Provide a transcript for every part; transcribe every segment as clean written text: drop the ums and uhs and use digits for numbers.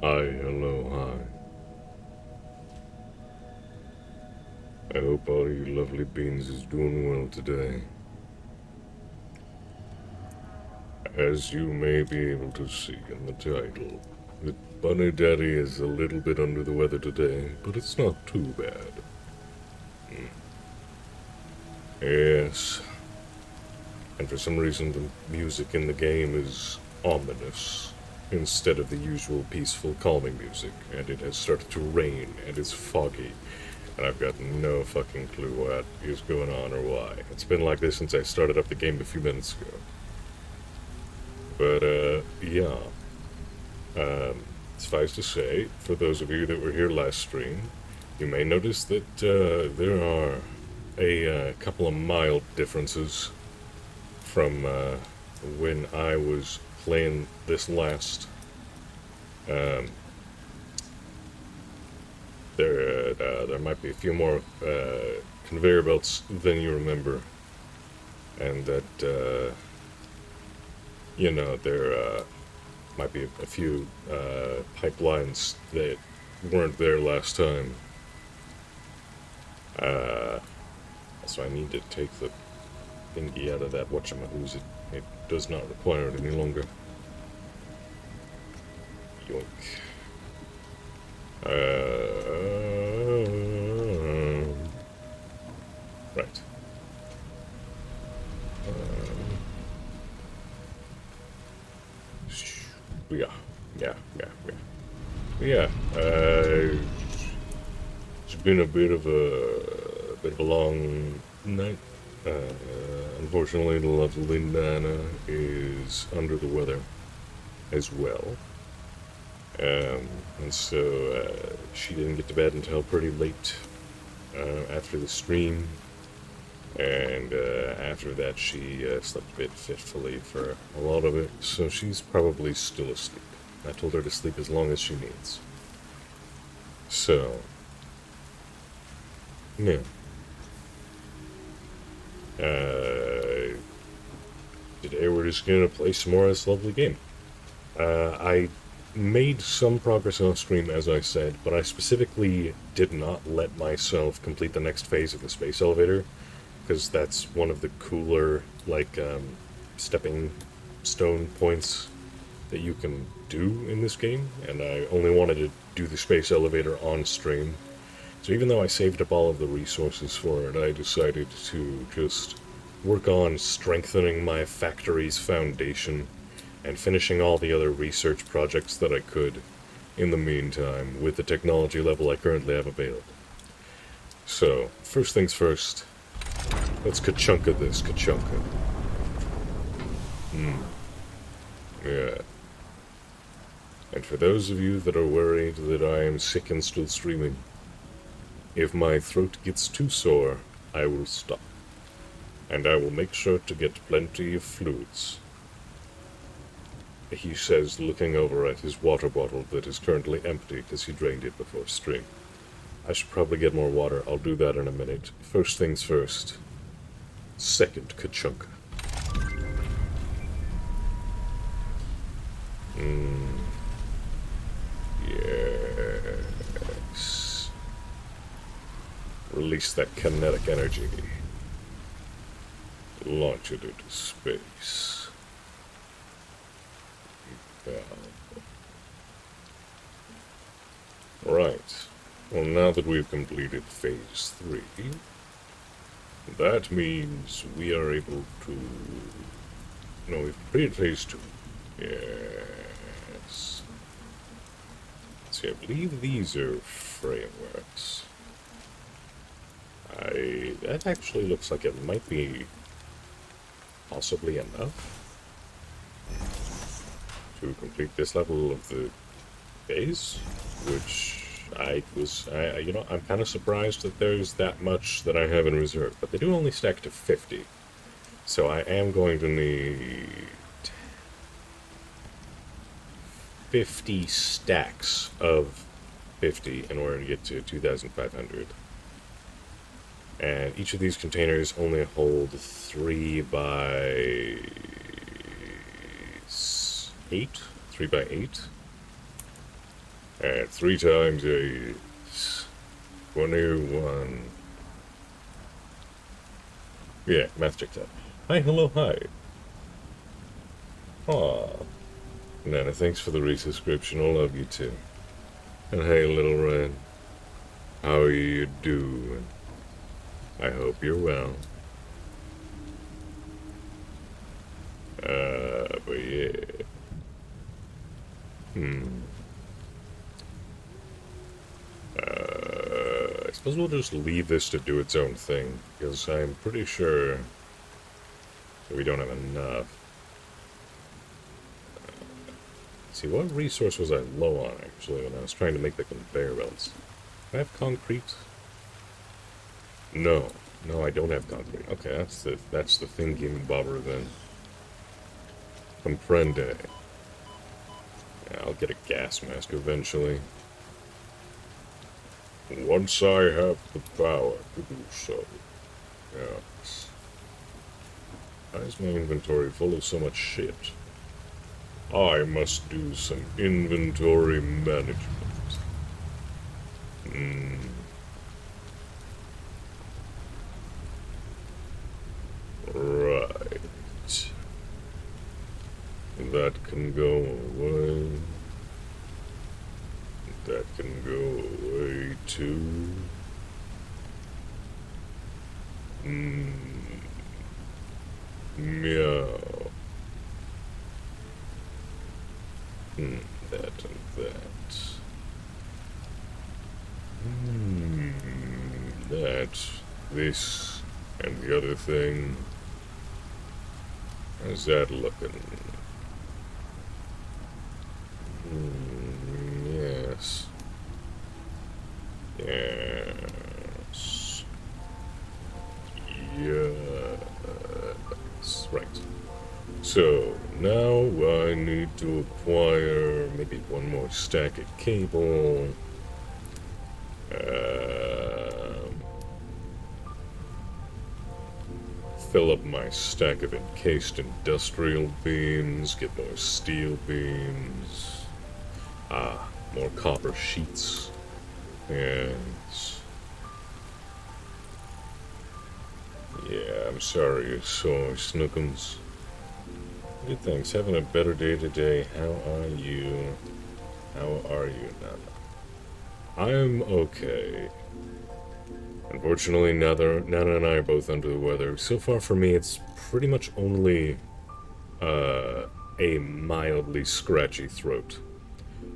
Hi, hello, hi. I hope all you lovely beans is doing well today. As you may be able to see in the title, the Bunny Daddy is a little bit under the weather today, but it's not too bad. Yes, and for some reason the music in the game is ominous instead of the usual peaceful, calming music, and it has started to rain and it's foggy, and I've got no fucking clue what is going on or why. It's been like this since I started up the game a few minutes ago. But, yeah. Suffice to say, for those of you that were here last stream, you may notice that there are a couple of mild differences from when I was playing this last. Um, there might be a few more conveyor belts than you remember, and that there might be a few pipelines that weren't there last time. So I need to take the thingy out of that whatchamahoo's. It does not require it any longer. Yoink. Right. Yeah, yeah, yeah, yeah. Yeah, it's been a bit of a long night. Uh, Unfortunately, the lovely Nana is under the weather as well. And so she didn't get to bed until pretty late after the stream. And after that, she slept a bit fitfully for a lot of it, so she's probably still asleep. I told her to sleep as long as she needs. So, yeah. Today we're just gonna play some more of this lovely game. I made some progress on stream, as I said, but I specifically did not let myself complete the next phase of the space elevator, because that's one of the cooler, stepping stone points that you can do in this game, and I only wanted to do the space elevator on stream. So even though I saved up all of the resources for it, I decided to just work on strengthening my factory's foundation and finishing all the other research projects that I could in the meantime with the technology level I currently have available. So, first things first, let's Kachunka this, Kachunka. Yeah. And for those of you that are worried that I am sick and still streaming, if my throat gets too sore, I will stop. And I will make sure to get plenty of fluids. He says, looking over at his water bottle that is currently empty because he drained it before stream. I should probably get more water. I'll do that in a minute. First things first. Second Kachunka. Yes. Release that kinetic energy. Launch it into space. Yeah. Right. Well, now that we've completed phase 3, that means we are able to... No, we've completed phase 2. Yes. Let's see, I believe these are frameworks. That actually looks like it might be possibly enough to complete this level of the base, which I'm kind of surprised that there's that much that I have in reserve, but they do only stack to 50, so I am going to need 50 stacks of 50 in order to get to 2,500. And each of these containers only hold 3 by 8, 3 by 8. And 3 times 8 is 21. Yeah, math checked out. Hi, hello, hi. Aw. Nana, thanks for the resubscription. I love you too. And hey, little Red. How are you doing? I hope you're well. But yeah. I suppose we'll just leave this to do its own thing, because I'm pretty sure that we don't have enough. Let's see, what resource was I low on, actually, when I was trying to make the conveyor belts? Do I have concrete? No. No, I don't have concrete. Okay, that's the thinking bobber then. Comprende. Yeah, I'll get a gas mask eventually. Once I have the power to do so. Yes. Why is my inventory full of so much shit? I must do some inventory management. Right. That can go away. That can go away too. Meow. That and that. That, this, and the other thing. How's that looking? Yes. Yes. Yes. Right. So, now I need to acquire maybe one more stack of cable. Fill up my stack of encased industrial beams, get more steel beams. More copper sheets. Yes. Yeah, I'm sorry you're sore, Snookums. Good, thanks. Having a better day today. How are you? How are you, Nana? I'm okay. Unfortunately, Nana and I are both under the weather. So far for me, it's pretty much only a mildly scratchy throat.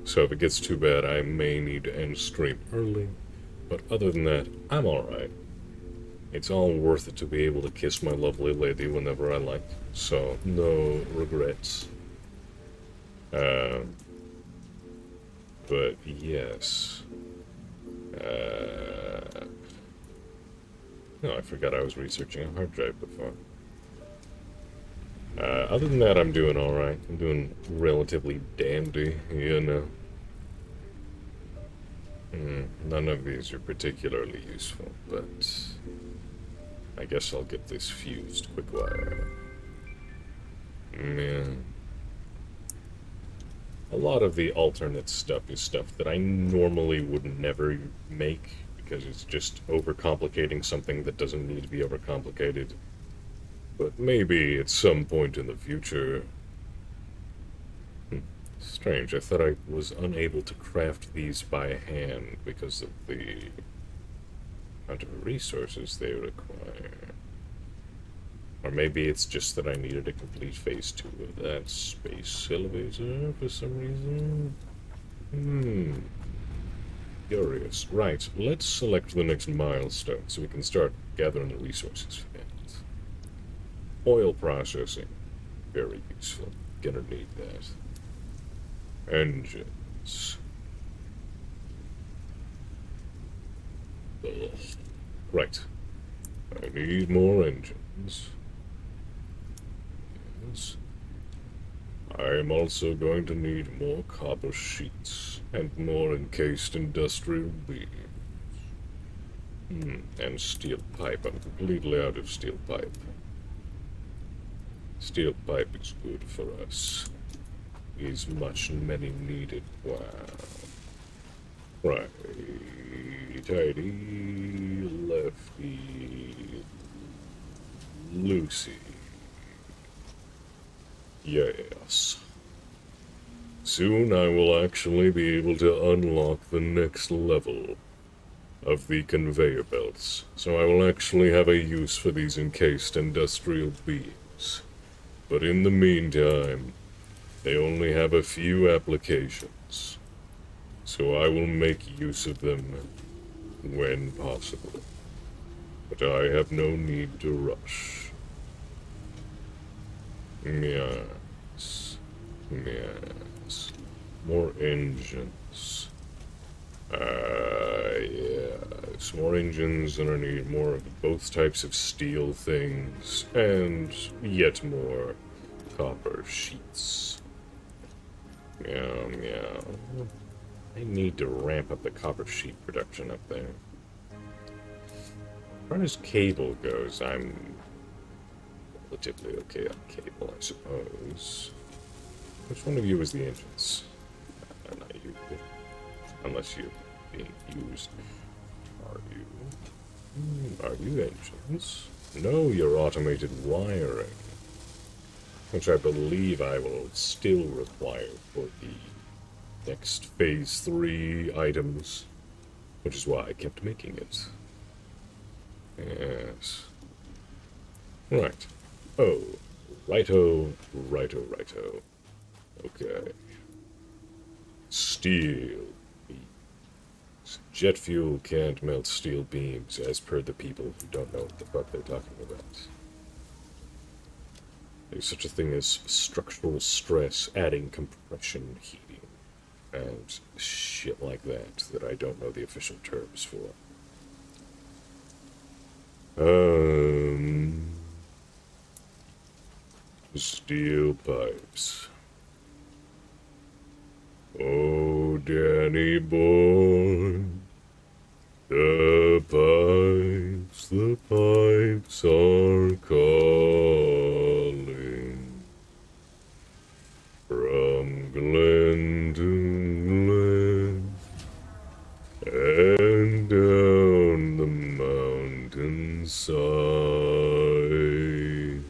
So if it gets too bad, I may need to end stream early. But other than that, I'm alright. It's all worth it to be able to kiss my lovely lady whenever I like. So, no regrets. But yes. No, I forgot I was researching a hard drive before. Other than that, I'm doing alright. I'm doing relatively dandy, you know. None of these are particularly useful, but I guess I'll get this fused quick while. Yeah. A lot of the alternate stuff is stuff that I normally would never make because it's just overcomplicating something that doesn't need to be overcomplicated. But maybe at some point in the future. Strange, I thought I was unable to craft these by hand because of the amount of resources they require. Or maybe it's just that I needed to complete phase 2 of that space elevator for some reason. Curious. Right, let's select the next milestone so we can start gathering the resources for it. Oil processing. Very useful. Gonna need that. Engines. Ugh. Right. I need more engines. Yes. I am also going to need more copper sheets and more encased industrial beams. And steel pipe. I'm completely out of steel pipe. Steel pipe is good for us. Is much many needed. Wow. Righty, tighty, lefty, Lucy. Yes. Soon I will actually be able to unlock the next level of the conveyor belts, so I will actually have a use for these encased industrial beings. But in the meantime, they only have a few applications, so I will make use of them when possible. But I have no need to rush. Yes. Yes. More engines. Yes. More engines, and I need more of both types of steel things, and yet more copper sheets. Meow, meow. I need to ramp up the copper sheet production up there. As far as cable goes, I'm relatively okay on cable, I suppose. Which one of you is the engines? Not you. Unless you're being used. Are you? Are you engines? No, you're automated wiring. Which I believe I will still require for the next Phase 3 items. Which is why I kept making it. Yes. Right. Oh. Righto, righto, righto. Okay. Steel beams. Jet fuel can't melt steel beams, as per the people who don't know what the fuck they're talking about. There's such a thing as structural stress adding compression heating, and shit like that I don't know the official terms for. Steel pipes. Oh, Danny boy, the pipes are calling. From glen to glen, and down the mountainside.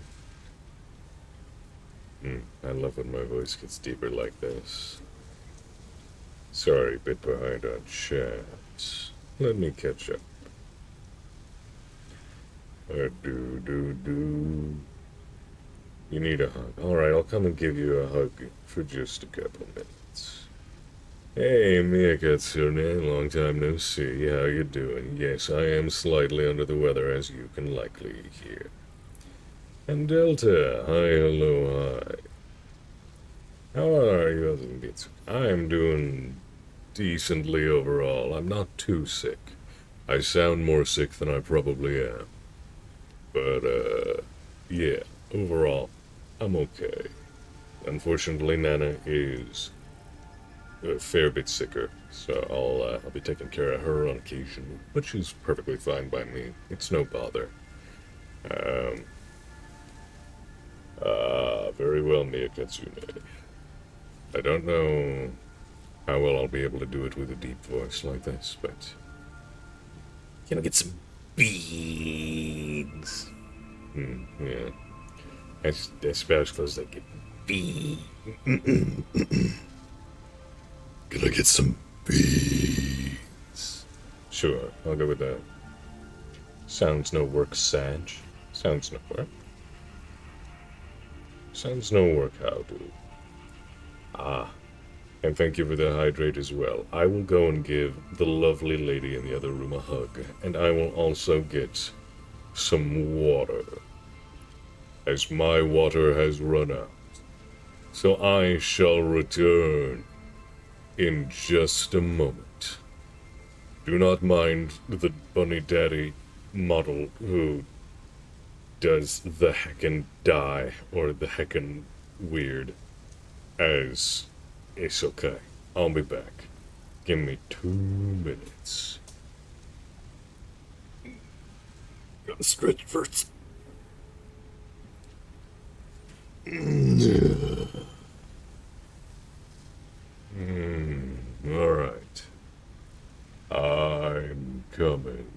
I love when my voice gets deeper like this. Sorry, bit behind on chat. Let me catch up. Do. You need a hug. Alright, I'll come and give you a hug for just a couple minutes. Hey, Mia Katsune, long time no see. How you doing? Yes, I am slightly under the weather, as you can likely hear. And Delta, hi, hello, hi. How are you, other than bits? I am doing decently overall. I'm not too sick. I sound more sick than I probably am. But, yeah, overall, I'm okay. Unfortunately, Nana is a fair bit sicker, so I'll be taking care of her on occasion, which is perfectly fine by me. It's no bother. Very well, Mia Katsune. I don't know how well I'll be able to do it with a deep voice like this, but can I get some beans? Yeah. That's about as close as I get. Beans. Can I get some beans? Sure, I'll go with that. Sounds no work, Sag. Sounds no work. Sounds no work, how do? And thank you for the hydrate as well. I will go and give the lovely lady in the other room a hug, and I will also get some water, as my water has run out. So I shall return in just a moment. Do not mind the bunny daddy model who does the heckin' die or the heckin' weird, as it's okay. I'll be back. Give me 2 minutes. Gotta stretch first. Alright. coming.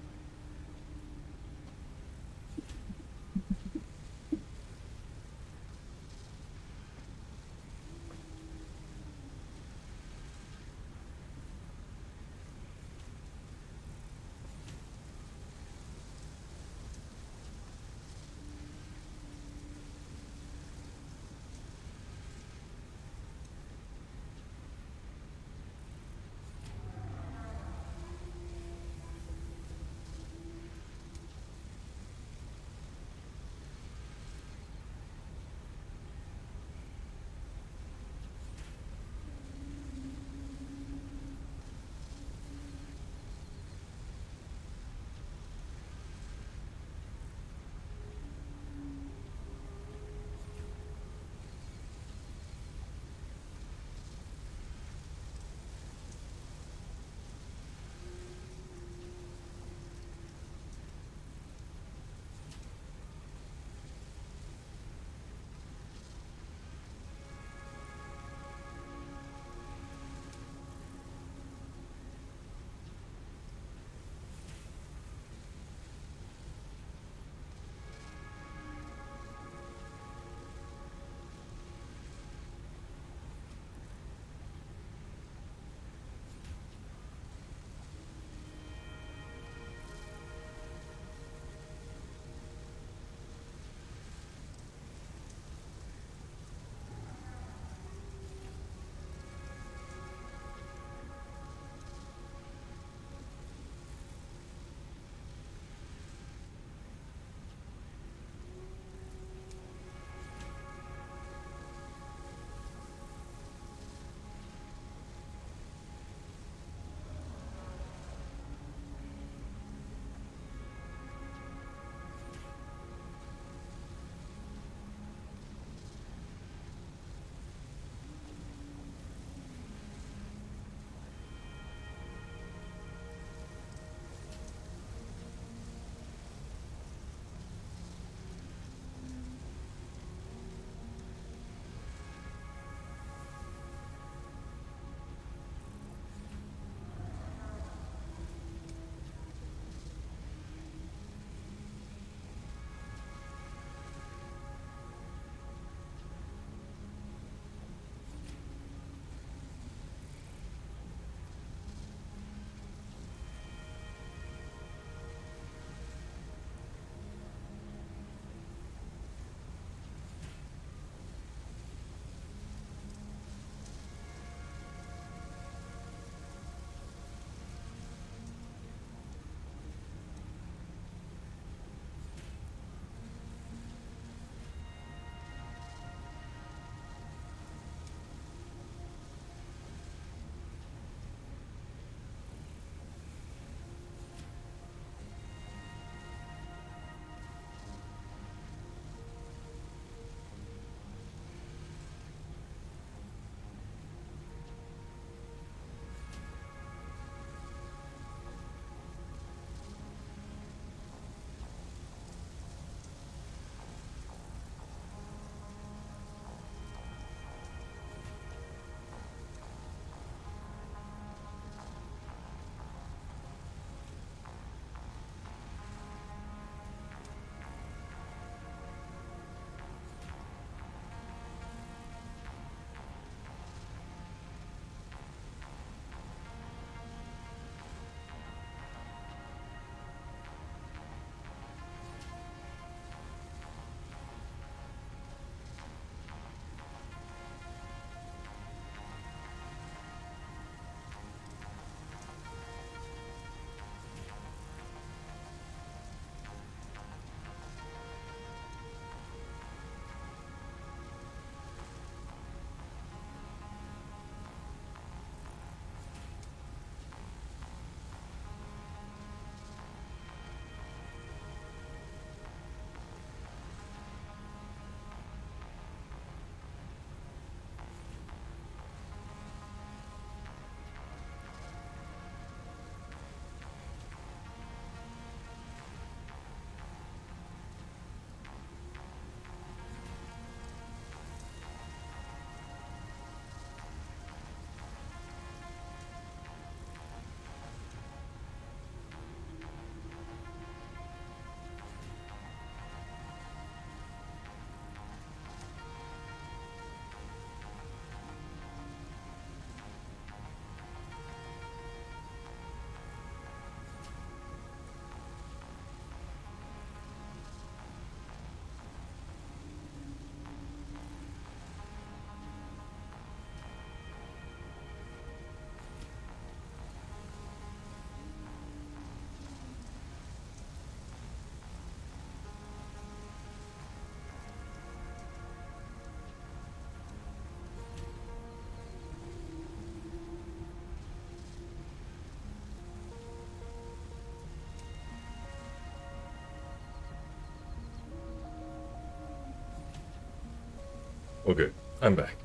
Okay, I'm back.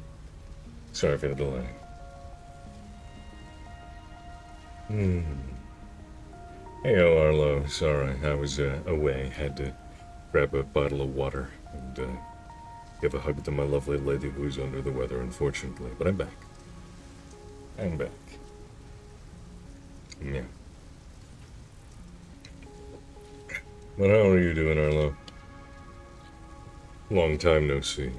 Sorry for the delay. Hey, Arlo. Sorry, I was away. Had to grab a bottle of water and give a hug to my lovely lady who's under the weather, unfortunately. But I'm back. I'm back. Yeah. But how are you doing, Arlo? Long time no see.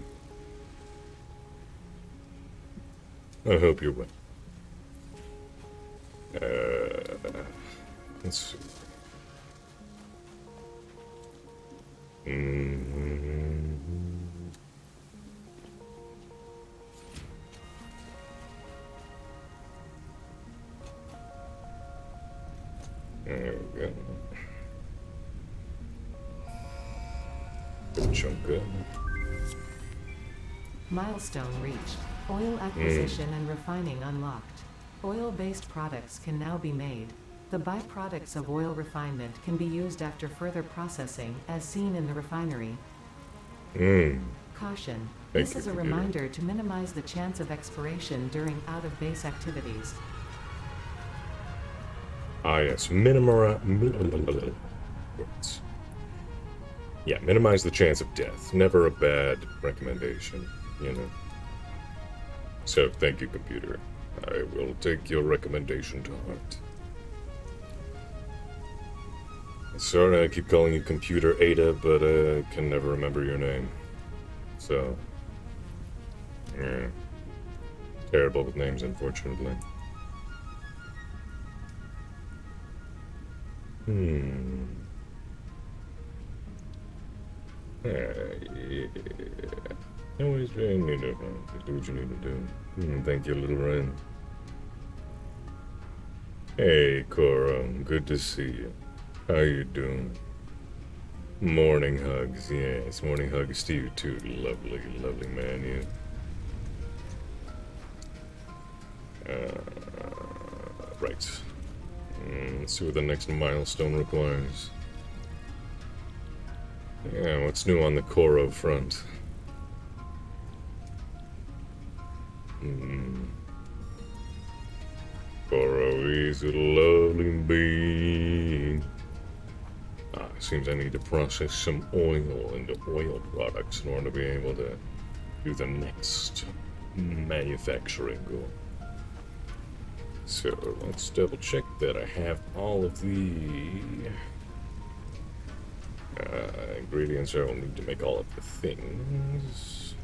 I hope you're well. Let's see. There we go. Good chunk of. Milestone reached. Oil acquisition and refining unlocked. Oil-based products can now be made. The byproducts of oil refinement can be used after further processing, as seen in the refinery. Caution. This is a reminder to minimize the chance of expiration during out-of-base activities. Ah, yes. Minimize the chance of death. Never a bad recommendation, you know. So, thank you, computer. I will take your recommendation to heart. Sorry I keep calling you Computer Ada, but I can never remember your name. So, yeah. Terrible with names, unfortunately. Yeah. Always very neat. Just do what you need to do. Thank you, little Ren. Hey, Cora. Good to see you. How you doing? Morning hugs. Yes, morning hugs to you too. Lovely, lovely man, you. Right. Let's see what the next milestone requires. Yeah, what's new on the Koro front? Koro is a lovely being. Seems I need to process some oil into oil products in order to be able to do the next manufacturing goal. So let's double check that I have all of the ingredients I will need to make all of the things.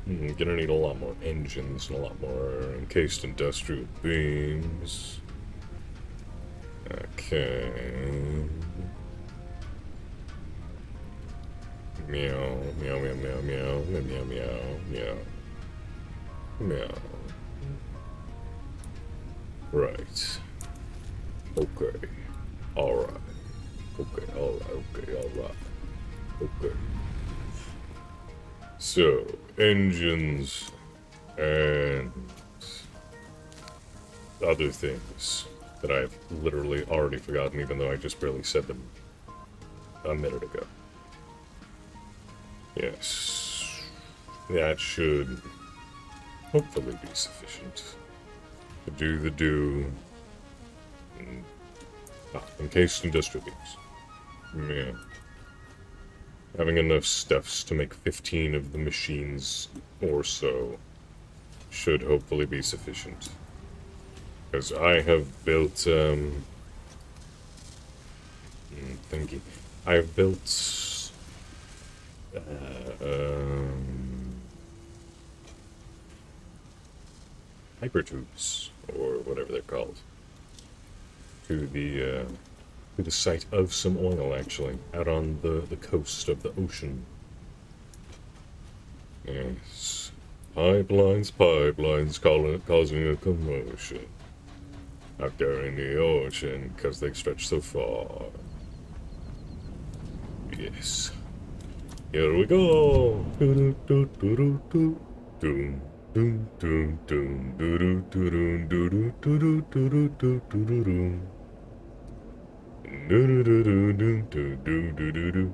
Gonna need a lot more engines and a lot more encased industrial beams. Okay. Meow, meow, meow, meow, meow, meow, meow, meow, meow. Right. Okay. Alright. Okay, alright, okay, alright. Okay. So, engines and other things that I've literally already forgotten, even though I just barely said them a minute ago. Yes. That should hopefully be sufficient to do the encased industrial beams. Yeah. Having enough stuffs to make 15 of the machines or so should hopefully be sufficient. Because I have built, thinking, I've built, hypertubes, or whatever they're called, to the site of some oil, actually, out on the coast of the ocean. Yes. Pipelines causing a commotion out there in the ocean because they stretch so far. Yes. Here we go. Doom doom doom doom doom doom doom doom doom doom doom doom doom doom doom.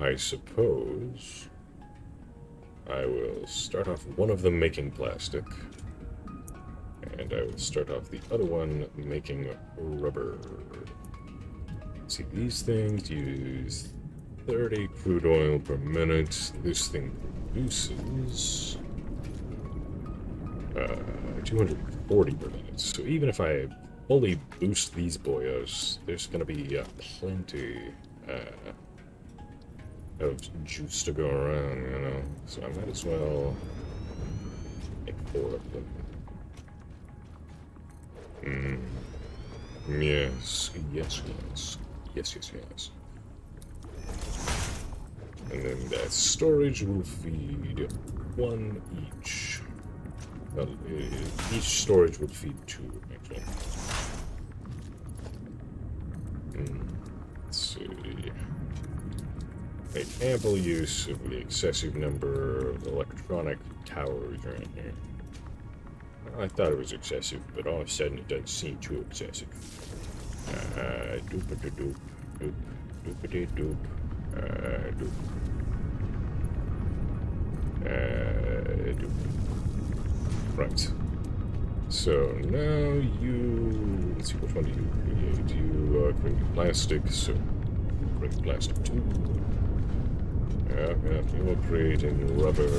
I suppose I will start off one of them making plastic, and I will start off the other one making rubber. See, these things use 30 crude oil per minute. This thing produces 240 per minute. So even if I fully boost these boyos, there's gonna be plenty of juice to go around, you know. So I might as well make 4 of them. Yes. And then that storage will feed 1 each. Well, each storage would feed 2, actually. Let's see. Make ample use of the excessive number of electronic towers around here. I thought it was excessive, but all of a sudden it doesn't seem too excessive. Doop-a-da-doop, doop, doop-a-da-doop, doop. Doop. Right. So now you... Let's see, which one do you create? You create plastic, so create plastic too. Yeah, you're creating rubber,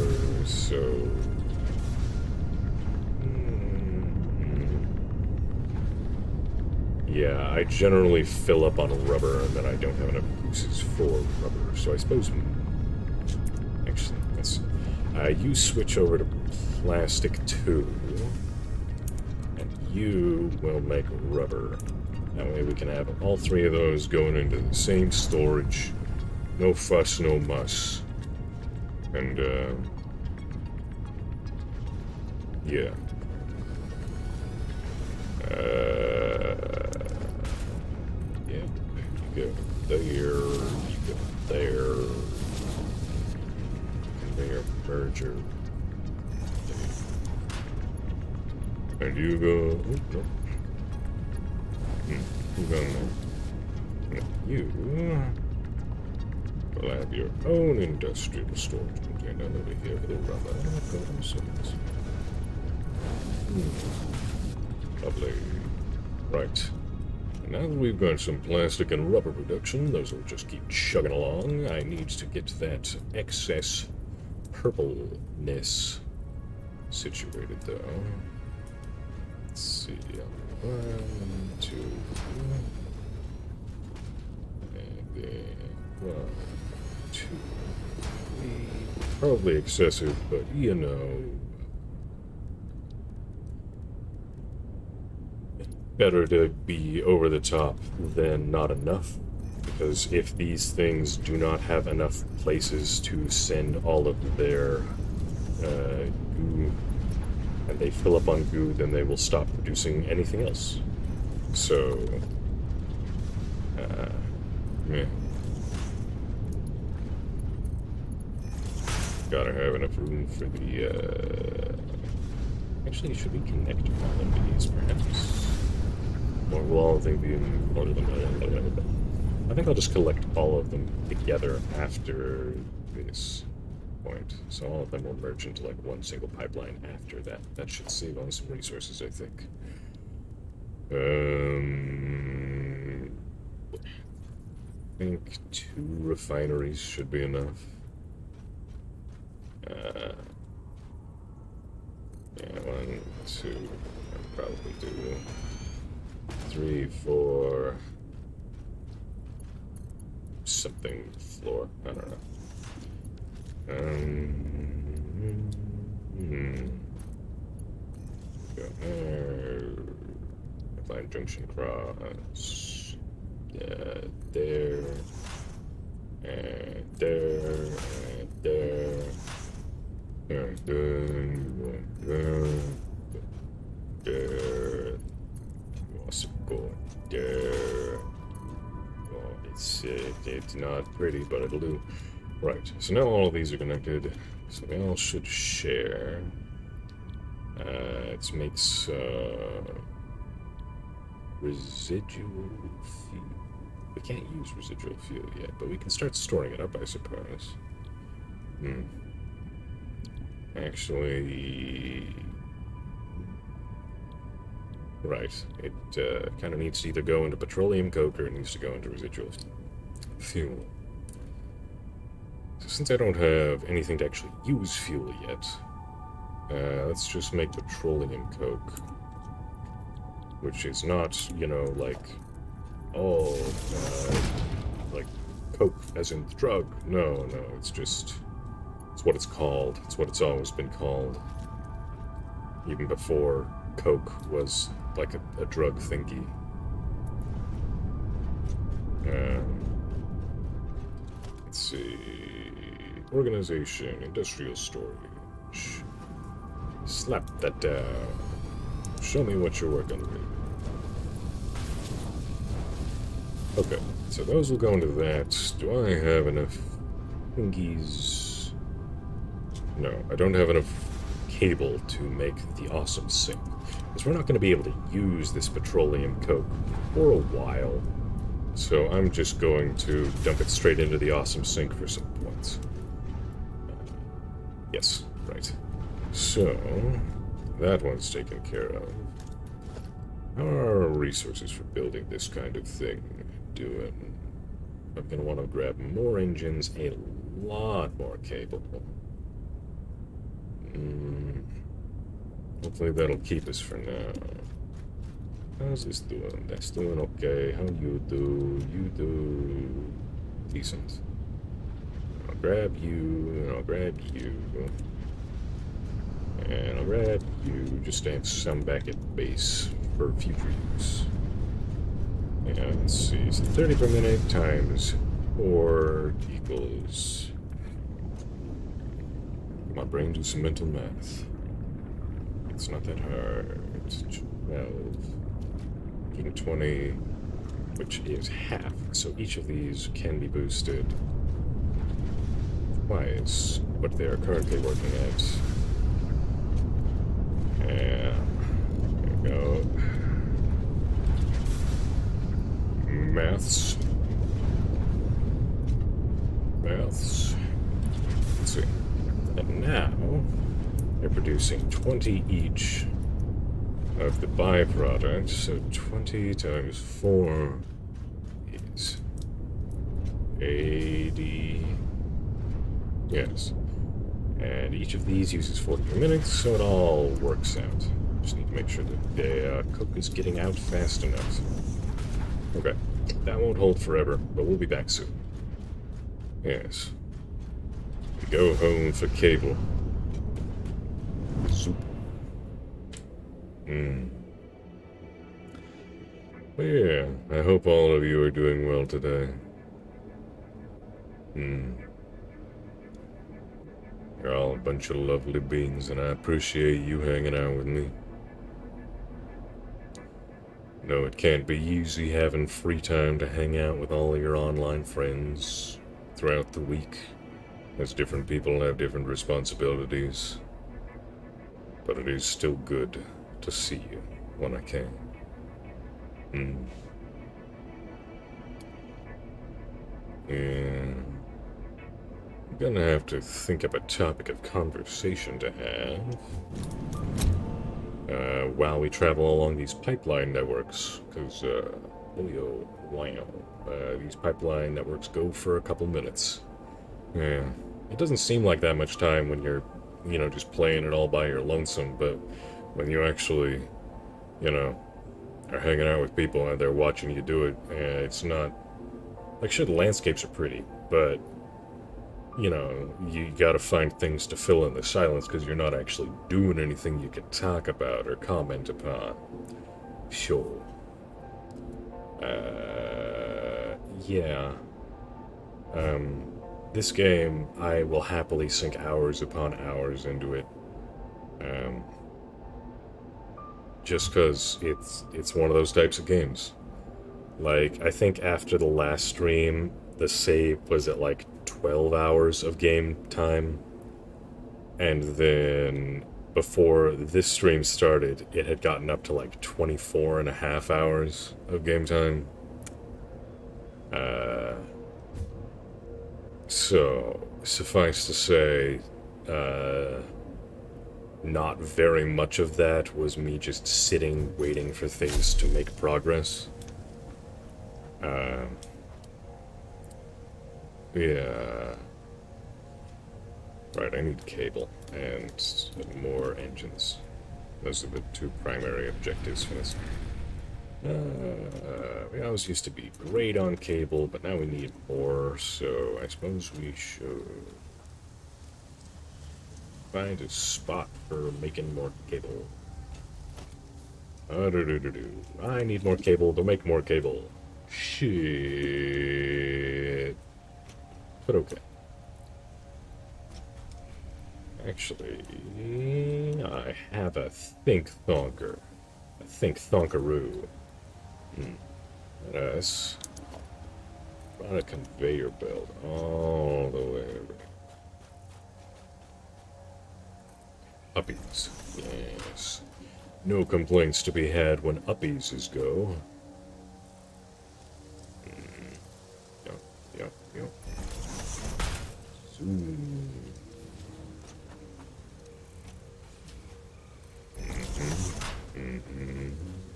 so... Yeah, I generally fill up on rubber, and then I don't have enough uses for rubber, so I suppose... Actually, let's... you switch over to plastic too, and you will make rubber. That way we can have all 3 of those going into the same storage. No fuss, no muss. And, yeah. Yeah, you go there, you go there. Conveyor merger. And you go... Oh, no. You go there. You will have your own industrial storage container over here for the rubber. Lovely. Right. And now that we've got some plastic and rubber production, those will just keep chugging along. I need to get that excess purpleness situated, though. Let's see. 1, 2, and then 1, 2, 3. Probably excessive, but you know. Better to be over the top than not enough, because if these things do not have enough places to send all of their goo, and they fill up on goo, then they will stop producing anything else. So, yeah. Gotta have enough room for the, actually, should we connect all of these, perhaps? Or will all of them be in... I think I'll just collect all of them together after this point. So all of them will merge into like one single pipeline after that. That should save on some resources, I think. I think 2 refineries should be enough. Yeah, 1, 2, I'll probably do 3, 4, something floor. I don't know. Go there. Pipeline junction cross. Yeah, there. And there. And there. And there. There. Also go there. Well, it's not pretty, but it'll do. Right, so now all of these are connected, so they all should share. It makes residual fuel. We can't use residual fuel yet, but we can start storing it up, I suppose. Actually... Right. It kind of needs to either go into petroleum coke or it needs to go into residual fuel. So since I don't have anything to actually use fuel yet, let's just make petroleum coke. Which is not, you know, like, like coke as in the drug. No, it's just, it's what it's called. It's what it's always been called. Even before coke was like a drug thingy. Let's see. Organization, industrial storage. Slap that down. Show me what you're working with. Okay, so those will go into that. Do I have enough thingies? No, I don't have enough cable to make the awesome sink. Because we're not going to be able to use this petroleum coke for a while. So I'm just going to dump it straight into the awesome sink for some points. Yes, right. So, that one's taken care of. How are our resources for building this kind of thing doing? I'm going to want to grab more engines, a lot more cable. Hopefully that'll keep us for now. How's this doing? That's doing okay. How you do? You do decent. I'll grab you, and I'll grab you. And I'll grab you just to have some back at base for future use. And let's see, so 30 per minute times 4 equals... My brain do some mental math. It's not that hard. It's 12. Getting 20, which is half. So each of these can be boosted twice what they are currently working at. And there we go. Maths. Let's see. And now they're producing 20 each of the byproduct, so 20 times 4 is 80. Yes. And each of these uses 40 per minute, so it all works out. Just need to make sure that the coke is getting out fast enough. Okay. That won't hold forever, but we'll be back soon. Yes. We go home for cable. Soup. Well, yeah, I hope all of you are doing well today. You're all a bunch of lovely beings, and I appreciate you hanging out with me. No, it can't be easy having free time to hang out with all your online friends throughout the week, as different people have different responsibilities. But it is still good to see you when I can. Yeah. I'm gonna have to think of a topic of conversation to have while we travel along these pipeline networks, because, these pipeline networks go for a couple minutes. Yeah. It doesn't seem like that much time when you're, just playing it all by your lonesome, but when you actually, are hanging out with people and they're watching you do it, it's not... Like, sure, the landscapes are pretty, but, you gotta find things to fill in the silence because you're not actually doing anything you can talk about or comment upon. Sure. Yeah. This game, I will happily sink hours upon hours into it. Just because it's one of those types of games. Like, I think after the last stream, the save was at like 12 hours of game time. And then before this stream started, it had gotten up to like 24 and a half hours of game time. So, suffice to say, not very much of that was me just sitting, waiting for things to make progress. Yeah. Right, I need cable and more engines. Those are the two primary objectives for this. We always used to be great on cable, but now we need more, so I suppose we should find a spot for making more cable. I need more cable to make more cable. Shit. But okay. Actually, I have a think thonker. A think thonkaroo. Let us run a conveyor belt all the way over. Uppies, yes. No complaints to be had when uppies go. Yup. Zoom.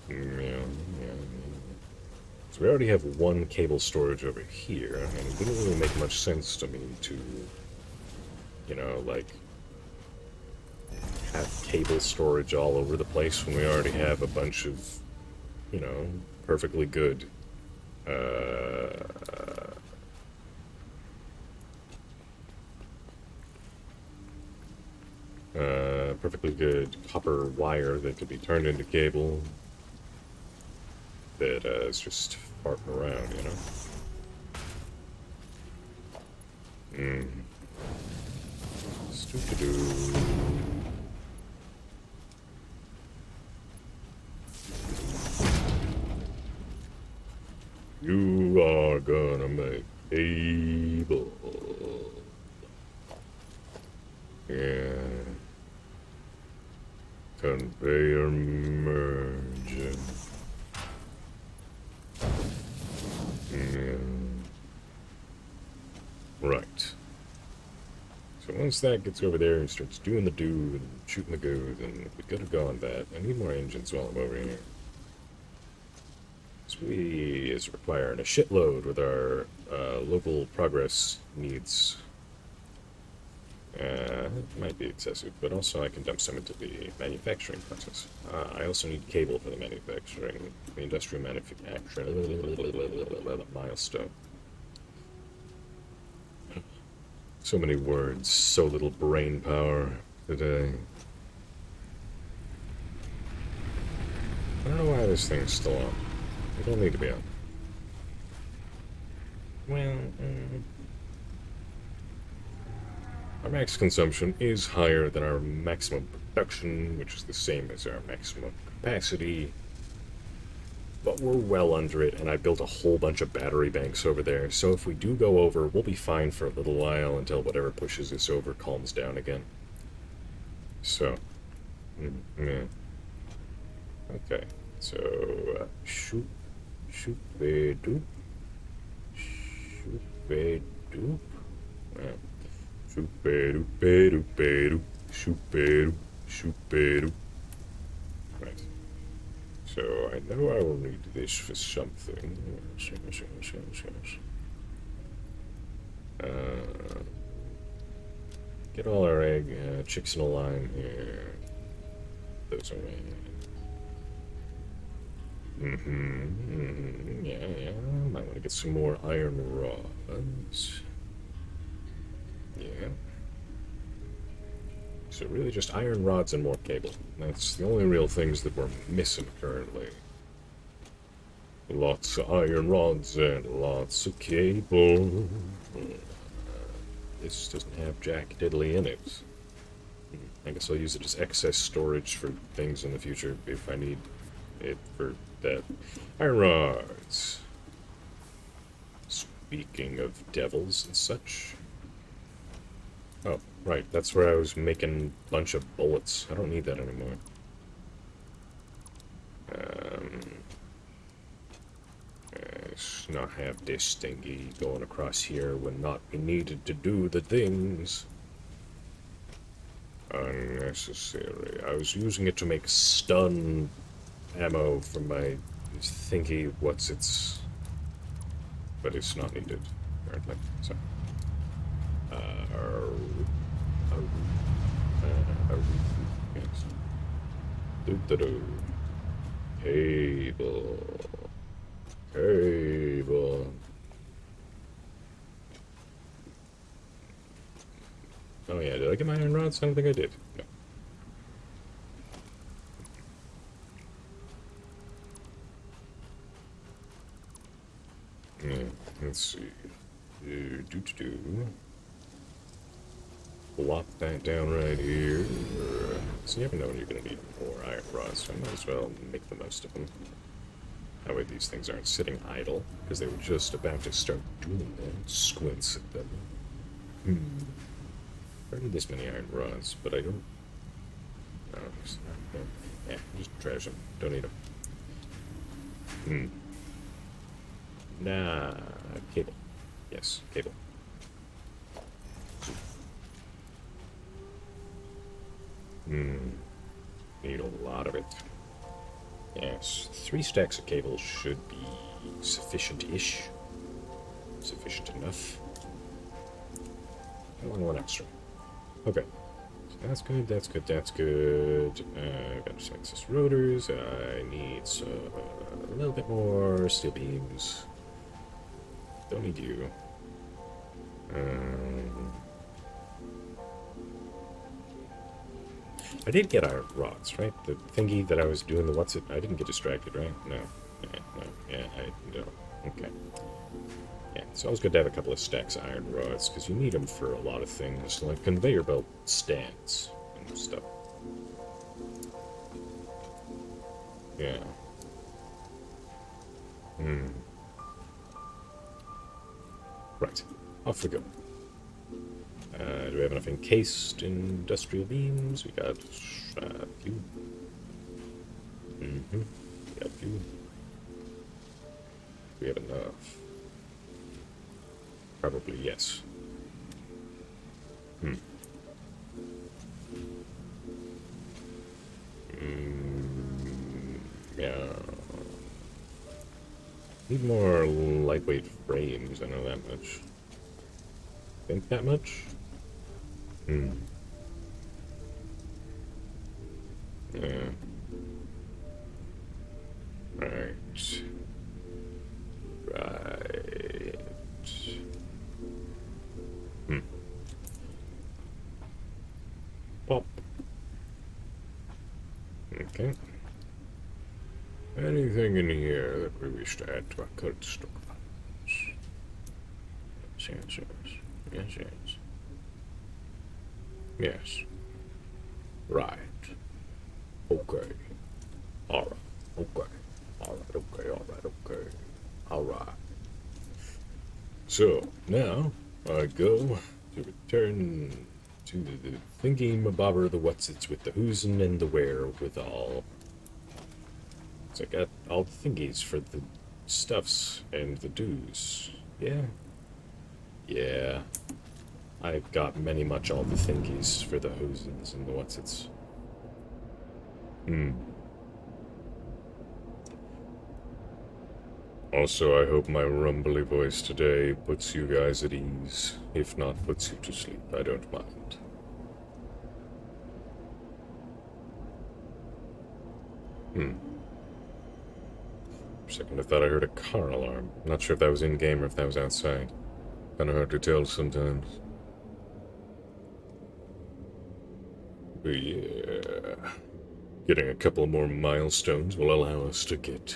Yeah. So we already have one cable storage over here, and it didn't really make much sense to me to, like, have cable storage all over the place when we already have a bunch of, perfectly good, perfectly good copper wire that could be turned into cable that is just farting around, Stupidoo. You are gonna make cable. Yeah. Conveyor merging. Yeah. Right. So once that gets over there and starts doing the do and shooting the goo, then we could have gone that. I need more engines while I'm over here. So we is requiring a shitload with our local progress needs. It might be excessive, but also I can dump some into the manufacturing process. I also need cable for the manufacturing, the industrial manufacturing milestone. So many words, so little brain power today. I don't know why this thing's still on. It don't need to be on. Well, our max consumption is higher than our maximum production, which is the same as our maximum capacity. But we're well under it, and I built a whole bunch of battery banks over there, so if we do go over, we'll be fine for a little while until whatever pushes us over calms down again. So, yeah. Okay, so, shoop, doop, doop. Yeah. Shoop-a-doop-a-doop-a-doop, right. So I know I will need this for something. Get all our chicks in a line here. Those are yeah. Might want to get some more iron rods. Yeah. So really just iron rods and more cable. That's the only real things that we're missing currently. Lots of iron rods and lots of cable. This doesn't have jack diddly in it. I guess I'll use it as excess storage for things in the future if I need it for that. Iron rods. Speaking of devils and such. Oh, right, that's where I was making a bunch of bullets. I don't need that anymore. Let's not have this thingy going across here when not we needed to do the things. Unnecessary. I was using it to make stun ammo for my thingy what's-its, but it's not needed apparently. So, yes. Do. Cable. Oh yeah, did I get my iron rods? I don't think I did. No. Yeah, let's see. Plop that down right here. So you never know when you're going to need more iron rods, so I might as well make the most of them. That way these things aren't sitting idle, because they were just about to start doing that. Squints at them. I need this many iron rods, but I don't... No, yeah, just trash them. Don't need them. Nah, cable. Yes, cable. Need a lot of it. Yes, 3 stacks of cable should be sufficient-ish. Sufficient enough. I want one extra. Okay. So that's good, that's good, that's good. I've got some excess rotors. I need a little bit more steel beams. Don't need you. I did get iron rods, right? The thingy that I was doing the what's it? I didn't get distracted, right? No. No. Okay. Yeah, it's always good to have a couple of stacks of iron rods, because you need them for a lot of things, like conveyor belt stands and stuff. Yeah. Right. Off we go. Do we have enough encased industrial beams? We got a few. We got a few. Do we have enough? Probably yes. Yeah. Need more lightweight frames, I know that much. Think that much? Yeah. Right. Pop. Okay. Anything in here that we wish to add to our current stockpiles? Yes. Yes. Right. Okay. Alright. Okay. Alright. So, now, I go to return to the thingy-mabobber, the what's-its with the who's-in and the wherewithal. So I got all the thingies for the stuffs and the do's. Yeah. I've got much all the thingies for the who's-ins and the what's-its. Also, I hope my rumbly voice today puts you guys at ease. If not, puts you to sleep. I don't mind. For a second, I thought I heard a car alarm. Not sure if that was in-game or if that was outside. Kinda hard to tell sometimes. But yeah... Getting a couple more milestones will allow us to get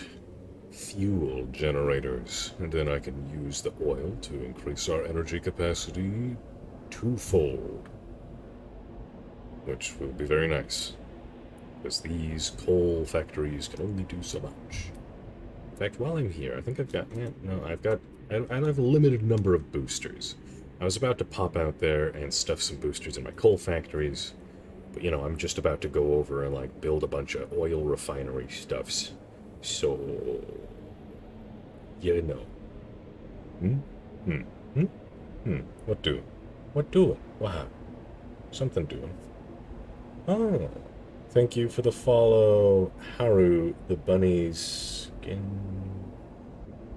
fuel generators, and then I can use the oil to increase our energy capacity twofold. Which will be very nice, because these coal factories can only do so much. In fact, while I'm here, I think I've got... I have a limited number of boosters. I was about to pop out there and stuff some boosters in my coal factories, but you know, I'm just about to go over and like build a bunch of oil refinery stuffs. So you know. Hmm? Hmm? Hmm? Hmm? What do? What doing? Wow. Something doing. Oh. Thank you for the follow, Haru, the bunny's skin.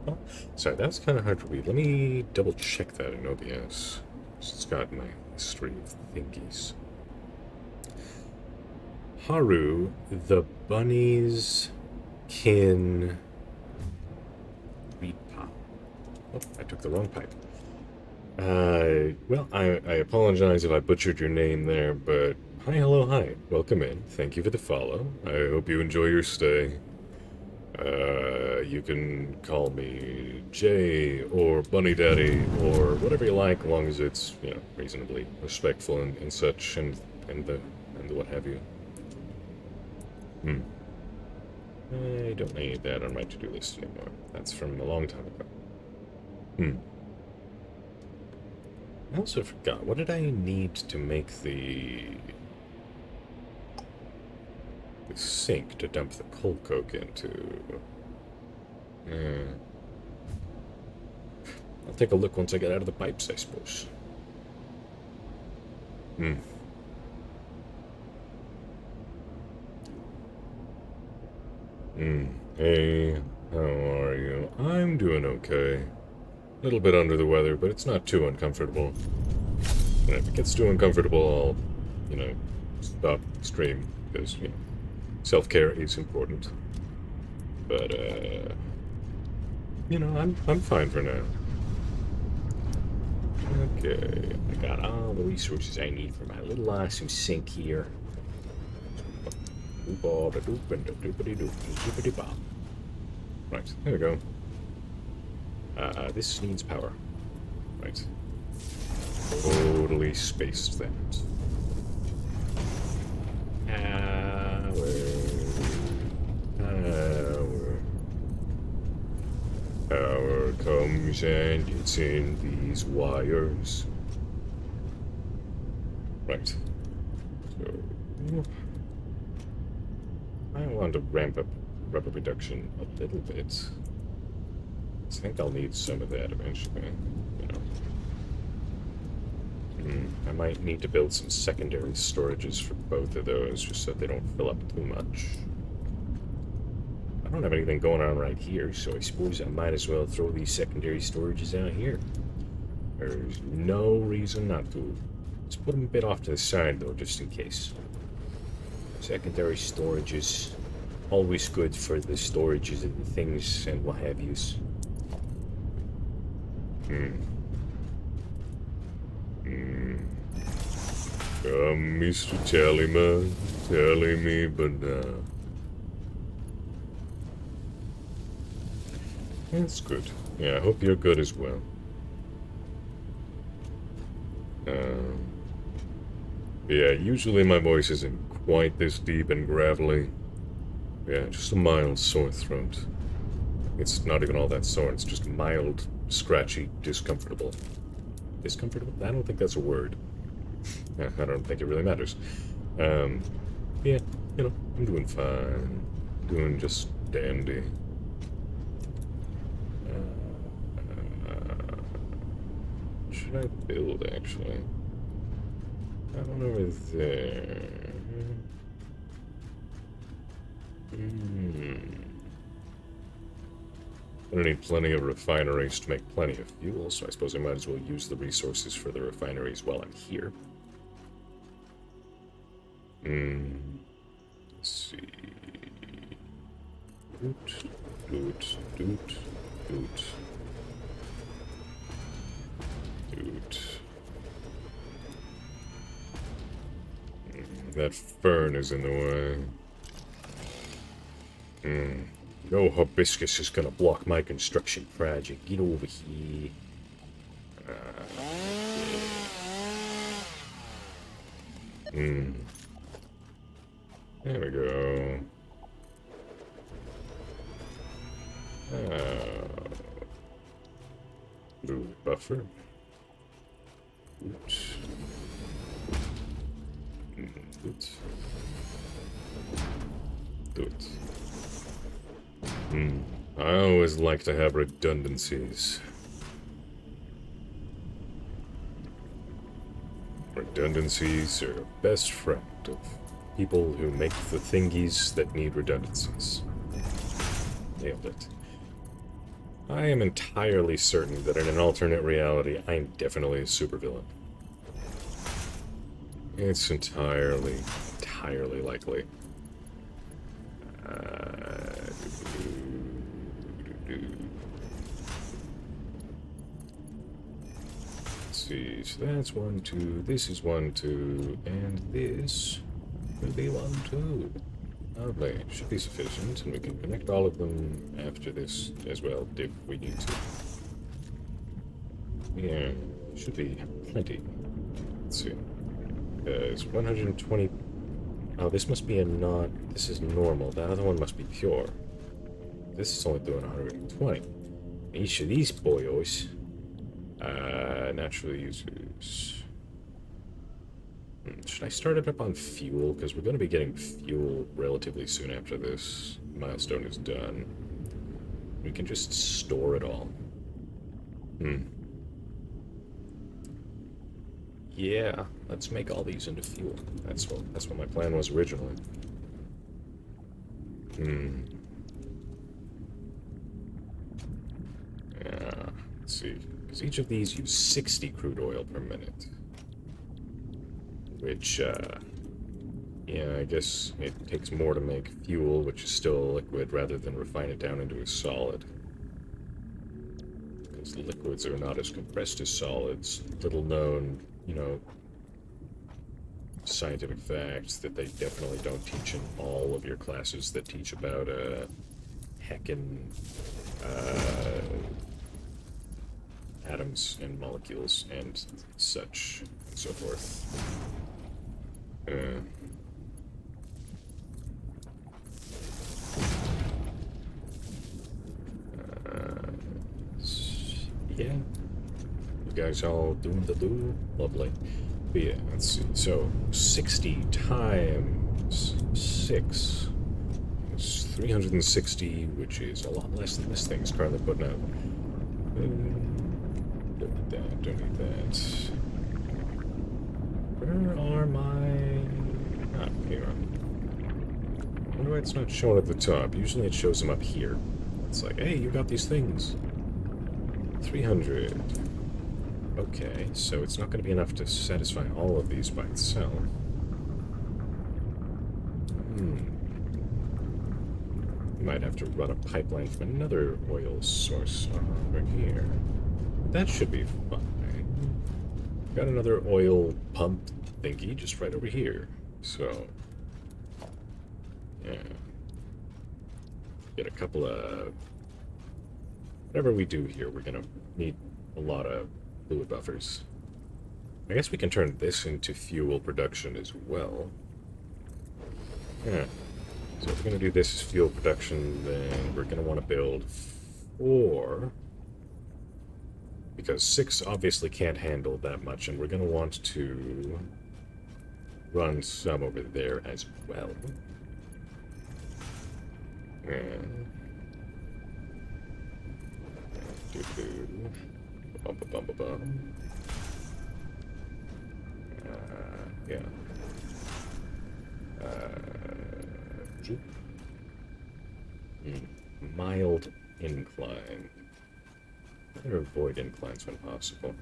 Oh, sorry, that was kind of hard to read. Let me double check that in OBS. It's got my history of thingies. Haru, the bunny's kin. Read pop. Oh, I took the wrong pipe. Well, I apologize if I butchered your name there, but hi, hello, hi. Welcome in. Thank you for the follow. I hope you enjoy your stay. You can call me Jay or Bunny Daddy or whatever you like, as long as it's, reasonably respectful and such, and the what have you. I don't need that on my to-do list anymore. That's from a long time ago. I also forgot, what did I need to make the sink to dump the coal coke into? I'll take a look once I get out of the pipes, I suppose. Hey, how are you? I'm doing okay. A little bit under the weather, but it's not too uncomfortable. And if it gets too uncomfortable, I'll, stop stream, because, self-care is important. But, I'm fine for now. Okay, I got all the resources I need for my little awesome sink here. Right, there we go. This needs power. Right. Totally spaced that. Power comes and it's in these wires. Right. So, I want to ramp up rubber production a little bit. I think I'll need some of that eventually, I might need to build some secondary storages for both of those, just so they don't fill up too much. I don't have anything going on right here, so I suppose I might as well throw these secondary storages out here. There's no reason not to. Let's put them a bit off to the side, though, just in case. Secondary storages, always good for the storages of the things and what have yous. Come, Mr. Tallyman, tally me but now. That's good. Yeah, I hope you're good as well. Yeah, usually my voice isn't quite this deep and gravelly. Yeah, just a mild sore throat. It's not even all that sore, it's just mild, scratchy, discomfortable. Discomfortable? I don't think that's a word. I don't think it really matters. Yeah, I'm doing fine. Doing just dandy. What should I build, actually? That one over there. I need plenty of refineries to make plenty of fuel, so I suppose I might as well use the resources for the refineries while I'm here. Let's see. Doot, doot, doot, doot. Doot. That fern is in the way. No hibiscus is gonna block my construction project. Get over here. There we go. Blue buffer. Oops. Oops. Do it. I always like to have redundancies. Redundancies are best friend of people who make the thingies that need redundancies. Nailed it. I am entirely certain that in an alternate reality, I'm definitely a supervillain. It's entirely likely. Let's see, so that's 1, 2, this is 1, 2, and this will be 1, 2. Lovely, should be sufficient, and we can connect all of them after this as well, if we need to. Yeah, should be plenty. Let's see. It's 120. Oh, this must be a not. This is normal. That other one must be pure. This is only doing 120. Each of these boyos. Natural users. Should I start it up on fuel? Because we're going to be getting fuel relatively soon after this milestone is done. We can just store it all. Yeah, let's make all these into fuel. That's what my plan was originally. Yeah, let's see. Because each of these use 60 crude oil per minute. Which, yeah, I guess it takes more to make fuel, which is still a liquid, rather than refine it down into a solid. Because liquids are not as compressed as solids. Little known, scientific facts that they definitely don't teach in all of your classes that teach about, heckin' atoms and molecules and such and so forth. Yeah. You guys all doing the do? Lovely. But yeah, let's see. So, 60 times 6 is 360, which is a lot less than this thing's currently putting out. Don't need that, don't need that. Where are my... Ah, here. I wonder why it's not showing at the top. Usually it shows them up here. It's like, hey, you got these things. 300. Okay, so it's not going to be enough to satisfy all of these by itself. Might have to run a pipeline from another oil source over here. That should be fine. Got another oil pump thingy just right over here. So, yeah. Get a couple of... Whatever we do here, we're going to need a lot of fluid buffers. I guess we can turn this into fuel production as well. Yeah. So if we're going to do this as fuel production, then we're going to want to build 4. Because 6 obviously can't handle that much, and we're going to want to run some over there as well. And... Bum. Yeah. Mild incline. Better avoid inclines when possible.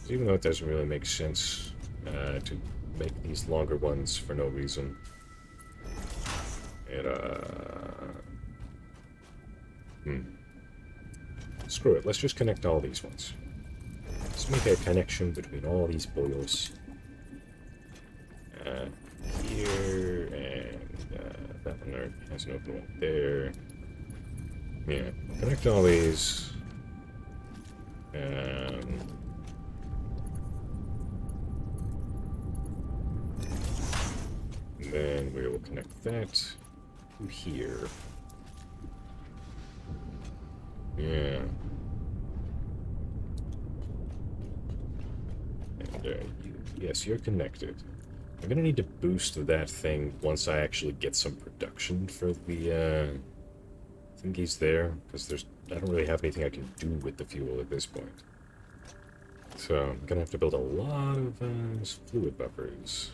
Even though it doesn't really make sense to make these longer ones for no reason. Screw it, let's just connect all these ones. Let's make a connection between all these boils. Here, and that one has an open one there. Yeah, connect all these. Then we will connect that to here. Yeah. And yes, you're connected. I'm gonna need to boost that thing once I actually get some production for the think he's there, because I don't really have anything I can do with the fuel at this point. So I'm gonna have to build a lot of fluid buffers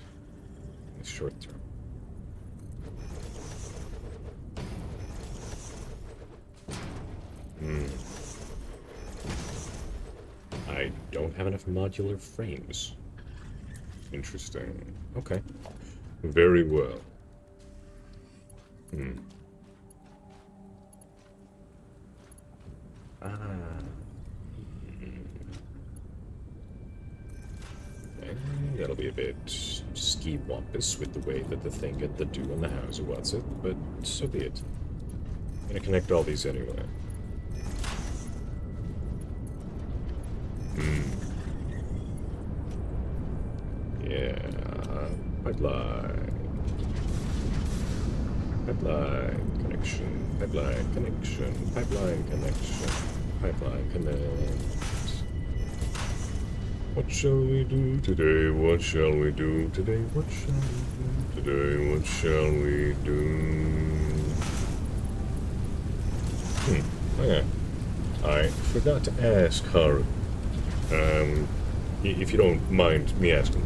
in the short term. I don't have enough modular frames. Interesting. Okay. Very well. Ah. That'll be a bit ski-wampus with the way that the thing get the do on the house or what's it, but so be it. I'm gonna connect all these anyway. Yeah. Pipeline. Pipeline connection. Pipeline connection. Pipeline connection. Pipeline connect. What shall we do today? What shall we do today? What shall we do today? What shall we do? Oh yeah. I forgot to ask Haru. If you don't mind me asking,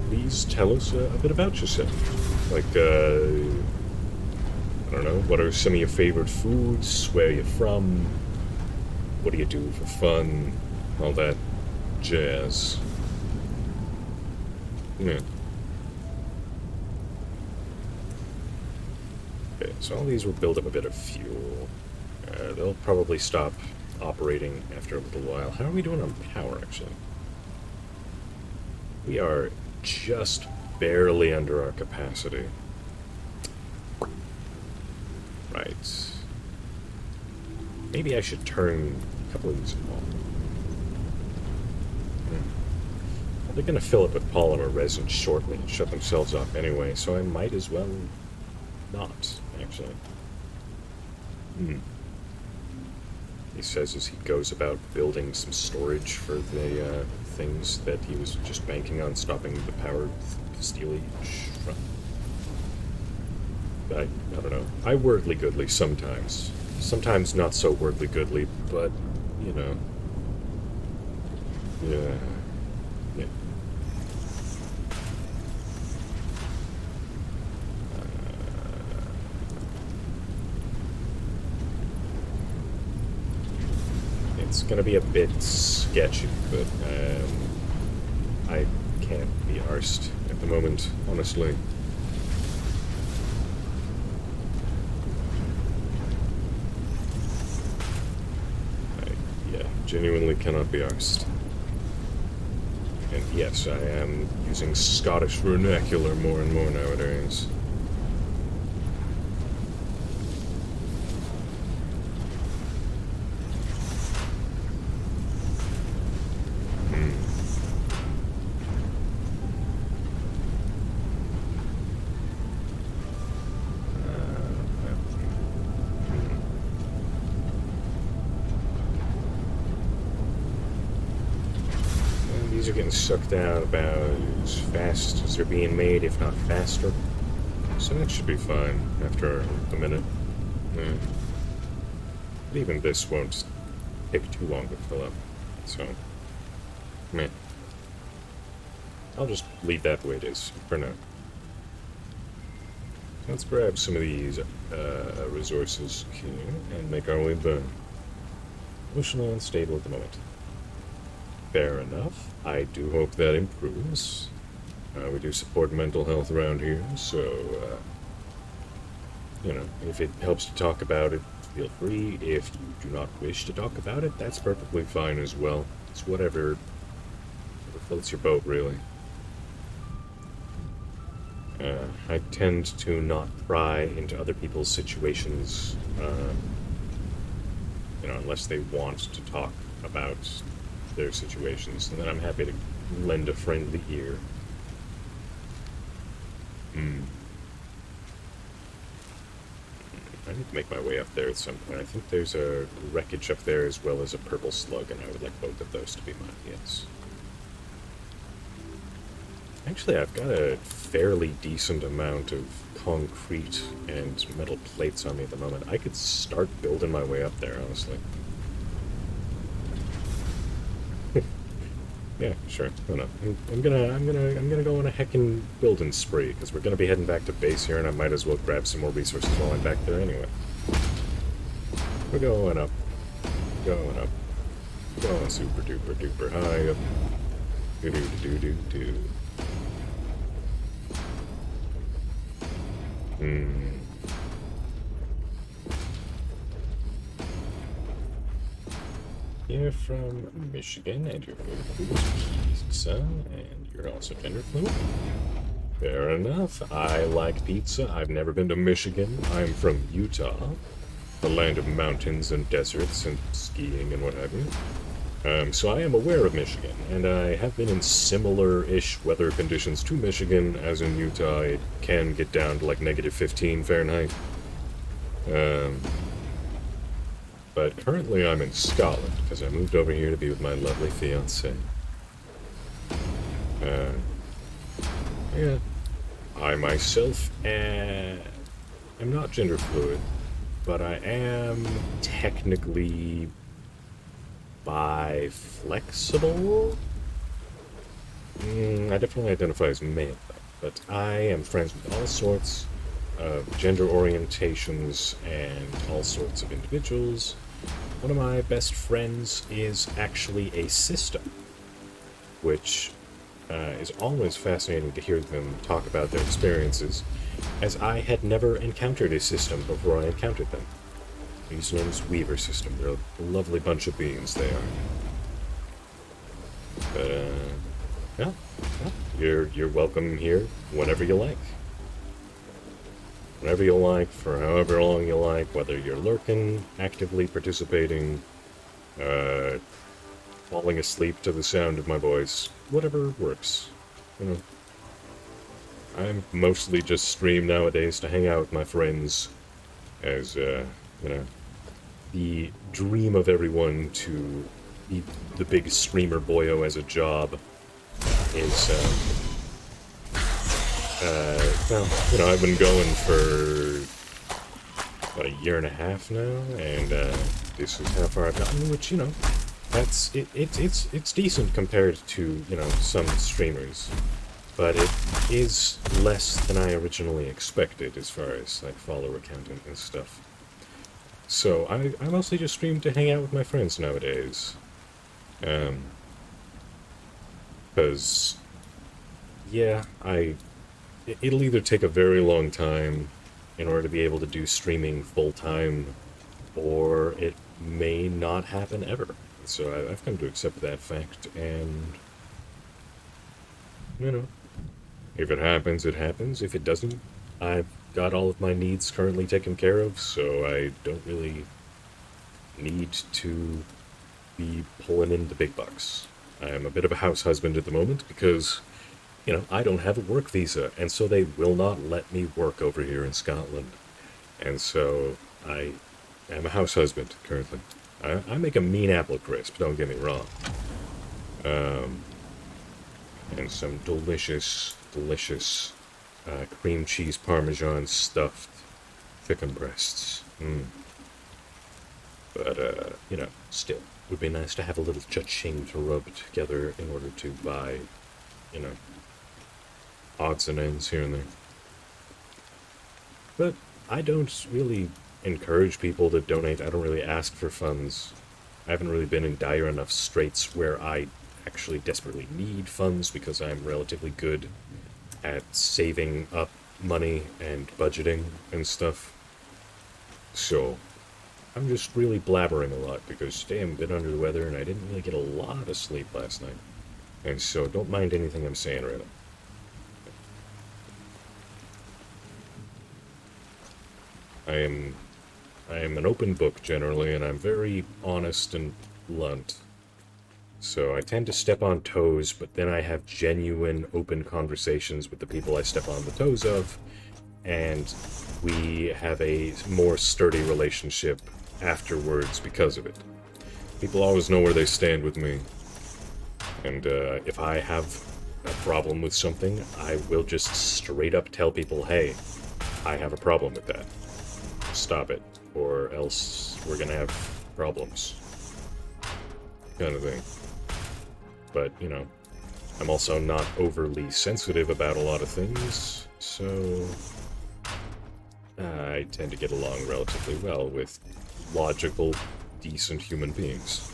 please tell us a bit about yourself. Like, I don't know, what are some of your favorite foods? Where are you from? What do you do for fun? All that jazz. Yeah. Okay, so all these will build up a bit of fuel. They'll probably stop operating after a little while. How are we doing on power, actually? We are just barely under our capacity. Right. Maybe I should turn a couple of these on. Well, they're going to fill it with polymer resin shortly and shut themselves off anyway, so I might as well not, actually. He says as he goes about building some storage for the things that he was just banking on stopping the power stealage from. I don't know. I wordly goodly sometimes. Sometimes not so wordly goodly, but, you know. Yeah. Yeah. It's gonna be a bit sketchy, but I can't be arsed at the moment, honestly. Yeah, genuinely cannot be arsed. And yes, I am using Scottish vernacular more and more nowadays. These are getting sucked out about as fast as they're being made, if not faster. So that should be fine after a minute. Yeah. But even this won't take too long to fill up. So, meh. I'll just leave that the way it is for now. Let's grab some of these resources here and make our way back. Emotionally unstable at the moment. Fair enough. I do hope that improves. We do support mental health around here, so, you know, if it helps to talk about it, feel free. If you do not wish to talk about it, that's perfectly fine as well. It's whatever floats your boat, really. I tend to not pry into other people's situations, you know, unless they want to talk about their situations, and then I'm happy to lend a friendly ear. I need to make my way up there at some point. I think there's a wreckage up there as well as a purple slug, and I would like both of those to be mine, yes. Actually, I've got a fairly decent amount of concrete and metal plates on me at the moment. I could start building my way up there, honestly. Yeah, sure. Oh no, I'm gonna go on a heckin' building spree because we're gonna be heading back to base here, and I might as well grab some more resources while I'm back there anyway. We're going up, going up, going super duper duper high up. Do do do do do. You're from Michigan, and you're good pizza, and you're also gender fluid. Fair enough. I like pizza. I've never been to Michigan. I'm from Utah, the land of mountains and deserts and skiing and what have you. So I am aware of Michigan, and I have been in similar-ish weather conditions to Michigan, as in Utah. It can get down to like -15 Fahrenheit. But currently I'm in Scotland, because I moved over here to be with my lovely fiancée. Yeah. I myself am not gender fluid, but I am technically bi-flexible? I definitely identify as male, but I am friends with all sorts of gender orientations and all sorts of individuals. One of my best friends is actually a sister, which is always fascinating to hear them talk about their experiences, as I had never encountered a system before I encountered them. He's known as Weaver System. They're a lovely bunch of beings, they are. But, yeah, you're welcome here whenever you like. Whenever you like, for however long you like, whether you're lurking, actively participating, falling asleep to the sound of my voice, whatever works. You know, I mostly just stream nowadays to hang out with my friends, as, you know, the dream of everyone to be the big streamer boyo as a job is, well, you know, I've been going for about a year and a half now, and this is how far I've gotten, which, you know, that's it's decent compared to, you know, some streamers, but it is less than I originally expected as far as like follower count and stuff. So I mostly just stream to hang out with my friends nowadays, because yeah, it'll either take a very long time in order to be able to do streaming full time, or it may not happen ever. So I've come to accept that fact, and, you know, if it happens, it happens. If it doesn't, I've got all of my needs currently taken care of, so I don't really need to be pulling in the big bucks. I'm a bit of a house husband at the moment because, you know, I don't have a work visa, and so they will not let me work over here in Scotland. And so I am a house husband currently. I make a mean apple crisp, don't get me wrong. And some delicious, delicious cream cheese parmesan stuffed chicken breasts. But, you know, still, it would be nice to have a little cha-ching to rub together in order to buy, you know, odds and ends here and there. But I don't really encourage people to donate. I don't really ask for funds. I haven't really been in dire enough straits where I actually desperately need funds, because I'm relatively good at saving up money and budgeting and stuff. So I'm just really blabbering a lot because today I'm a bit under the weather and I didn't really get a lot of sleep last night. And so don't mind anything I'm saying right now. I am an open book generally, and I'm very honest and blunt. So I tend to step on toes, but then I have genuine open conversations with the people I step on the toes of, and we have a more sturdy relationship afterwards because of it. People always know where they stand with me, and if I have a problem with something, I will just straight up tell people, hey, I have a problem with that. Stop it, or else we're gonna have problems. Kind of thing. But, you know, I'm also not overly sensitive about a lot of things, so I tend to get along relatively well with logical, decent human beings.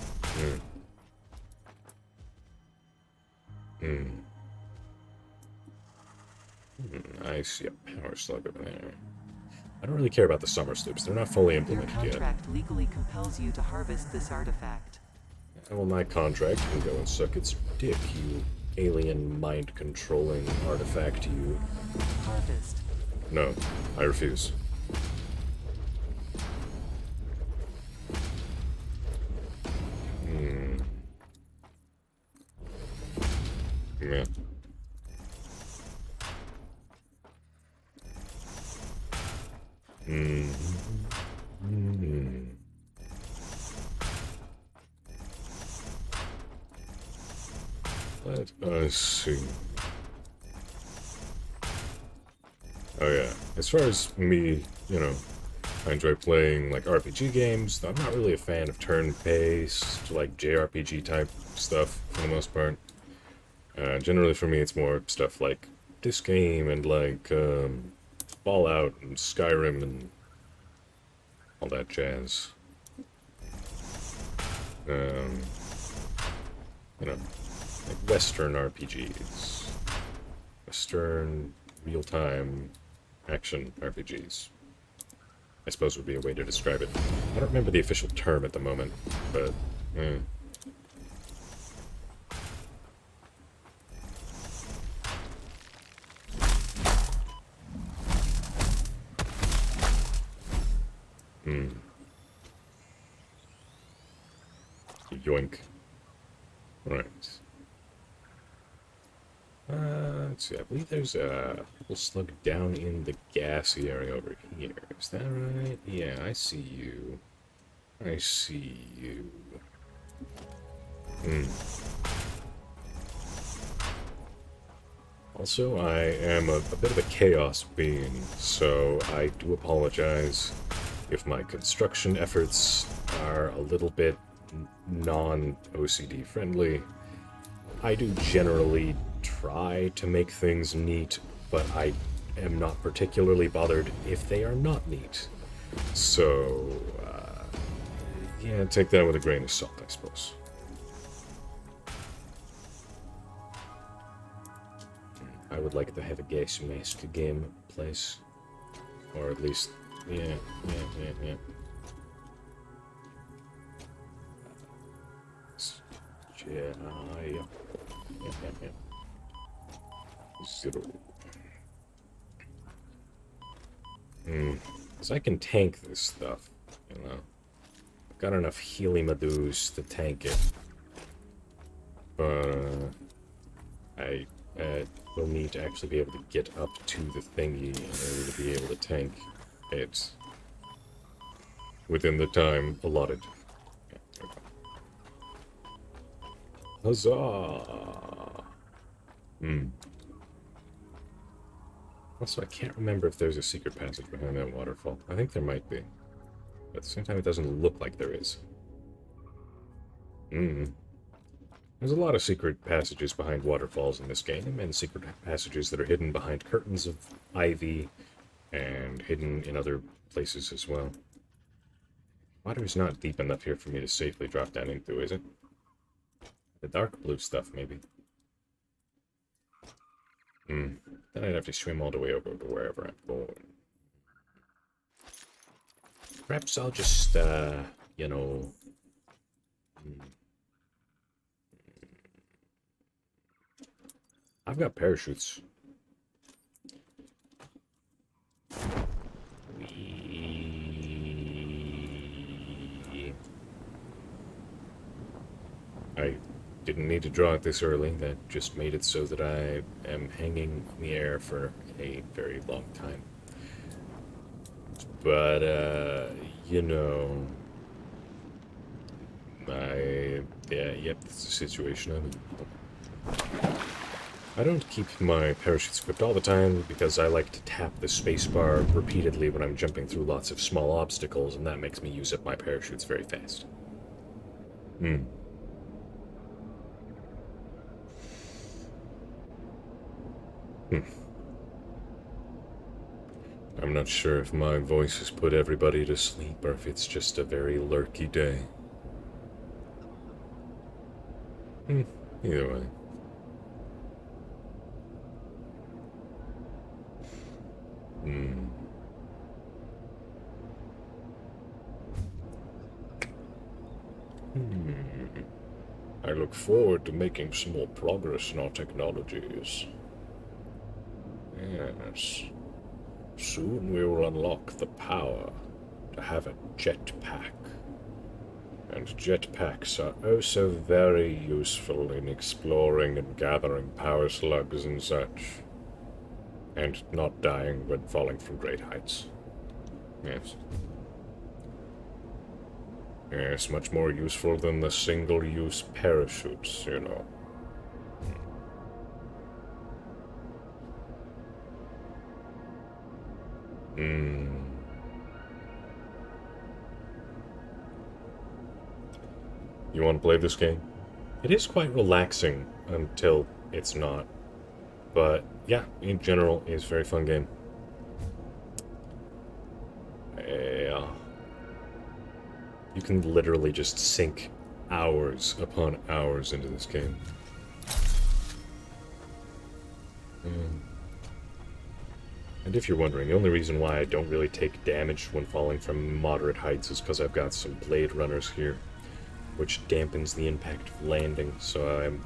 I see a power slug over there. I don't really care about the summer sloops. They're not fully Your implemented yet. contract legally compels you to harvest this artifact. Well, my contract can go and suck its dick, you alien mind-controlling artifact, you. Harvest. No, I refuse. Yeah. Let us see. Oh yeah, as far as me, you know, I enjoy playing like RPG games. I'm not really a fan of turn-based, like JRPG type stuff for the most part. Generally for me it's more stuff like this game and like Fallout and Skyrim and all that jazz. You know, like Western RPGs. Western real-time action RPGs. I suppose would be a way to describe it. I don't remember the official term at the moment, but yoink. Right. Let's see, I believe there's a little slug down in the gassy area over here. Is that right? Yeah, I see you. I see you. Also, I am a bit of a chaos being, so I do apologize if my construction efforts are a little bit non-OCD friendly. I do generally try to make things neat, but I am not particularly bothered if they are not neat. So, yeah, take that with a grain of salt, I suppose. I would like to have a gas mask game place. Or at least, yeah. Yeah. Zero. Because I can tank this stuff, you know. I've got enough Helimadus to tank it. But, I will need to actually be able to get up to the thingy in order to be able to tank it within the time allotted. Yeah, there we go. Huzzah! Also, I can't remember if there's a secret passage behind that waterfall. I think there might be. But at the same time, it doesn't look like there is. There's a lot of secret passages behind waterfalls in this game, and secret passages that are hidden behind curtains of ivy, and hidden in other places as well. Water is not deep enough here for me to safely drop down into, is it? The dark blue stuff, maybe. Then I'd have to swim all the way over to wherever I'm going. Perhaps I'll just, you know... I've got parachutes. I didn't need to draw it this early. That just made it so that I am hanging in the air for a very long time. But, you know... Yep, that's the situation I'm in. I don't keep my parachutes equipped all the time because I like to tap the spacebar repeatedly when I'm jumping through lots of small obstacles, and that makes me use up my parachutes very fast. Hmm. I'm not sure if my voice has put everybody to sleep or if it's just a very lurky day. Either way. I look forward to making some more progress in our technologies. Yes. Soon we will unlock the power to have a jetpack. And jetpacks are oh so very useful in exploring and gathering power slugs and such. And not dying when falling from great heights. Yes. Yes, much more useful than the single-use parachutes, you know. You want to play this game? It is quite relaxing until it's not. But yeah, in general, it's a very fun game. Yeah. You can literally just sink hours upon hours into this game. And if you're wondering, the only reason why I don't really take damage when falling from moderate heights is because I've got some Blade Runners here, which dampens the impact of landing, so I'm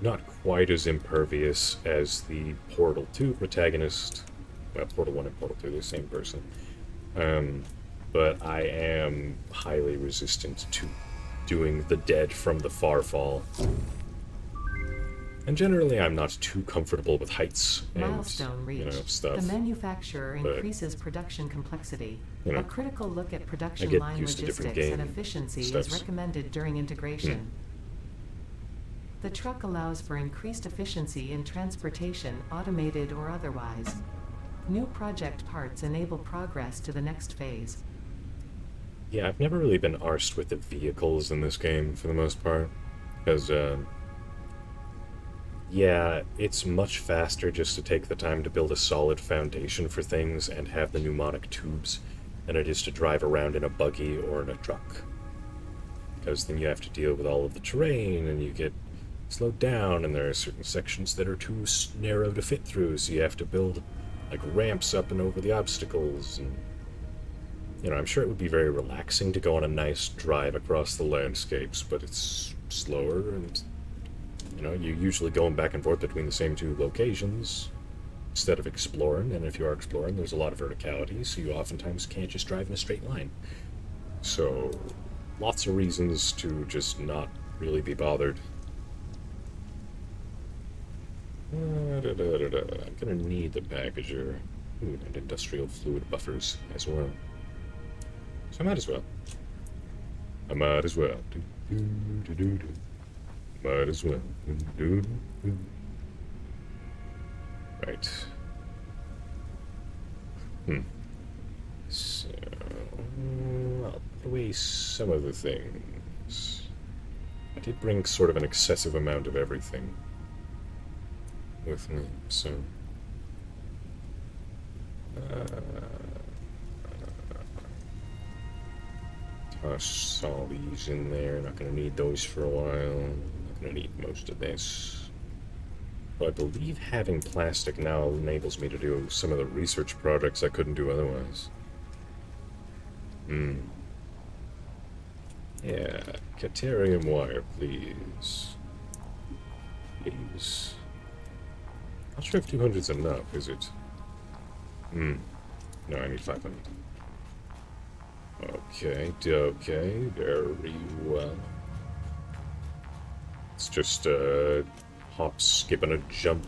not quite as impervious as the Portal 2 protagonist. Well, Portal 1 and Portal 2, they're the same person. But I am highly resistant to doing the dead from the far fall. And generally, I'm not too comfortable with heights and, Milestone reached. stuff. The manufacturer But, increases production complexity. you know, A critical look at production get line used to different logistics and game efficiency is stuffs. recommended during integration. The truck allows for increased efficiency in transportation, automated or otherwise. New project parts enable progress to the next phase. Yeah, I've never really been arsed with the vehicles in this game, for the most part. Because, yeah, it's much faster just to take the time to build a solid foundation for things and have the pneumatic tubes than it is to drive around in a buggy or in a truck. Because then you have to deal with all of the terrain, and you get slowed down, and there are certain sections that are too narrow to fit through, so you have to build, like, ramps up and over the obstacles, and... I'm sure it would be very relaxing to go on a nice drive across the landscapes, but it's slower, and, you're usually going back and forth between the same two locations instead of exploring, and if you are exploring, there's a lot of verticality, so you oftentimes can't just drive in a straight line. So, lots of reasons to just not really be bothered. I'm gonna need the packager. Ooh, and industrial fluid buffers as well. So I might as well. Might as well. Right. So, I'll put away some of the things. I did bring sort of an excessive amount of everything with me, so... toss all these in there. Not gonna need those for a while. Not gonna need most of this. But I believe having plastic now enables me to do some of the research projects I couldn't do otherwise. Yeah, Caterium wire, please. Please. Not sure if 200's enough, is it? No, I need 500. Okay, very well. It's just a hop, skip, and a jump.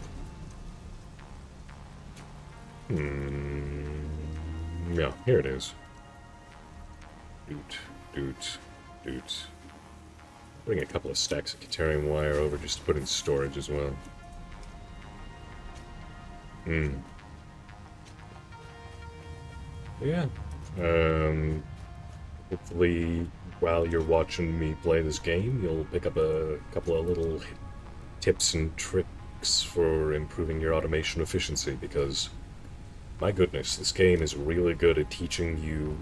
Yeah, here it is. Doot. Bring a couple of stacks of Caterium wire over just to put in storage as well. Hmm. Yeah. Um, Hopefully, while you're watching me play this game, you'll pick up a couple of little tips and tricks for improving your automation efficiency, because, my goodness, this game is really good at teaching you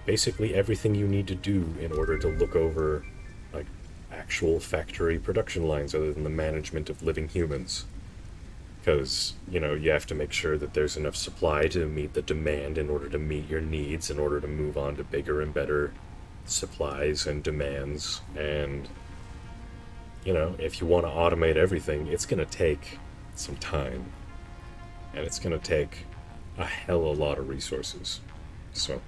basically everything you need to do in order to look over, like, actual factory production lines other than the management of living humans. Because, you have to make sure that there's enough supply to meet the demand in order to meet your needs, in order to move on to bigger and better supplies and demands. And, if you want to automate everything, it's going to take some time. And it's going to take a hell of a lot of resources. So,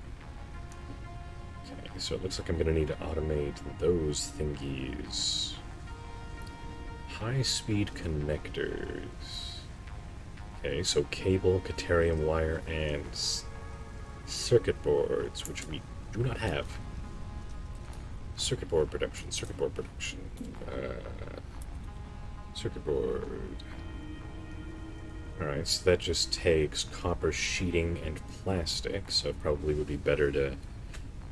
okay, so it looks like I'm going to need to automate those thingies. High-speed connectors. Okay, so cable, Caterium wire, and circuit boards, which we do not have. Circuit board production, circuit board production. Circuit board. Alright, so that just takes copper sheeting and plastic, so it probably would be better to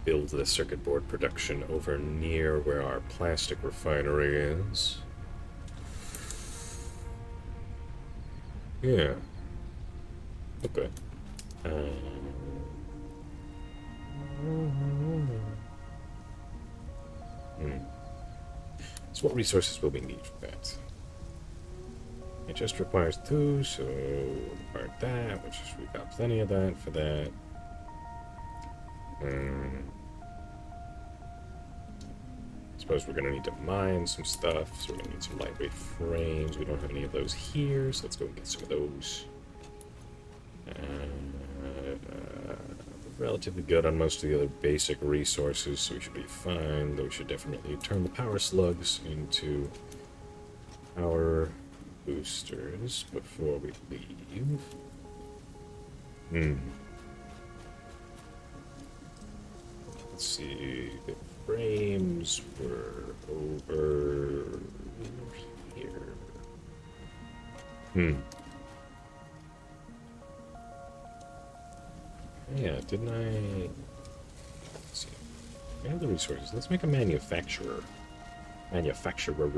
build the circuit board production over near where our plastic refinery is. Yeah. Okay. So what resources will we need for that? It just requires 2, so require that, which is, we've got plenty of that for that. Suppose we're going to need to mine some stuff, so we're going to need some lightweight frames. We don't have any of those here, so let's go and get some of those. Relatively good on most of the other basic resources, so we should be fine, though we should definitely turn the power slugs into power boosters before we leave. Let's see, the frames were over here. Yeah, didn't I? Let's see. I have the resources. Let's make a manufacturer. Manufacturer.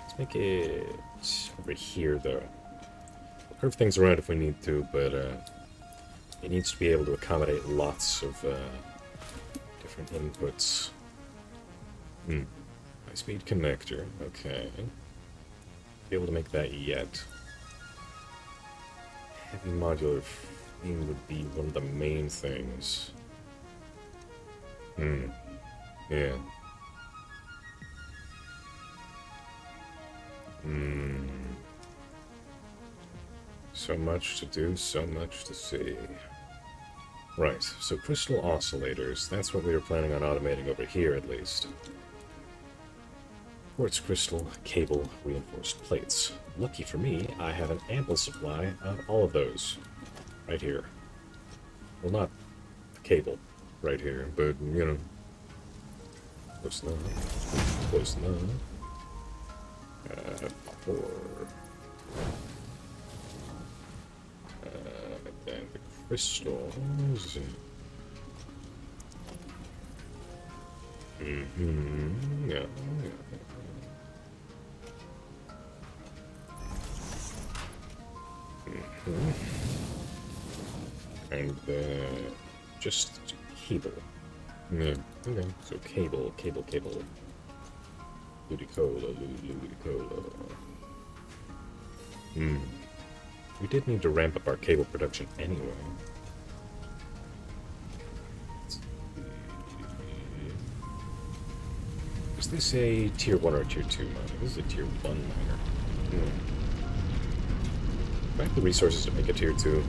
Let's make it over here, though. We'll curve things around if we need to, but it needs to be able to accommodate lots of different inputs. High-speed connector. Okay. Be able to make that yet. Heavy modular frame would be one of the main things. Yeah. So much to do, so much to see. Right, so crystal oscillators, that's what we were planning on automating over here at least. Quartz crystal, cable, reinforced plates. Lucky for me, I have an ample supply of all of those. Right here. Well, not the cable right here, but, close enough. Close enough. Then the crystals. Yeah. And just cable. Yeah. Okay. So cable. Ludicola. We did need to ramp up our cable production anyway. Is this a tier 1 or tier 2 miner? This is a tier 1 miner. Do I have the resources to make a tier 2?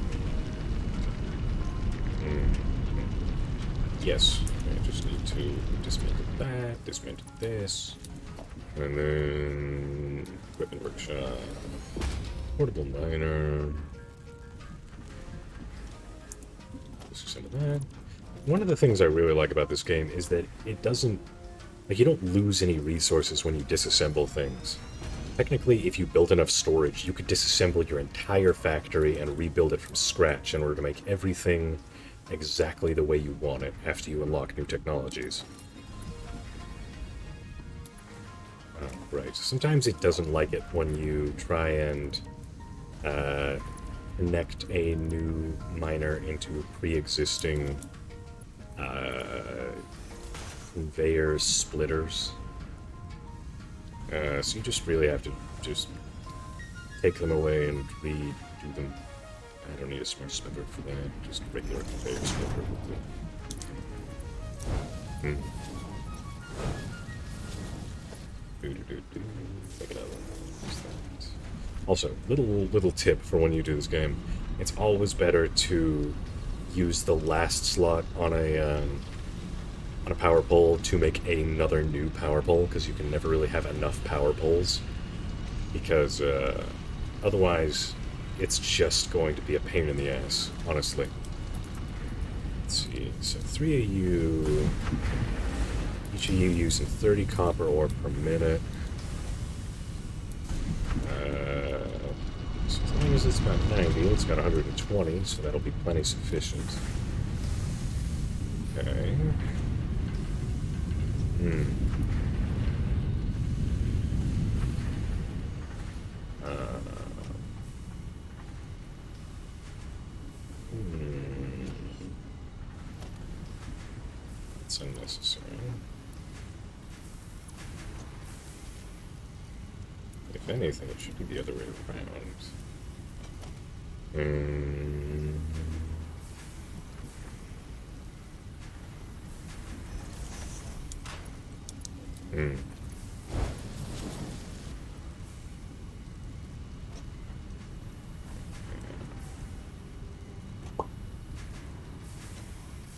Yes. I just need to dismantle that, dismantle this, and then equipment workshop, portable miner. This is some of that. One of the things I really like about this game is that it doesn't, like, you don't lose any resources when you disassemble things. Technically, if you built enough storage, you could disassemble your entire factory and rebuild it from scratch in order to make everything exactly the way you want it after you unlock new technologies. Right. Sometimes it doesn't like it when you try and connect a new miner into pre-existing conveyor splitters. So you just really have to just take them away and redo them. I don't need a smart splitter for that, just a regular conveyor splitter will do. Also, little tip for when you do this game: it's always better to use the last slot on a power pole to make another new power pole, because you can never really have enough power poles. Because otherwise, it's just going to be a pain in the ass, honestly. Let's see. So 3 of you. Each of you using 30 copper ore per minute. So as long as it's got 90, it's got 120, so that'll be plenty sufficient. Okay. That's unnecessary. If anything, it should be the other way around.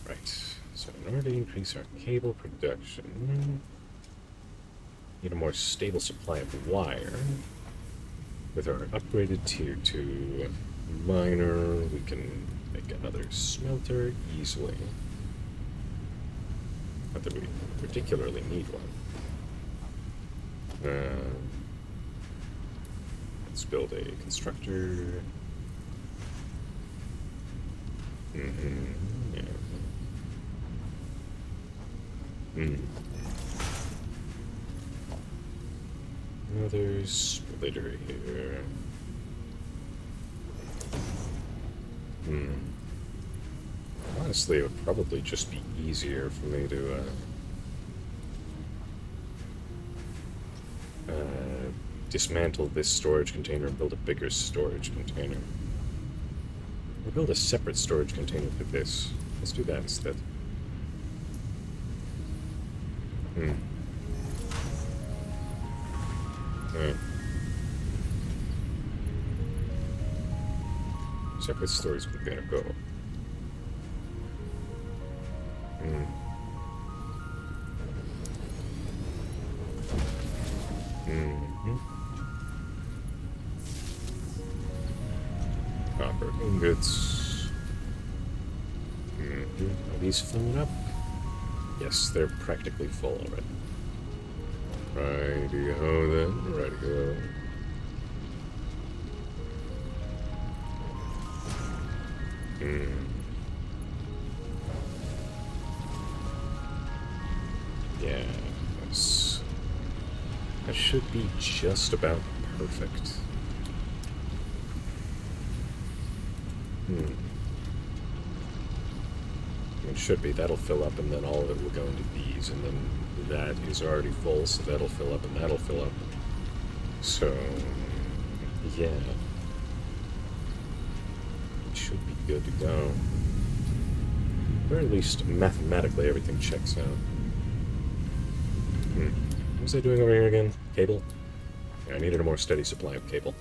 Right. So in order to increase our cable production, need a more stable supply of wire. With our upgraded tier 2 miner, we can make another smelter easily. Not that we particularly need one. Let's build a constructor. Yeah. Another splitter here. Honestly, it would probably just be easier for me to dismantle this storage container and build a bigger storage container. Or build a separate storage container for this. Let's do that instead. Alright. Separate storage container, go. Copper ingots. Are these filling up? Yes, they're practically full already. Righty-ho then, righty-ho. Yes. That should be just about perfect. It should be. That'll fill up, and then all of it will go into these, and then that is already full, so that'll fill up, and that'll fill up. So, yeah. It should be good to go. Or at least mathematically everything checks out. What was I doing over here again? Cable? Yeah, I needed a more steady supply of cable.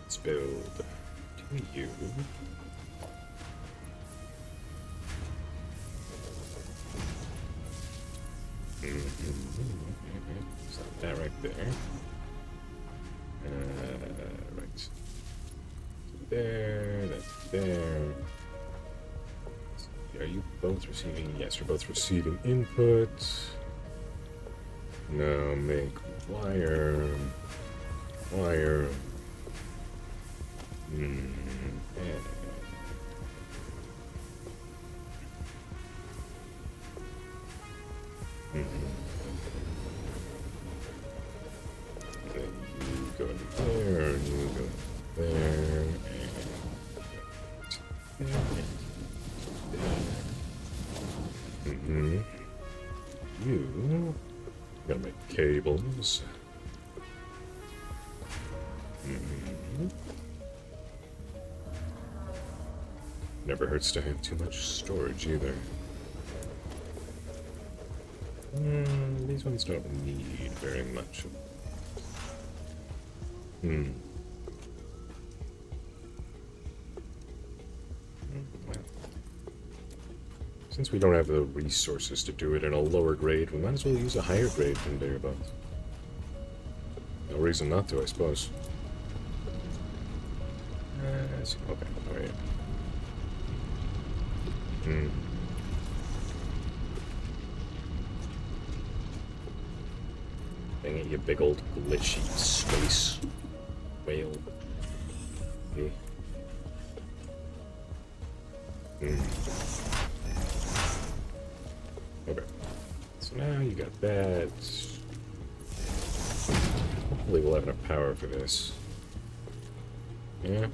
Let's build 2 you. Stop that right there. Right. There, that's there. both receiving? Yes, you're both receiving input. Now make wire. Wire. And then you go in there, and you go there, and there. You gotta make cables. Never hurts to have too much storage either. These ones don't need very much. Well, since we don't have the resources to do it in a lower grade, we might as well use a higher grade conveyor belt. No reason not to, I suppose. Okay, alright. Dang it, you big old glitchy space whale. Okay. Okay. So now you got that. Hopefully we'll have enough power for this. Yeah.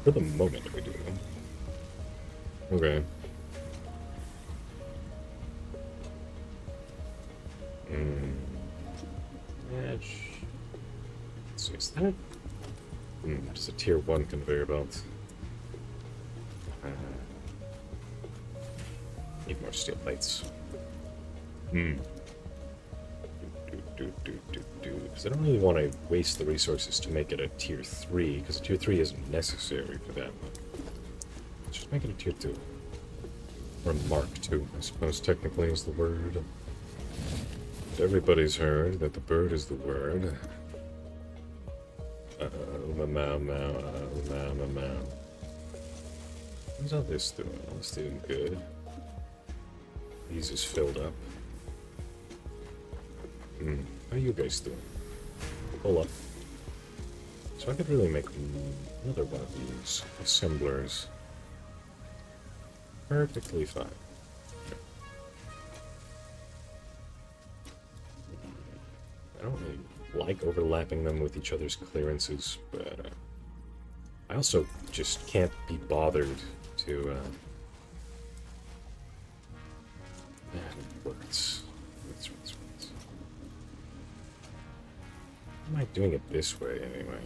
For the moment, we do. Okay. Let's see, is that? Just a tier 1 conveyor belt. Need more steel plates. Because I don't really want to waste the resources to make it a tier 3, because tier 3 isn't necessary for that one. Let's just make it a tier 2. Or Mark 2, I suppose technically is the word. But everybody's heard that the bird is the word. Mau. How's all this doing? All this doing good. These is filled up. How you guys doing? Pull up. So I could really make another one of these assemblers. Perfectly fine. I don't really like overlapping them with each other's clearances, but I also just can't be bothered to words. Why am I doing it this way anyway?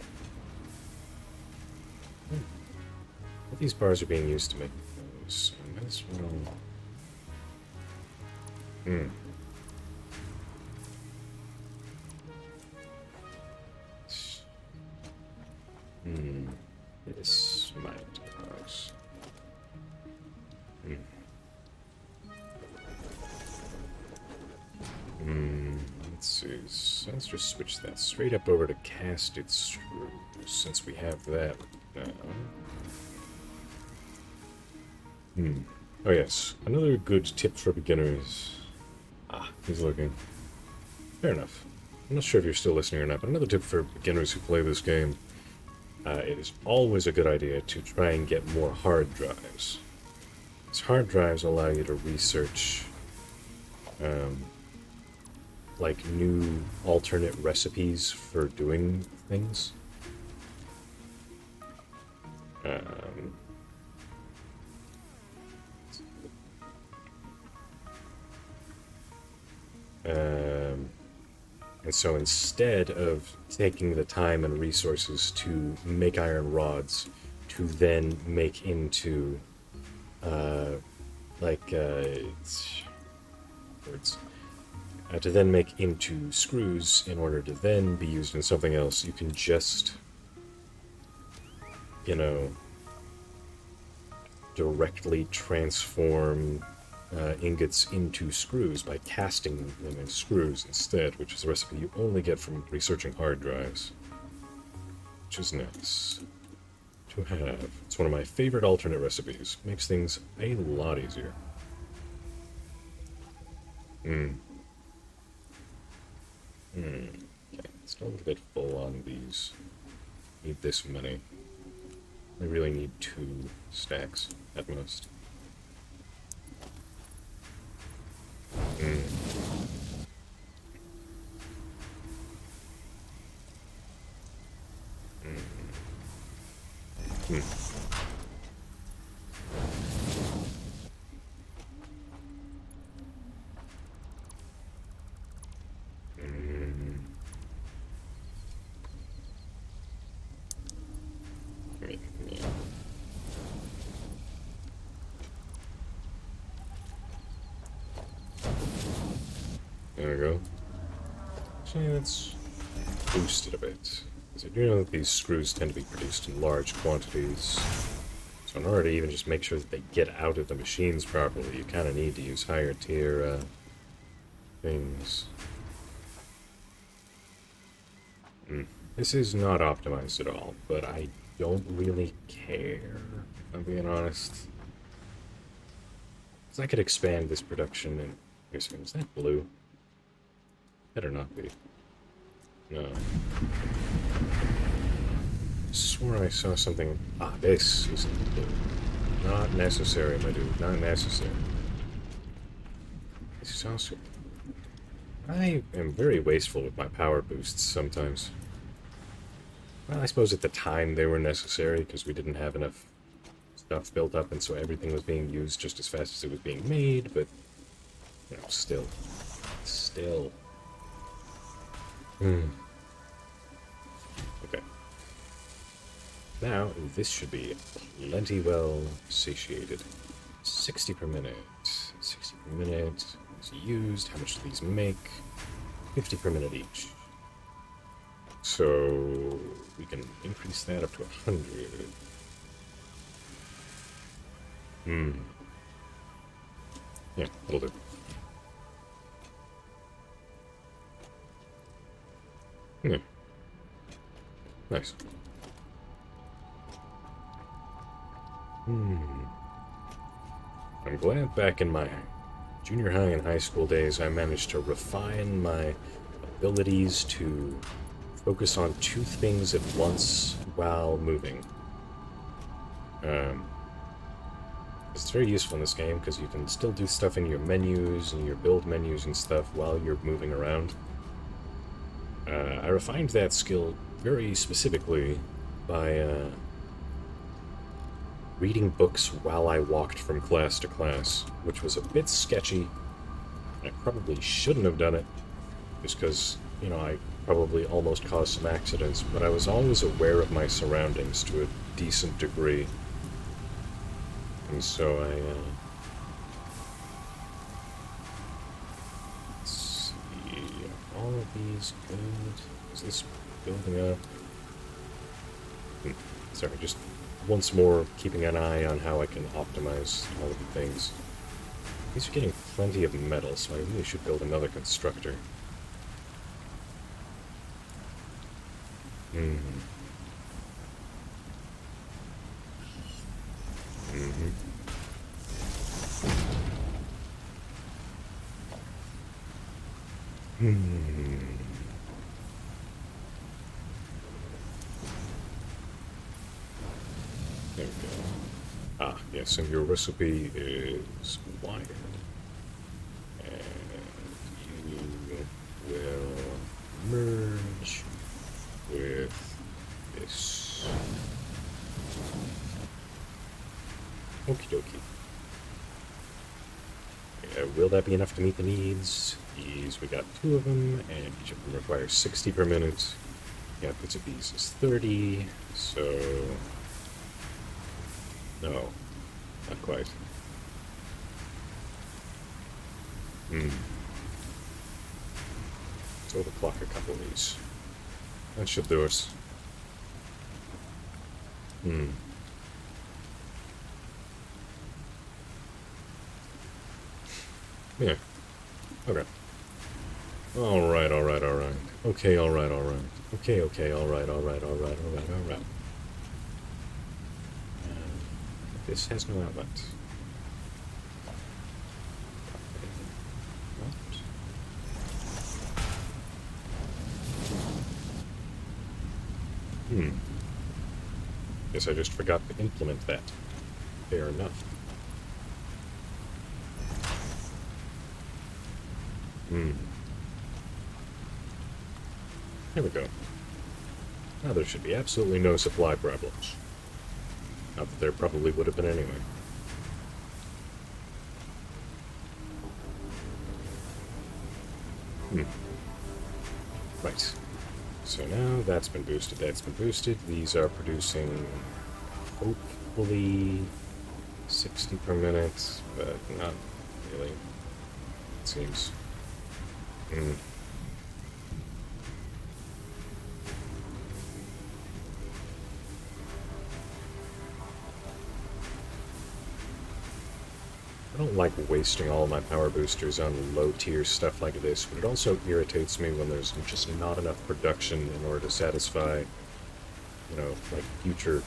All these bars are being used to make those. I might as well. This might cause. Let's see. So let's just switch that straight up over to casted screws, since we have that now. Oh yes, another good tip for beginners. He's looking. Fair enough. I'm not sure if you're still listening or not, but another tip for beginners who play this game. It is always a good idea to try and get more hard drives. Because hard drives allow you to research like new alternate recipes for doing things. And so instead of taking the time and resources to make iron rods, to then make into, to then make into screws in order to then be used in something else, you can just, directly transform ingots into screws by casting them in screws instead, which is a recipe you only get from researching hard drives. Which is nice. to have. It's one of my favorite alternate recipes. Makes things a lot easier. Okay, still a little bit full on these. Need this many. I really need 2 stacks at most. Yeah. There we go. So let's boost it a bit. Because I do know that these screws tend to be produced in large quantities. So in order to even just make sure that they get out of the machines properly, you kind of need to use higher tier things. This is not optimized at all, but I don't really care, if I'm being honest. Because I could expand this production and... Wait a second, is that blue? Better not be. No. Swore I saw something... Ah, this isn't blue. Not necessary, my dude. Not necessary. This is also... I am very wasteful with my power boosts sometimes. Well, I suppose at the time they were necessary because we didn't have enough stuff built up and so everything was being used just as fast as it was being made, but, you know, still. Okay. Now, this should be plenty well satiated. 60 per minute. 60 per minute is used. How much do these make? 50 per minute each. So we can increase that up to 100. Yeah, that'll do. Yeah. Nice. I'm glad back in my junior high and high school days I managed to refine my abilities to focus on 2 things at once while moving. It's very useful in this game because you can still do stuff in your menus and your build menus and stuff while you're moving around. I refined that skill very specifically by reading books while I walked from class to class, which was a bit sketchy. I probably shouldn't have done it, just because, you know, I probably almost caused some accidents, but I was always aware of my surroundings to a decent degree. And so let's see, are all of these good? Is this building up? Sorry, just once more keeping an eye on how I can optimize all of the things. These are getting plenty of metal, so I really should build another constructor. There we go. Ah, yes, and your recipe is wired. And you will merge with this. Okie dokie. Will that be enough to meet the needs? These, we got 2 of them, and each of them requires 60 per minute. The outputs of these is 30, so... No, not quite. So overclock a couple of these. That should do us. Yeah. Okay. Alright. Okay, alright. Okay, alright. This has no outlet. What? Guess I just forgot to implement that. Fair enough. There we go. Now there should be absolutely no supply problems. Not that there probably would have been anyway. Right. So now that's been boosted, that's been boosted. These are producing, hopefully, 60 per minute, but not really, it seems. I don't like wasting all my power boosters on low-tier stuff like this, but it also irritates me when there's just not enough production in order to satisfy, like future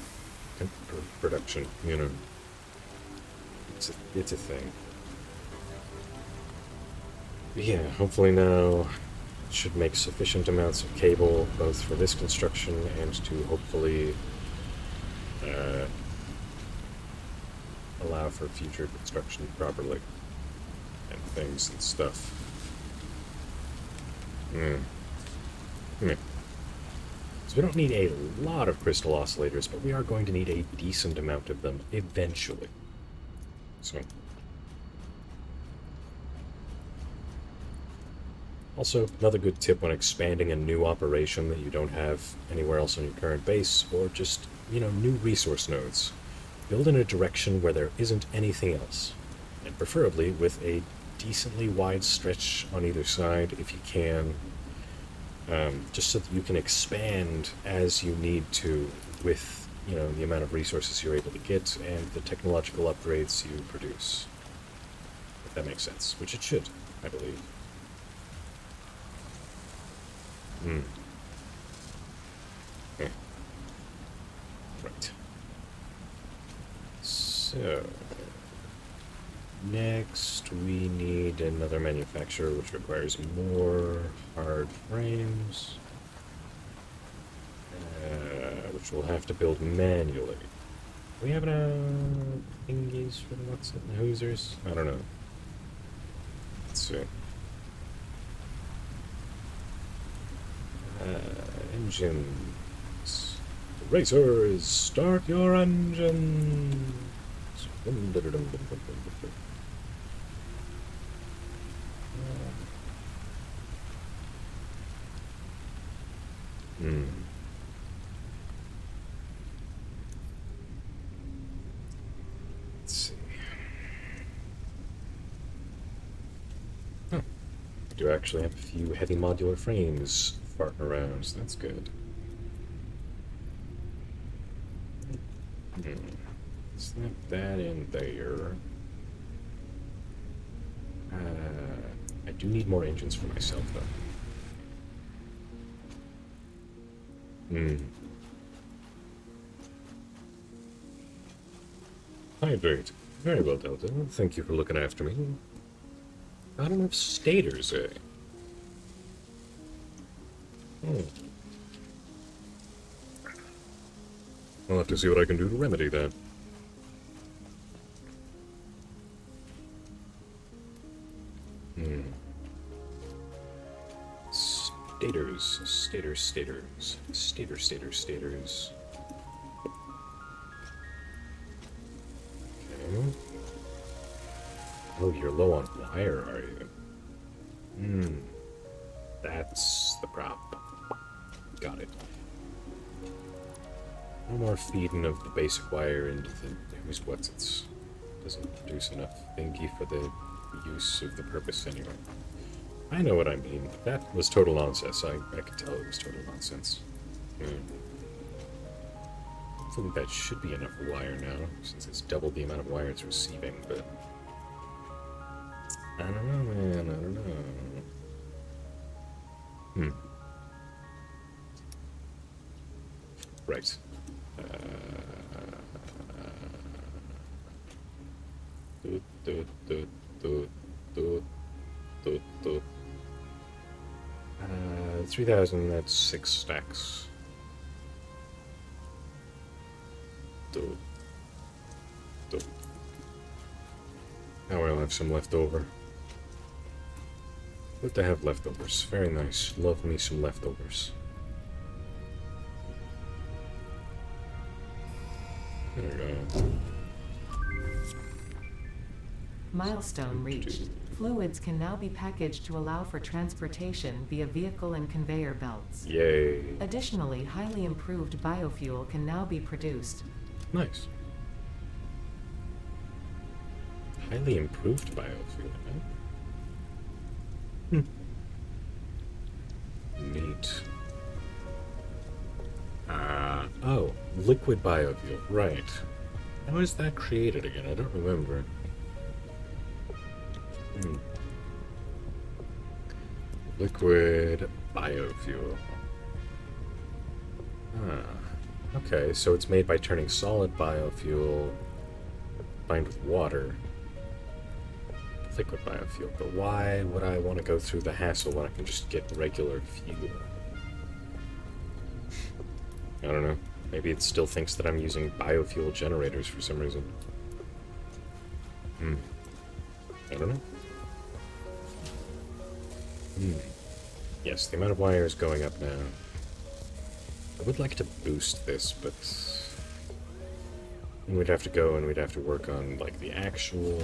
production, It's a thing. But yeah, hopefully now it should make sufficient amounts of cable, both for this construction and to hopefully allow for future construction properly and things and stuff. So we don't need a lot of crystal oscillators, but we are going to need a decent amount of them eventually. So. Also, another good tip when expanding a new operation that you don't have anywhere else on your current base, or just, new resource nodes. Build in a direction where there isn't anything else, and preferably with a decently wide stretch on either side if you can, just so that you can expand as you need to with, the amount of resources you're able to get and the technological upgrades you produce. If that makes sense, which it should, I believe. Okay. Right. So, next we need another manufacturer, which requires more hard frames, which we'll have to build manually. Do we have enough thingies for the what's it, the hoosers? I don't know. Let's see. Engines. Racers, start your engines. Let's see. Oh, I do actually have a few heavy modular frames farting around, so that's good. Snap that in there. I do need more engines for myself, though. Hydrate. Very well, Delta. Thank you for looking after me. Got enough stators, eh? I'll have to see what I can do to remedy that. Stators. Okay. Oh, you're low on wire, are you? That's the problem. Got it. No more feeding of the basic wire into the what's-its. Doesn't produce enough thingy for the use of the purpose anyway. I know what I mean. That was total nonsense. I could tell it was total nonsense. Hopefully that should be enough wire now, since it's double the amount of wire it's receiving, but I don't know, man. I don't know. Right. Do, do, do, do, do, do. 3,000, that's 6 stacks. Do, do. Now I'll have some left over. Good to have leftovers. Very nice. Love me some leftovers. There we go. Milestone reached. Fluids can now be packaged to allow for transportation via vehicle and conveyor belts. Yay. Additionally, highly improved biofuel can now be produced. Nice. Highly improved biofuel, huh? Neat. Oh, liquid biofuel, right. How is that created again? I don't remember. Liquid biofuel. Okay, so it's made by turning solid biofuel combined with water. Liquid biofuel, but why would I want to go through the hassle when I can just get regular fuel? I don't know. Maybe it still thinks that I'm using biofuel generators for some reason. I don't know. Yes, the amount of wire is going up now. I would like to boost this, but we'd have to go and we'd have to work on, like, the actual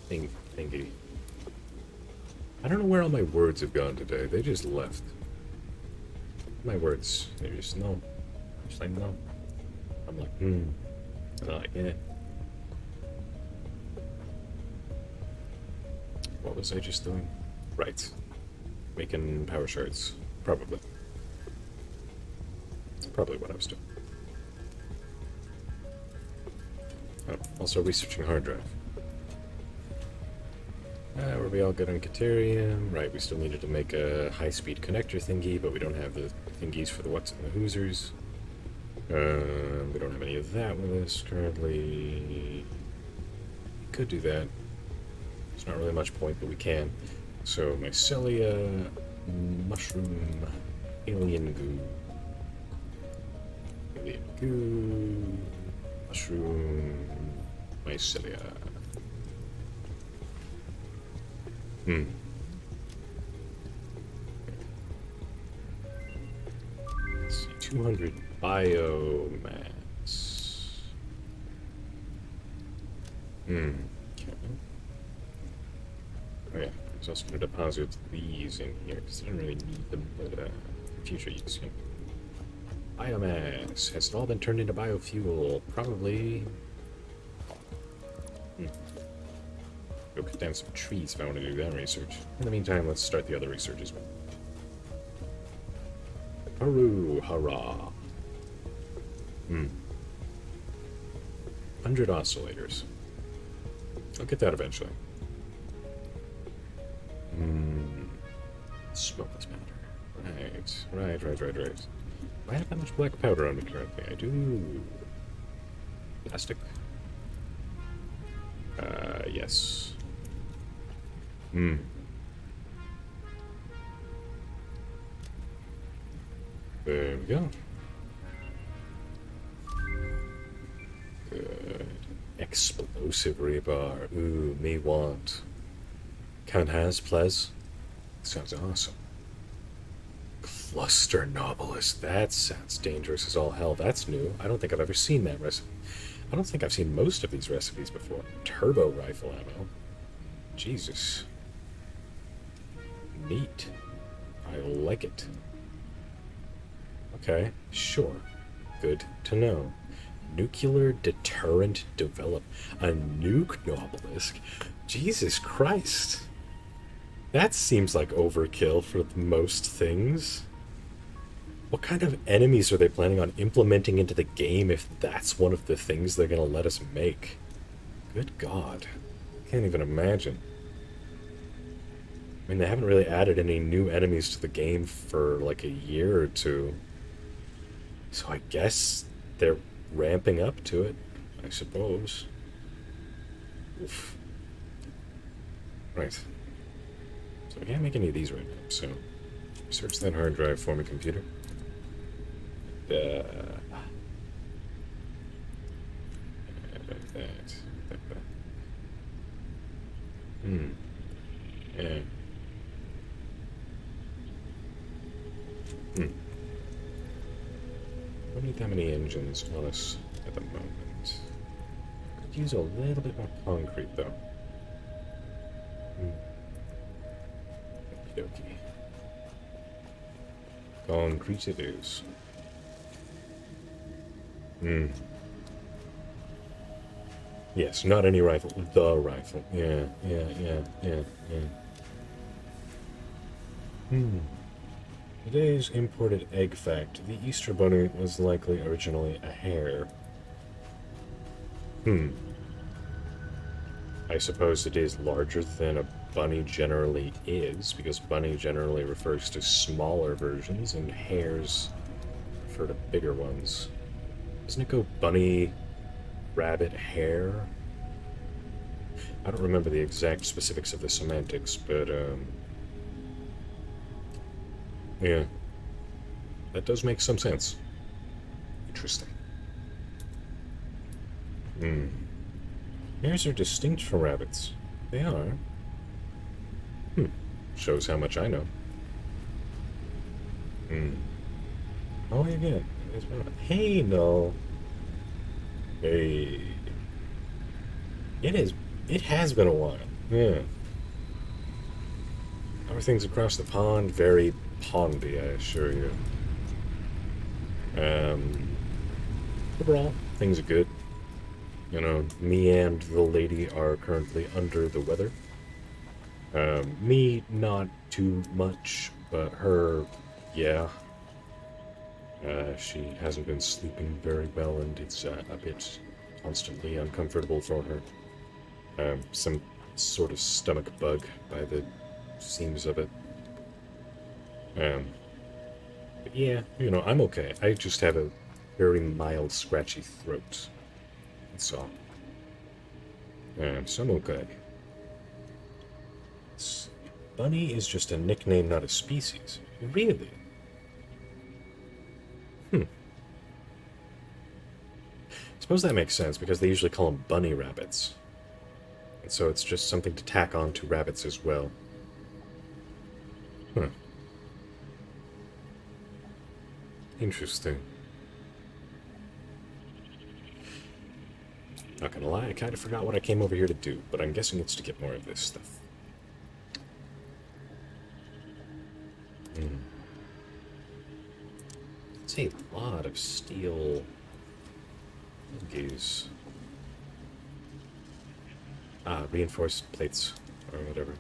thingy. I don't know where all my words have gone today. They just left. My words, they just no. Just like no. I'm like, And I'm like, yeah. What was I just doing? Right. Making power shards. Probably. That's probably what I was doing. Oh, also researching hard drive. Were we all good on Caterium? Right, we still needed to make a high-speed connector thingy, but we don't have the thingies for the what's and the hoosers. We don't have any of that with us currently. Could do that. There's not really much point, but we can. So, mycelia, mushroom, alien goo. Alien goo, mushroom, mycelia. Let's see, 200 biomass. Okay. Oh yeah, I was also going to deposit these in here because I don't really need them, but for future use. Yeah. Biomass. Has it all been turned into biofuel? Probably. Go cut down some trees if I want to do that research. In the meantime, let's start the other research as well. Haru, hurrah. 100 oscillators. I'll get that eventually. Smokeless powder. Right. Do I have that much black powder on me currently? I do. Plastic. Yes. There we go. Good. Explosive rebar. Ooh, me want. Count has, please. Sounds awesome. Cluster Novelist. That sounds dangerous as all hell. That's new. I don't think I've ever seen that recipe. I don't think I've seen most of these recipes before. Turbo rifle ammo. Jesus. Neat. I like it. Okay, sure. Good to know. Nuclear deterrent develop. A nuke obelisk? Jesus Christ. That seems like overkill for most things. What kind of enemies are they planning on implementing into the game if that's one of the things they're going to let us make? Good God. Can't even imagine. I mean, they haven't really added any new enemies to the game for like a year or two. So I guess they're ramping up to it, I suppose. Oof. Right. So I can't make any of these right now, so search that hard drive for me, computer. That. Yeah. Don't need that many engines on us at the moment. Could use a little bit more concrete, though. Okie dokie. Concrete it is. Yes, not any rifle. The rifle. Yeah. Today's imported egg fact. The Easter Bunny was likely originally a hare. I suppose it is larger than a bunny generally is, because bunny generally refers to smaller versions, and hares refer to bigger ones. Doesn't it go bunny, rabbit, hare? I don't remember the exact specifics of the semantics, but, yeah. That does make some sense. Interesting. Hares are distinct from rabbits. They are. Shows how much I know. Oh, yeah, good. Hey, no. Hey. It has been a while. Yeah. How are things across the pond? Very pondy, I assure you. Overall, things are good. You know, me and the lady are currently under the weather. Me, not too much, but her, yeah. She hasn't been sleeping very well, and it's a bit constantly uncomfortable for her. Some sort of stomach bug by the seams of it. But yeah, you know, I'm okay. I just have a very mild, scratchy throat. That's all. So I'm okay. Bunny is just a nickname, not a species. Really? Suppose that makes sense, because they usually call them bunny rabbits. And so it's just something to tack on to rabbits as well. Interesting. Not gonna lie, I kind of forgot what I came over here to do, but I'm guessing it's to get more of this stuff. It's a lot of steel geese. Reinforced plates, or whatever.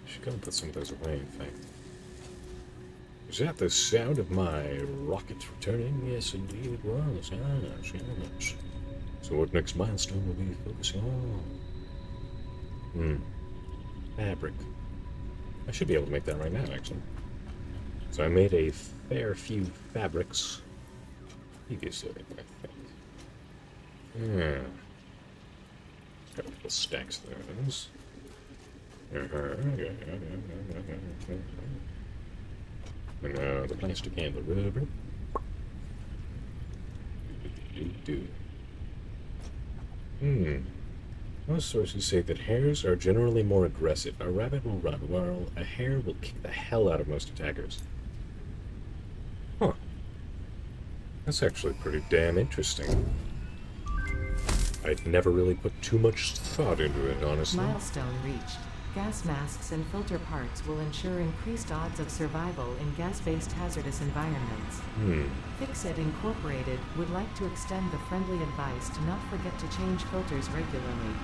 Should go and put some of those away, in fact. Is that the sound of my rocket returning? Yes, indeed it was. Yes. So what next milestone will be focusing on? Fabric. I should be able to make that right now, actually. So I made a fair few fabrics previously, I think. Yeah. Got a couple stacks of those. And the plastic and the rubber. Most sources say that hares are generally more aggressive. A rabbit will run, while a hare will kick the hell out of most attackers. Huh. That's actually pretty damn interesting. I'd never really put too much thought into it, honestly. Milestone reached. Gas masks and filter parts will ensure increased odds of survival in gas-based hazardous environments. Fixit Incorporated would like to extend the friendly advice to not forget to change filters regularly.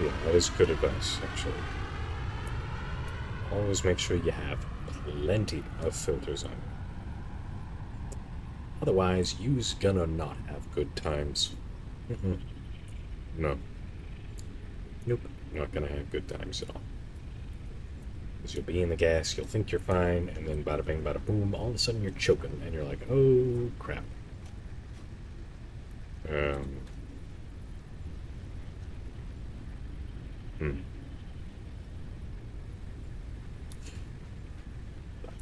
Yeah, that is good advice, actually. Always make sure you have plenty of filters on. Otherwise, you's gonna not have good times. No. Nope. Not gonna have good times at all. Because you'll be in the gas, you'll think you're fine, and then bada bing, bada boom, all of a sudden you're choking, and you're like, oh crap. Um, hmm.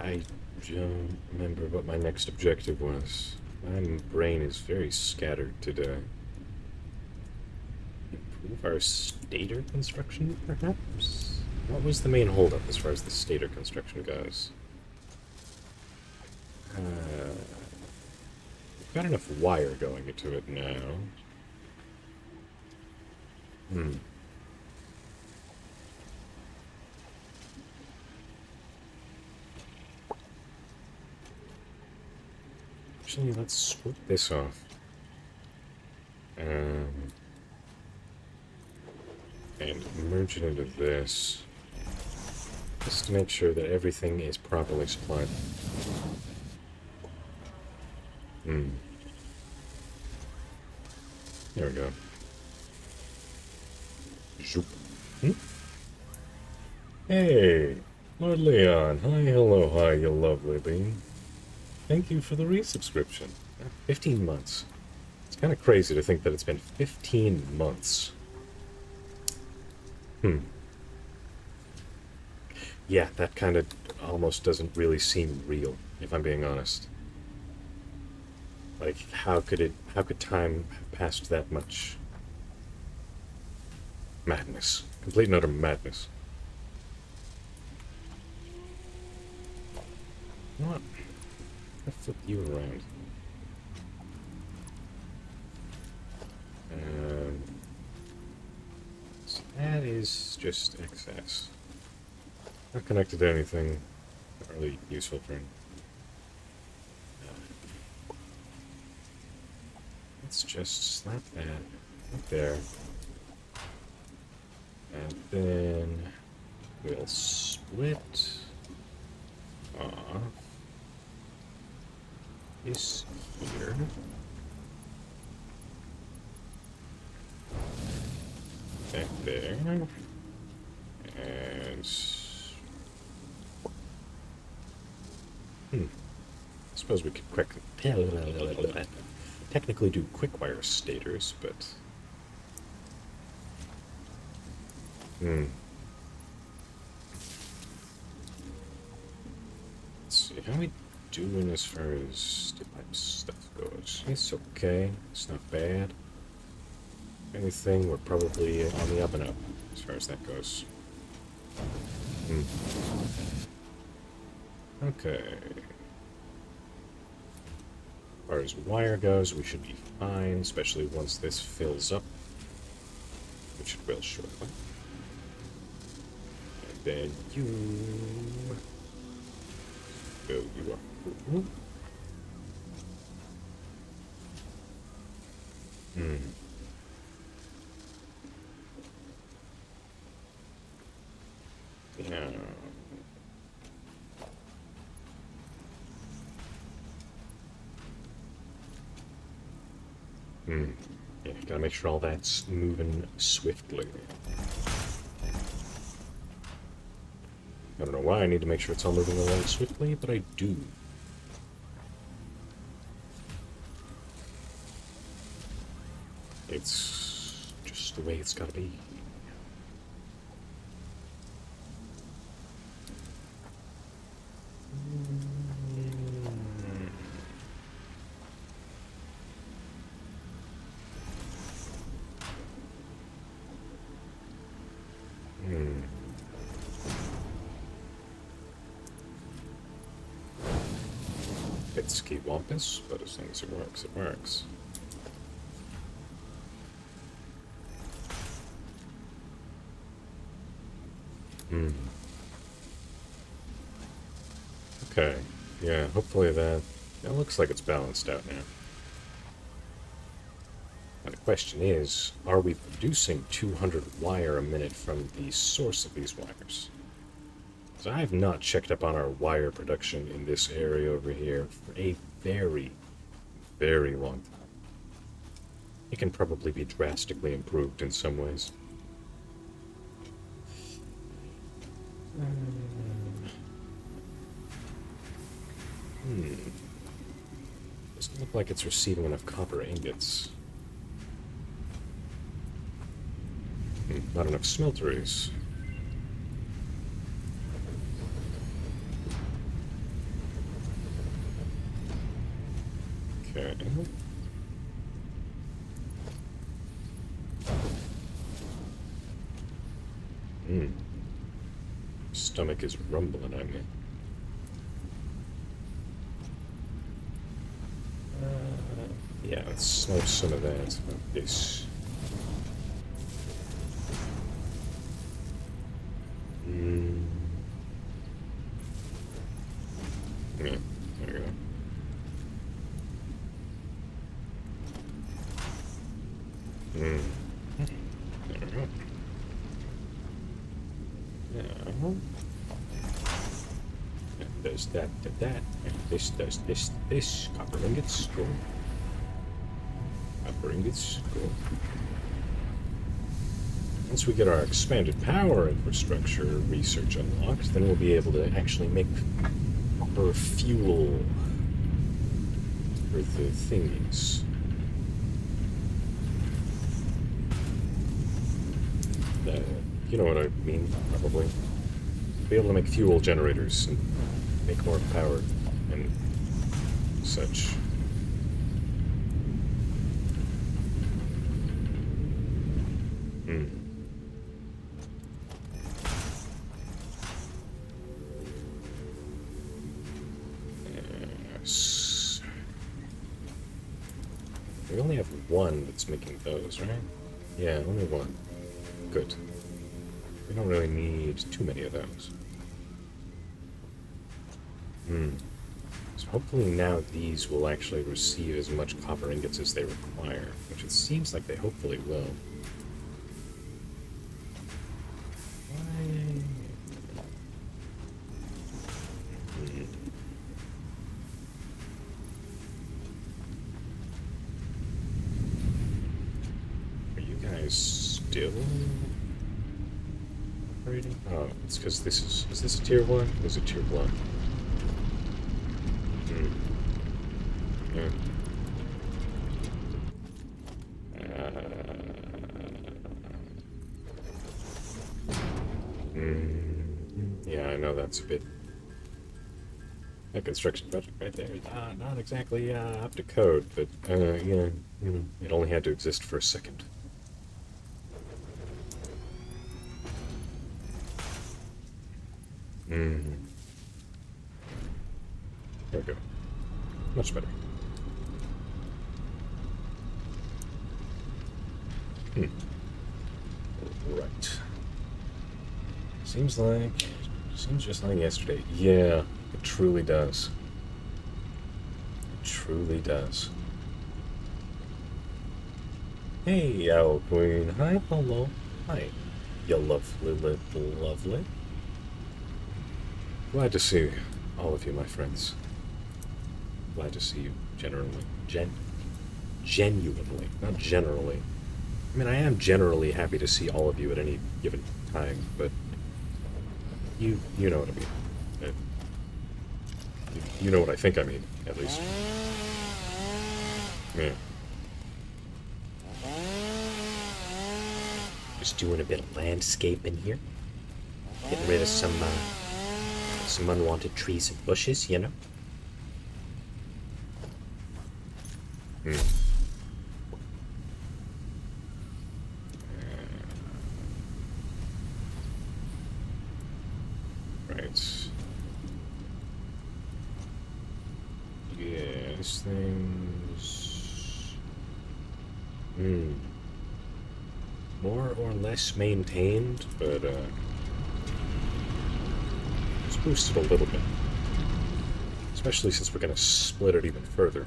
I don't remember what my next objective was. My brain is very scattered today. Improve our stator construction, perhaps? What was the main holdup as far as the stator construction goes? We've got enough wire going into it now. Hmm. Actually, let's split this off. And merge it into this. Just to make sure that everything is properly supplied. There we go. Zoop. Hey, Lord Leon. Hi, hello, hi, you lovely being. Thank you for the resubscription. 15 months. It's kind of crazy to think that it's been 15 months. Yeah, that kind of almost doesn't really seem real, if I'm being honest. Like, how could time have passed that much? Madness. Complete and utter madness. You know what? I'll flip you around. So that is just excess. Not connected to anything not really useful for him. Let's just slap that right there. And then we'll split off this here. Back there. And I suppose we could technically do quick wire stators, but let's see, how are we doing as far as steel pipe stuff goes? It's okay, it's not bad. If anything, we're probably on the up and up as far as that goes. Okay. As far as wire goes, we should be fine, especially once this fills up, which it will shortly. And then you go, you are. Yeah. Yeah, gotta make sure all that's moving swiftly. I don't know why I need to make sure it's all moving along swiftly, but I do. It's just the way it's gotta be. It's wampus, but as long as it works, it works. Okay, yeah, hopefully that looks like it's balanced out now. Now the question is, are we producing 200 wire a minute from the source of these wires? So I have not checked up on our wire production in this area over here for a very, very long time. It can probably be drastically improved in some ways. Doesn't look like it's receiving enough copper ingots. Not enough smelteries. Okay. Stomach is rumbling on me. Yeah, let's smoke some of that. This. Yeah, there we go. There we go. Now, does that, and this does this. Copper ingots, cool. Copper ingots, cool. Once we get our expanded power infrastructure research unlocked, then we'll be able to actually make proper fuel for the thingies. You know what I mean, probably. Be able to make fuel generators and make more power and such. Yes. We only have one that's making those, right? Yeah, only one. Good. We don't really need too many of those. So hopefully now these will actually receive as much copper ingots as they require, which it seems like they hopefully will. Are you guys still operating? Oh, it's because this is this a tier 1? Or is it tier 1? Yeah. Yeah, I know that's a bit. A construction project right there. Not exactly up to code, but yeah, it only had to exist for a second. There we go. Much better. Right. Seems just like yesterday. Yeah, it truly does. It truly does. Hey, Owl Queen. Hi, hello. Hi. You lovely little lovely. Glad to see all of you, my friends. Glad to see you genuinely. Genuinely, not generally. I mean, I am generally happy to see all of you at any given time, but you know what I mean. You know what I think I mean, at least. Yeah. Just doing a bit of landscaping here. Getting rid of some unwanted trees and bushes, you know? Right. Yeah, this thing's... more or less maintained, but, it's boosted a little bit. Especially since we're gonna split it even further.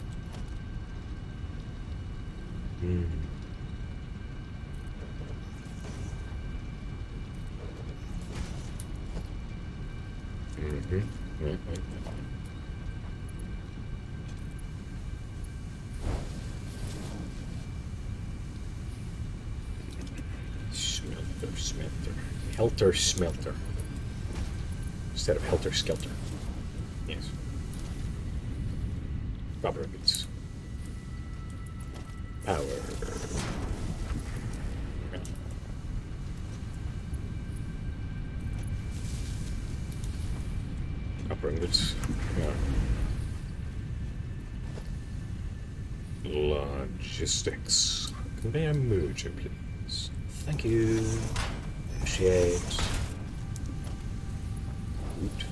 Right. Smelter. Helter Smelter. Instead of Helter Skelter. Yes. Copper ingots. Power. Copper ingots. Yeah. Logistics. Conveyor merger, please. Thank you. Appreciate. Oot.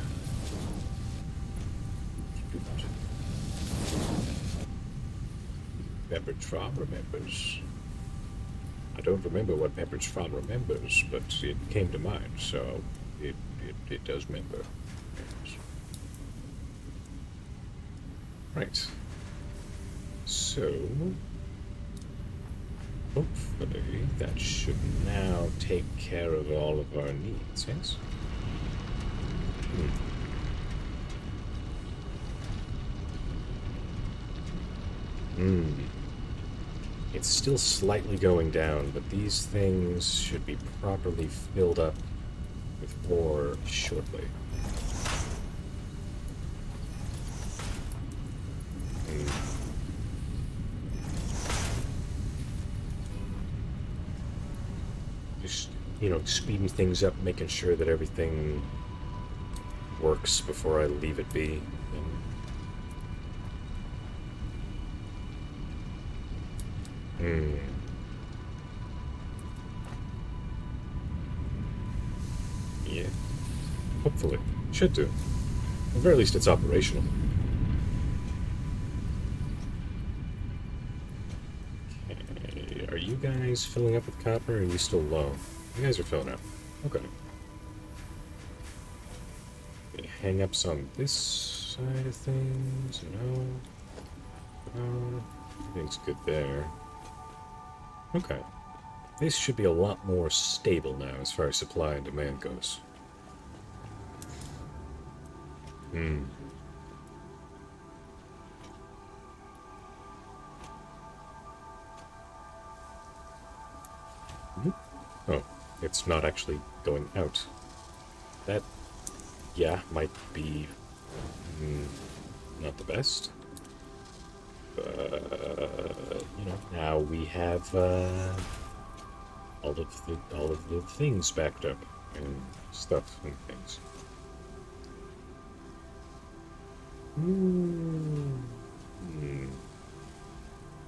Pepperidge Farm remembers. I don't remember what Pepperidge Farm remembers, but it came to mind, so it does remember. Yes. Right. So, hopefully that should now take care of all of our needs, yes? It's still slightly going down, but these things should be properly filled up with ore shortly. Just, speeding things up, making sure that everything works before I leave it be. Yeah. Hopefully. Should do. At the very least, it's operational. Okay. Are you guys filling up with copper, or are you still low? You guys are filling up. Okay. Any hang-ups on this side of things? No. No. Everything's good there. Okay. This should be a lot more stable now as far as supply and demand goes. Oh, it's not actually going out. That, yeah, might be not the best. But, now we have all of the things backed up and stuff and things.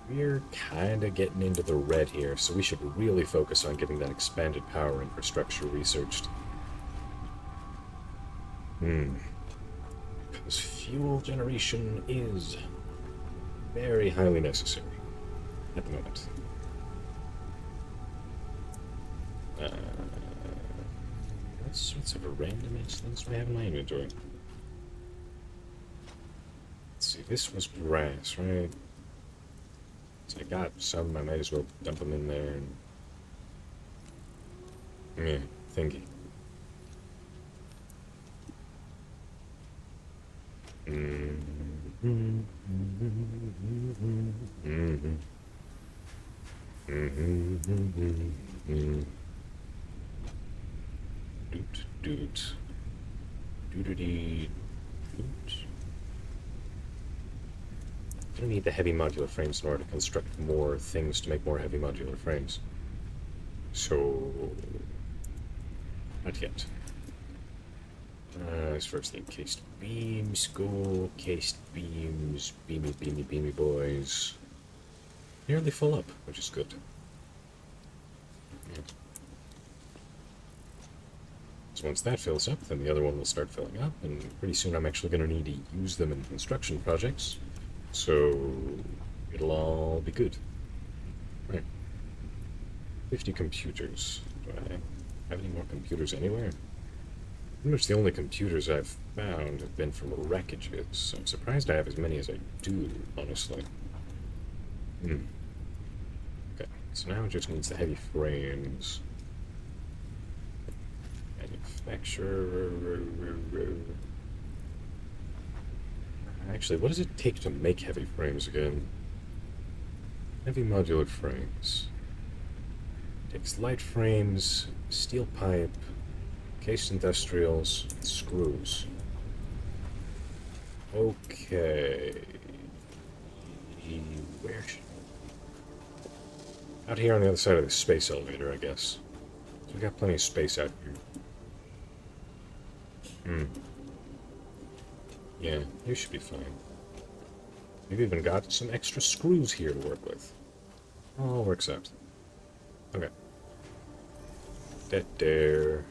We're kind of getting into the red here, so we should really focus on getting that expanded power infrastructure researched. Because fuel generation is very highly necessary at the moment. What sorts of random things do I have in my inventory? Let's see, this was brass, right? So I got some, I might as well dump them in there and... yeah, thingy. Doot. Doot. Gonna need the heavy modular frames in order to construct more things to make more heavy modular frames. So, not yet. As first thing, cased beams, go, cased beams, beamy boys. Nearly full up, which is good. Yeah. So once that fills up, then the other one will start filling up, and pretty soon I'm actually going to need to use them in construction projects. So it'll all be good. Right. 50 computers. Do I have any more computers anywhere? Pretty much the only computers I've found have been from wreckages, so I'm surprised I have as many as I do, honestly. Okay, so now it just needs the heavy frames. Manufacturer. Actually, what does it take to make heavy frames again? Heavy modular frames. Takes light frames, steel pipe, cased industrials, screws. Okay. Out here on the other side of the space elevator, I guess. So we got plenty of space out here. Yeah, you should be fine. We've even got some extra screws here to work with. All works out. Okay. That there.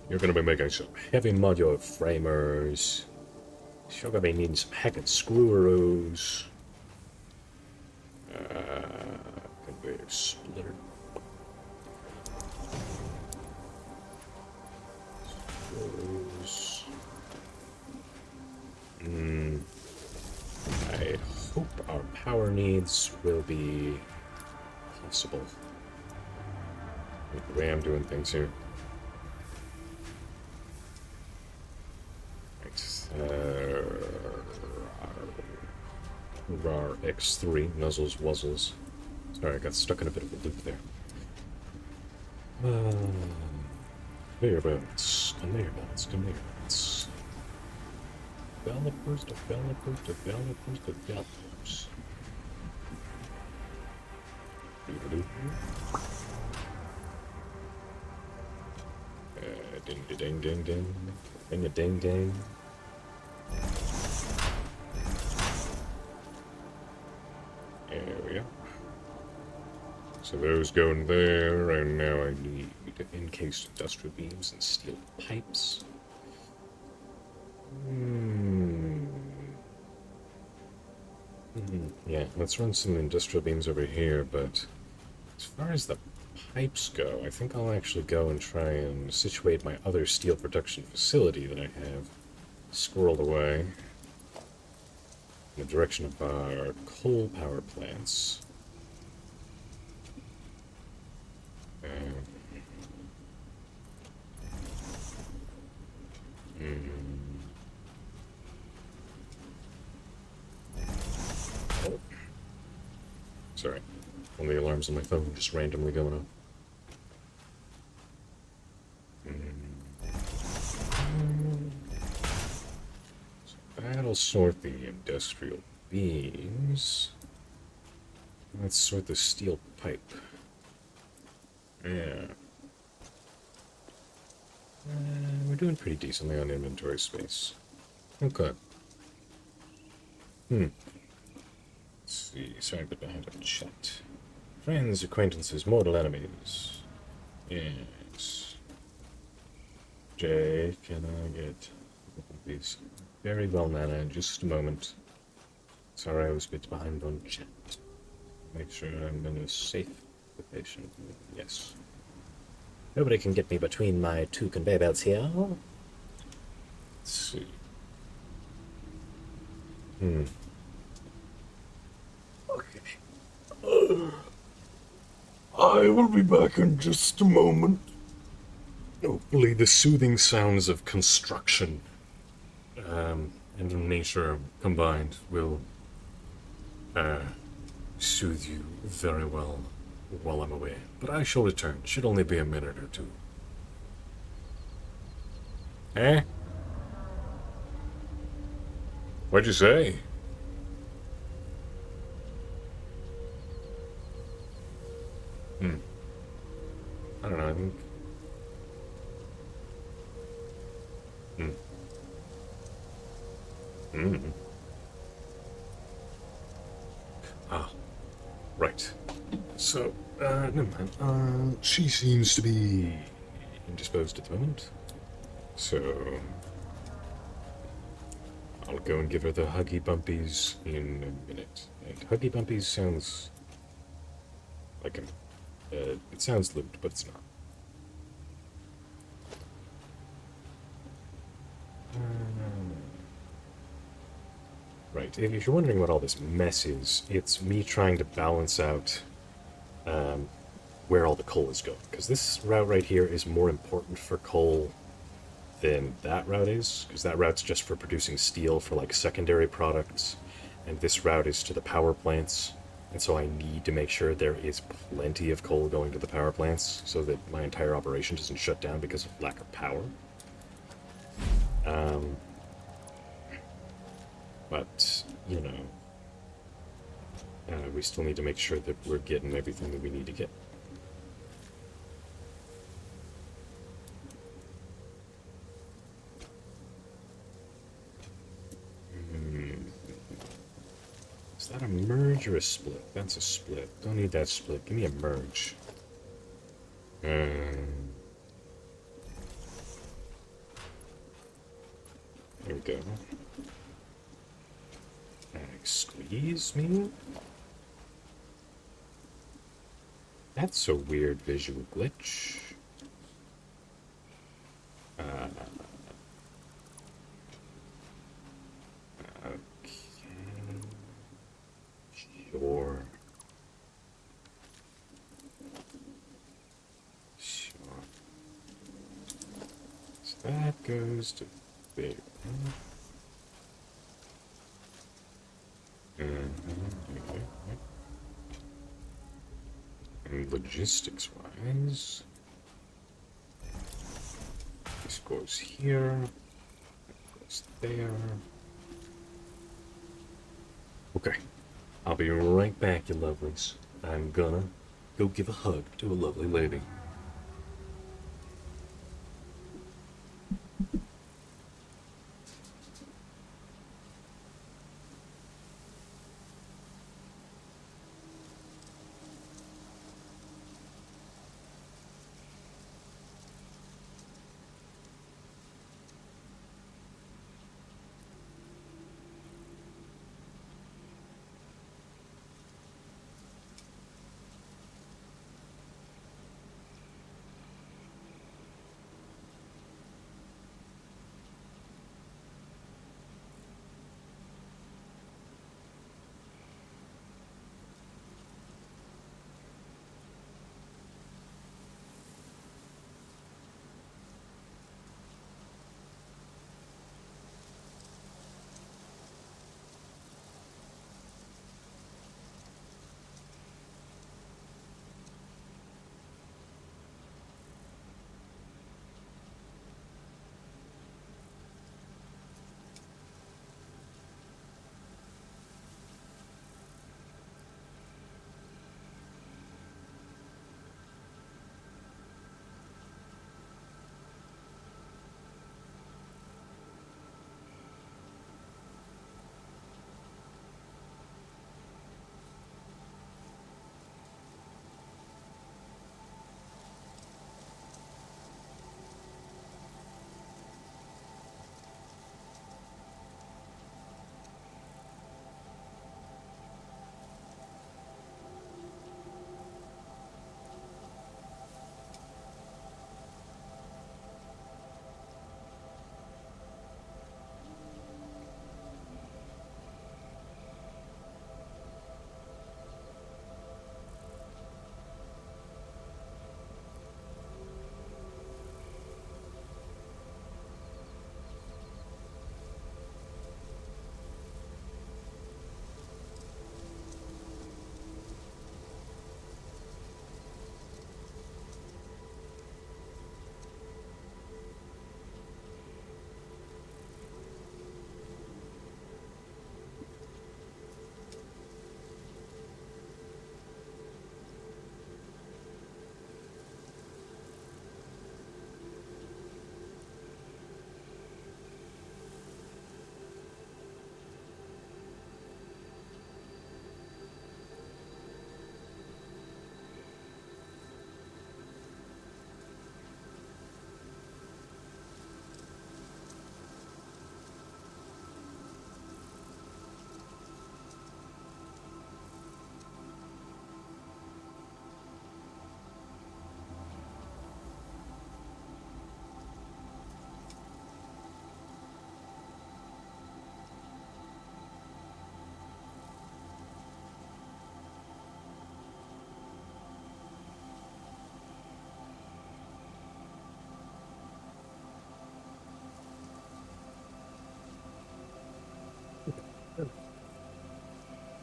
You're gonna be making some heavy modular framers. You're gonna be needing some heckin' screweroos. Conveyor splitter. Screws. I hope our power needs will be possible. With the way I'm doing things here. RAR X3, Nuzzles Wuzzles. Sorry, I got stuck in a bit of a loop there. Conveyor belts, conveyor belts, conveyor belts. Developers, developers, developers, developers. Ding, ding, ding, ding. Ding, ding, ding. There we go. So those go in there, and now I need encased industrial beams and steel pipes. Yeah, let's run some industrial beams over here, but as far as the pipes go, I think I'll actually go and try and situate my other steel production facility that I have squirreled away in the direction of our coal power plants. Oh. Sorry. One of the alarms on my phone just randomly going off. So that'll sort the industrial beams. Let's sort the steel pipe. Yeah. We're doing pretty decently on inventory space. Okay. Let's see. Sorry, but behind a chat. Friends, acquaintances, mortal enemies. Yes. Jay, can I get these? Very well, Nana. Just a moment. Sorry, I was a bit behind on chat. Make sure I'm in a safe location. Yes. Nobody can get me between my two conveyor belts here. Let's see. Okay. I will be back in just a moment. Hopefully the soothing sounds of construction and nature combined will soothe you very well while I'm away. But I shall return. Should only be a minute or two. Eh? What'd you say? I don't know, I think... Ah, right. So, never mind. She seems to be indisposed at the moment. So, I'll go and give her the Huggy Bumpies in a minute. And Huggy Bumpies sounds like it sounds lewd, but it's not. Right, if you're wondering what all this mess is, it's me trying to balance out where all the coal is going. Because this route right here is more important for coal than that route is, because that route's just for producing steel for like secondary products, and this route is to the power plants. And so I need to make sure there is plenty of coal going to the power plants so that my entire operation doesn't shut down because of lack of power. But, you know, We still need to make sure that we're getting everything that we need to get. Is that a merge or a split? That's a split. Don't need that split. Give me a merge. There we go. Squeeze me? That's a weird visual glitch. Okay. Sure. Sure. So that goes to there. And logistics wise, this goes here, goes there. Okay, I'll be right back, you lovelies. I'm gonna go give a hug to a lovely lady.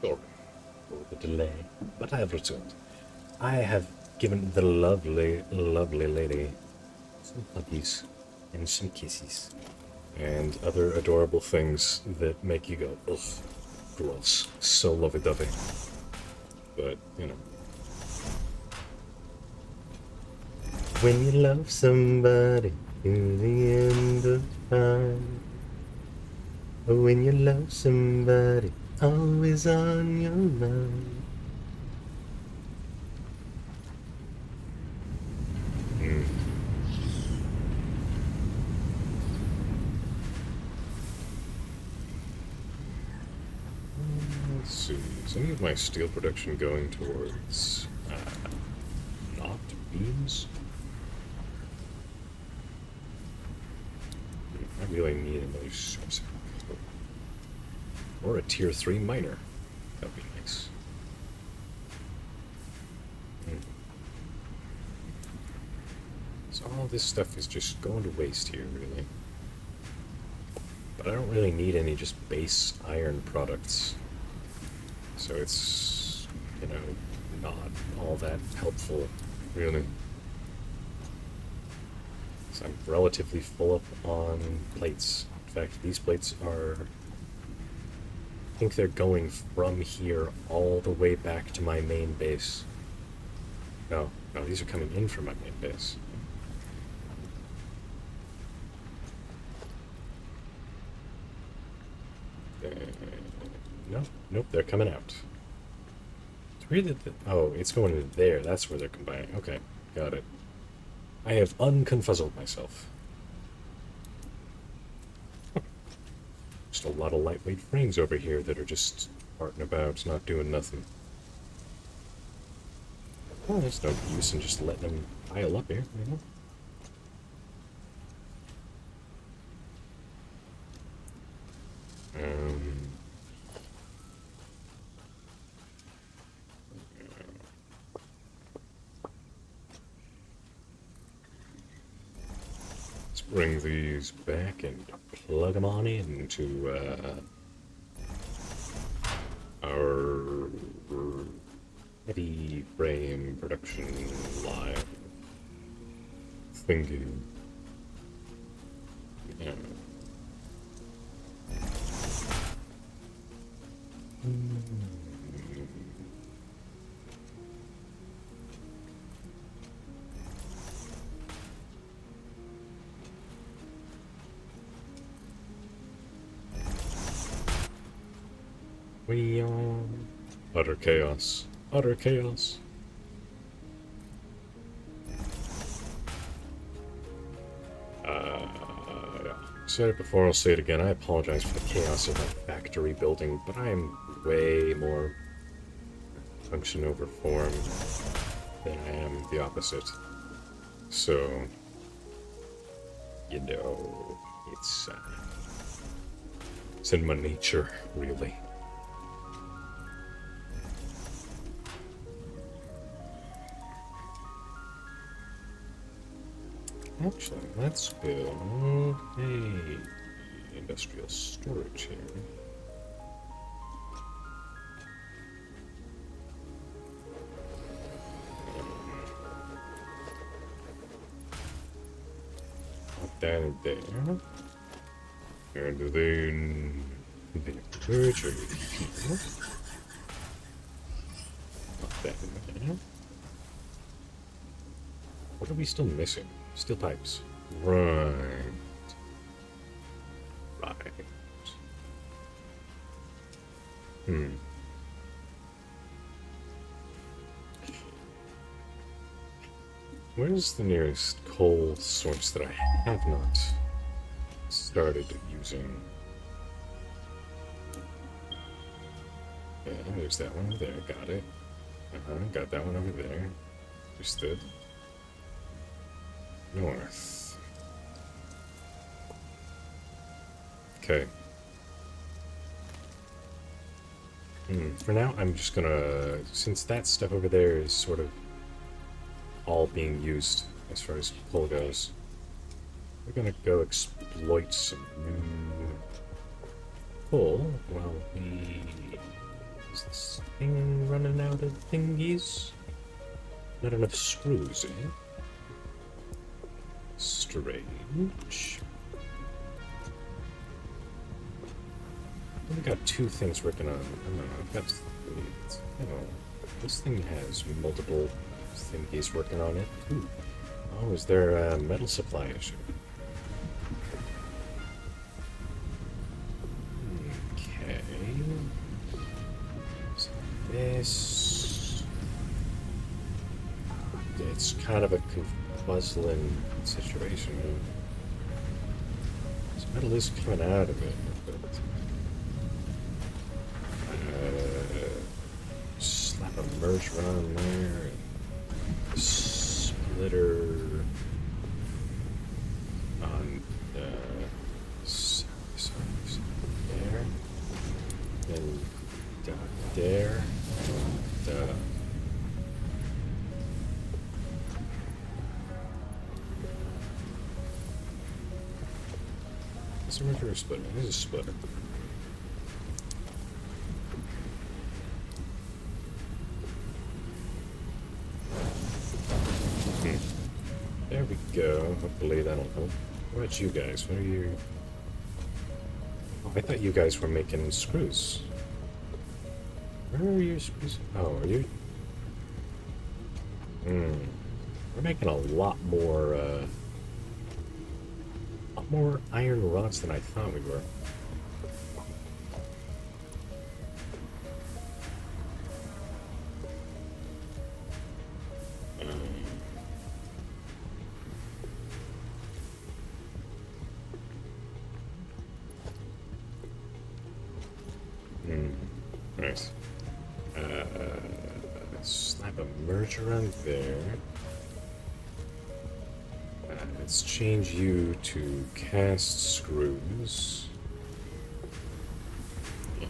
Sorry for the delay, but I have returned. I have given the lovely, lovely lady some huggies and some kisses and other adorable things that make you go, ugh, gross. So lovey-dovey. But, you know. When you love somebody to the end of time. When you love somebody, always on your mind. Mm. Let's see. Is any of my steel production going towards not beams? I really need another source. Or a tier 3 miner. That'd be nice. So all this stuff is just going to waste here, really. But I don't really need any just base iron products. So it's, you know, not all that helpful, really. So I'm relatively full up on plates. In fact, these plates are... I think they're going from here all the way back to my main base. No, these are coming in from my main base. Nope, they're coming out. It's weird that oh, it's going to there. That's where they're combining. Okay, got it. I have unconfuzzled myself. Just a lot of lightweight frames over here that are just farting about, not doing nothing. Well, there's no use in just letting them pile up here, you know? Let's bring these back and plug them on into our heavy frame production line thingy. Yeah. We are utter chaos. Utter chaos. Yeah. Said it before, I'll say it again. I apologize for the chaos of my factory building, but I am way more function over form than I am the opposite. So, you know, it's in my nature, really. Actually, let's build a industrial storage here. Put that in there. And then the merger here. Put that in there. What are we still missing? Steel pipes. Right. Where's the nearest coal source that I have not started using? Yeah, there's that one over there. Got it. Got that one over there. Understood. North. Okay. For now, I'm just gonna... Since that stuff over there is sort of all being used as far as coal goes, we're gonna go exploit some new coal while we... Is this thing running out of thingies? Not enough screws, eh? Strange. I've got two things working on. I don't know, I've got three. Oh. This thing has multiple thingies working on it. Ooh. Oh, is there a metal supply issue? Okay. So this... It's kind of a puzzling situation. This metal is coming out of it, but... slap a merge run there, and a splitter on the there, and there, and is a merger or splitter? It is a splitter. There we go. Hopefully that'll help. What about you guys? What are you... Oh, I thought you guys were making screws. Where are your screws? Oh, are you... We're making a lot more iron rods than I thought we were. Nice. Slap a merger on there. Let's change you to cast screws. Yeah.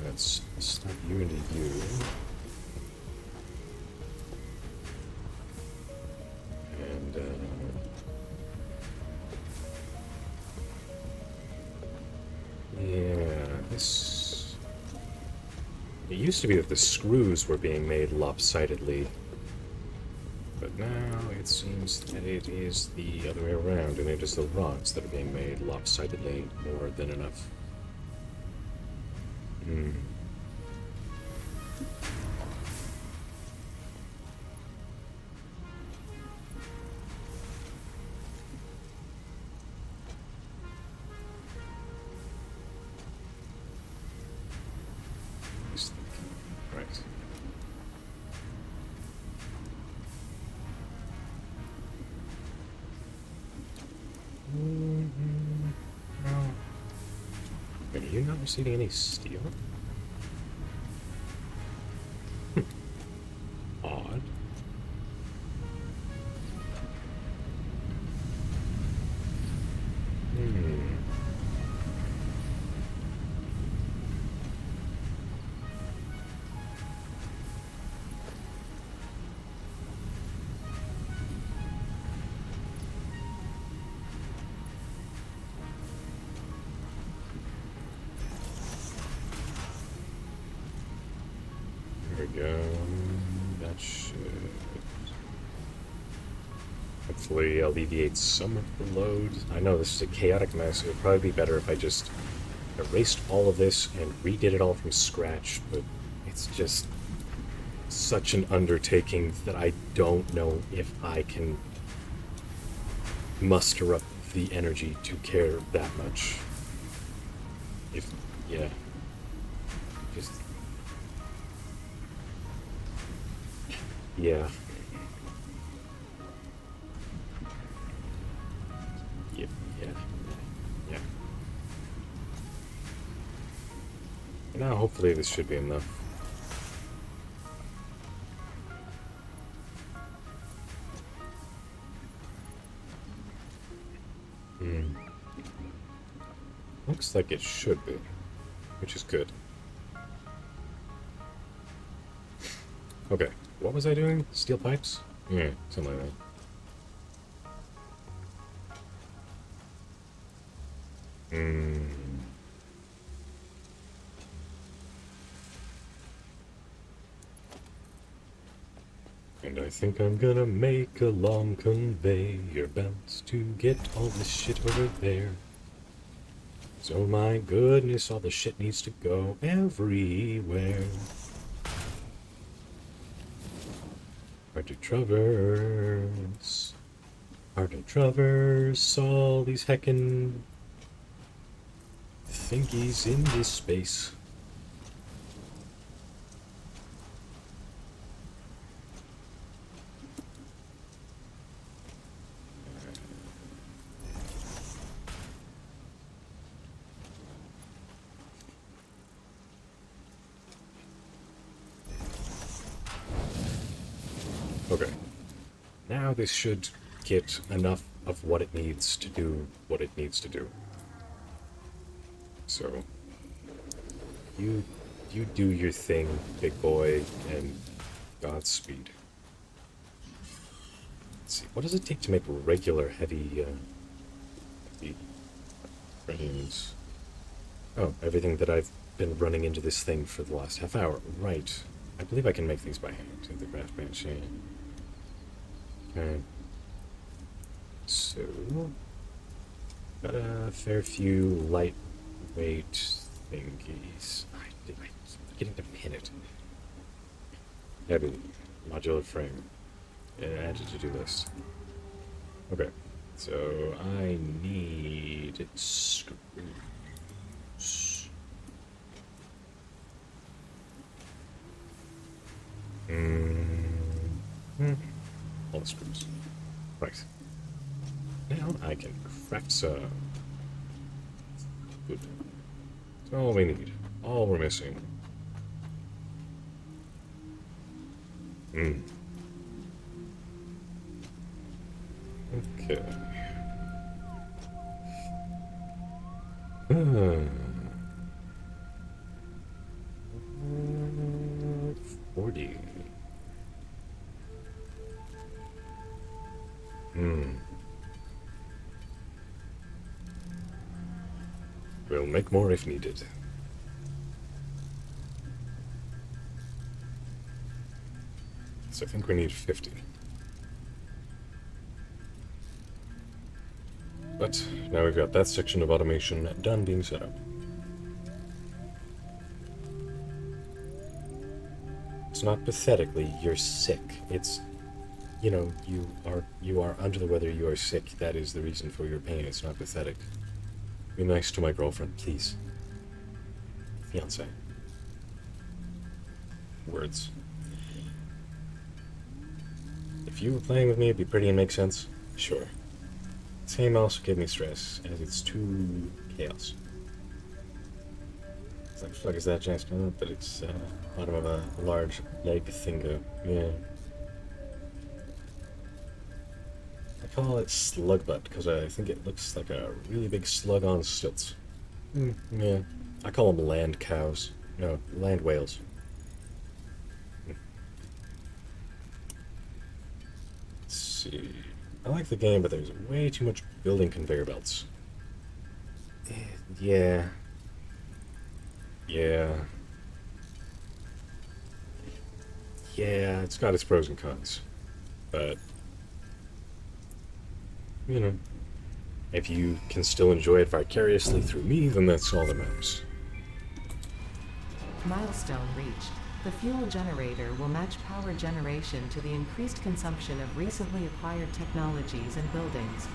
Let's slap you into you. And yeah, this... It used to be that the screws were being made lopsidedly, but now it seems that it is the other way around, and it is the rods that are being made lopsidedly more than enough. Right. No. Wait, are you not receiving any steel? Odd. There we go. That should hopefully alleviate some of the load. I know this is a chaotic mess. It would probably be better if I just erased all of this and redid it all from scratch, but it's just such an undertaking that I don't know if I can muster up the energy to care that much. Yeah. Just... Yeah. Yep, yeah. Now, hopefully this should be enough. Looks like it should be, which is good. Okay, what was I doing? Steel pipes? Yeah, something like that. And I think I'm gonna make a long conveyor belt to get all this shit over there. So my goodness, all the shit needs to go everywhere. Hard to traverse. Hard to traverse all these heckin' thingies in this space. Okay. Now this should get enough of what it needs to do what it needs to do. So, you do your thing, big boy, and Godspeed. Let's see, what does it take to make regular heavy frames? Oh, everything that I've been running into this thing for the last half hour. Right. I believe I can make these by hand in the craft bench. Yeah. Okay. So, got a fair few lightweight thingies. I'm getting to pin it. Heavy modular frame. Added to do list. Okay, so I need screws. All the screws. Right. Now I can craft some. Good. That's all we need. All we're missing. Okay. 40. We'll make more if needed. So I think we need 50. But now we've got that section of automation done being set up. It's not pathetically you're sick. It's, you know, you are under the weather, you are sick. That is the reason for your pain. It's not pathetic. Be nice to my girlfriend, please. Fiance. Words. If you were playing with me, it'd be pretty and make sense. Sure. Same also gave me stress, as it's too chaos. It's like, fuck is that, Jack? No, but it's bottom of a large leg thingo. Yeah. I call it slug butt because I think it looks like a really big slug on stilts. Yeah. I call them land cows. No, land whales. Let's see. I like the game, but there's way too much building conveyor belts. Yeah. Yeah. Yeah, it's got its pros and cons. But, you know, if you can still enjoy it vicariously through me, then that's all that matters. Milestone reached. The fuel generator will match power generation to the increased consumption of recently acquired technologies and buildings.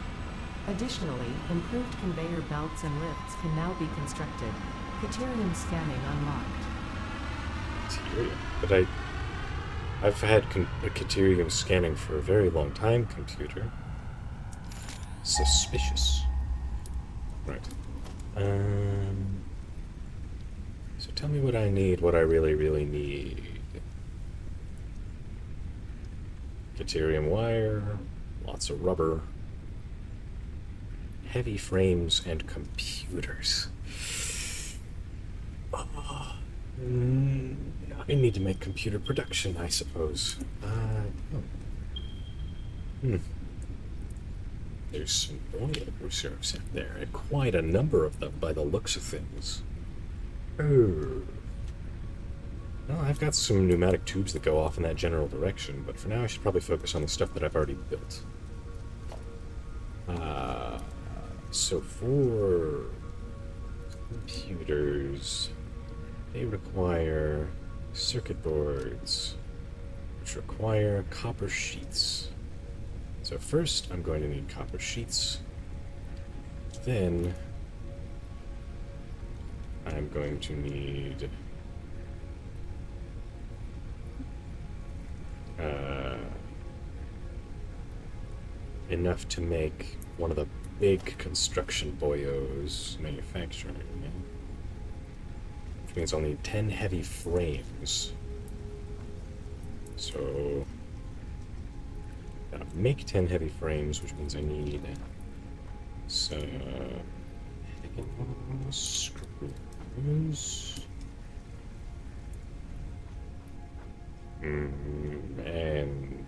Additionally, improved conveyor belts and lifts can now be constructed. Caterium scanning unlocked. Caterium? But I've had Caterium scanning for a very long time, computer. Suspicious. Right. So tell me what I need, what I really, really need. Caterium wire, lots of rubber, heavy frames, and computers. I need to make computer production, I suppose. There's some oil reserves out there, and quite a number of them by the looks of things. Oh. Well, I've got some pneumatic tubes that go off in that general direction, but for now I should probably focus on the stuff that I've already built. So for computers, they require circuit boards, which which require copper sheets. So first, I'm going to need copper sheets. Then, I'm going to need enough to make one of the big construction boyos manufacturing. Which means I'll need 10 heavy frames. So, gotta make 10 heavy frames, which means I need some screws. And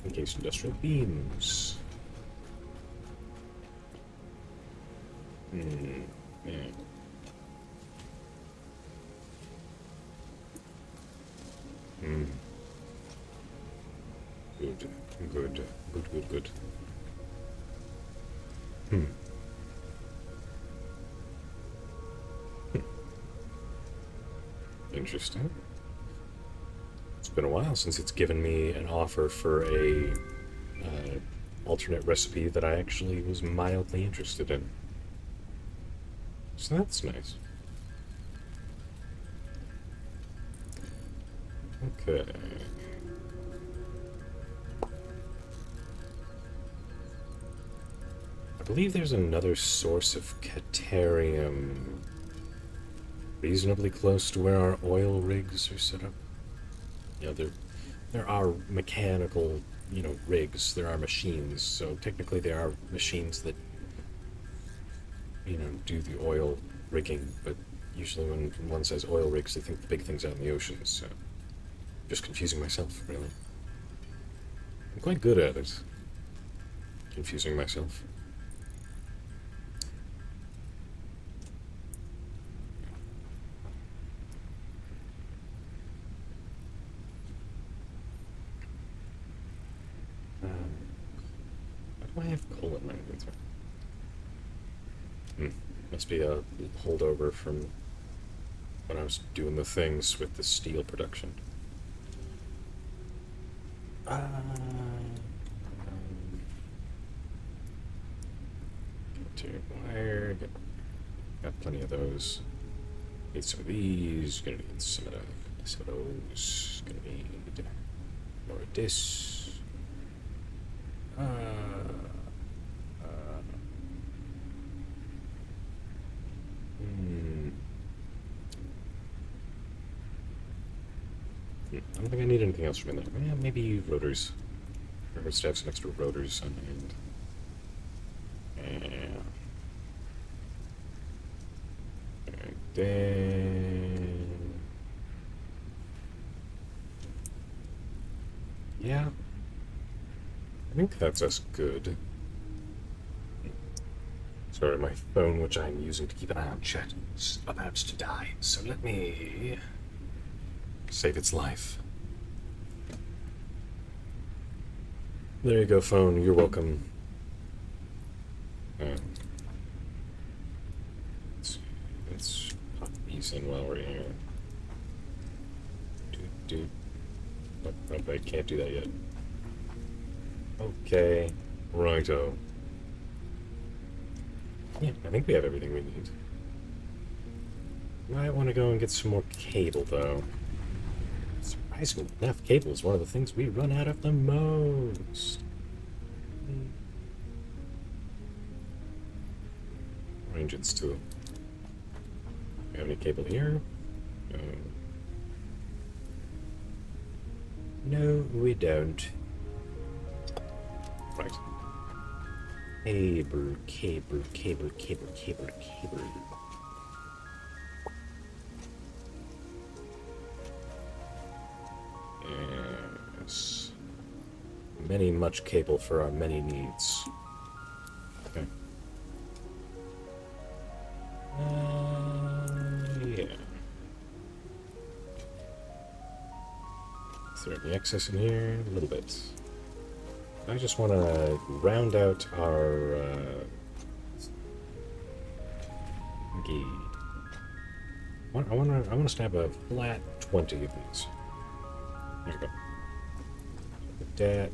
encased industrial beams. Yeah. Good. Interesting. It's been a while since it's given me an offer for a alternate recipe that I actually was mildly interested in. So that's nice. Okay. I believe there's another source of Caterium reasonably close to where our oil rigs are set up. You know, there are mechanical, rigs. There are machines. So technically there are machines that, do the oil rigging. But usually when one says oil rigs, they think the big things out in the ocean. So just confusing myself, really. I'm quite good at it. Confusing myself. Why do I have coal in my inventory? Must be a holdover from when I was doing the things with the steel production. Get to wire. Got plenty of those. Need some of these. Gonna need some of those. Gonna need more of this. I don't think I need anything else from in there. Yeah, maybe rotors. Remember to have some extra rotors on hand. Yeah. And then... yeah. I think that's us good. Sorry, my phone, which I'm using to keep an eye on chat, is about to die. So let me save its life. There you go, phone. You're welcome. Let's pop these in while we're here. Nope, I can't do that yet. Okay, righto. Yeah, I think we have everything we need. Might want to go and get some more cable, though. Surprisingly enough, cable is one of the things we run out of the most. Engines, too. We have any cable here? No. No, we don't. Right. Cable. Yes. Much cable for our many needs. Okay. Yeah. Is there any excess in here? A little bit. I just want to round out our I want to stab a flat 20 of these. There you go. that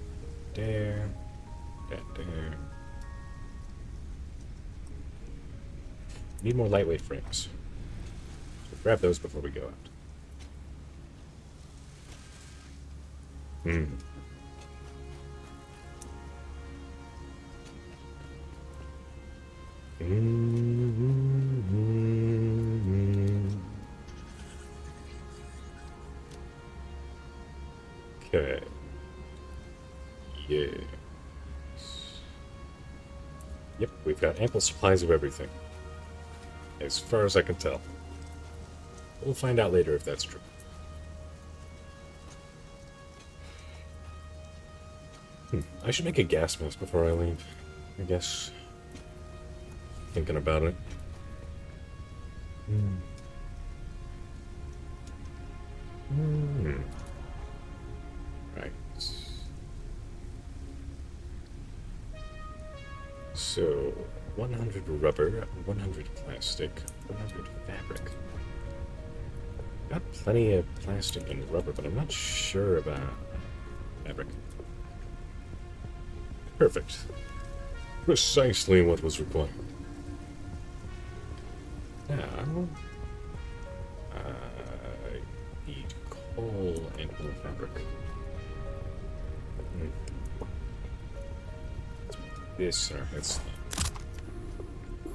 there. That there. Need more lightweight frames. So grab those before we go out. Hmm. Okay. Yes. Yep, we've got ample supplies of everything. As far as I can tell. We'll find out later if that's true. I should make a gas mask before I leave, I guess. Thinking about it. Right. So, 100 rubber, 100 plastic, 100 fabric. Got plenty of plastic and rubber, but I'm not sure about fabric. Perfect. Precisely what was required. Now, I need coal and wool fabric. This, it's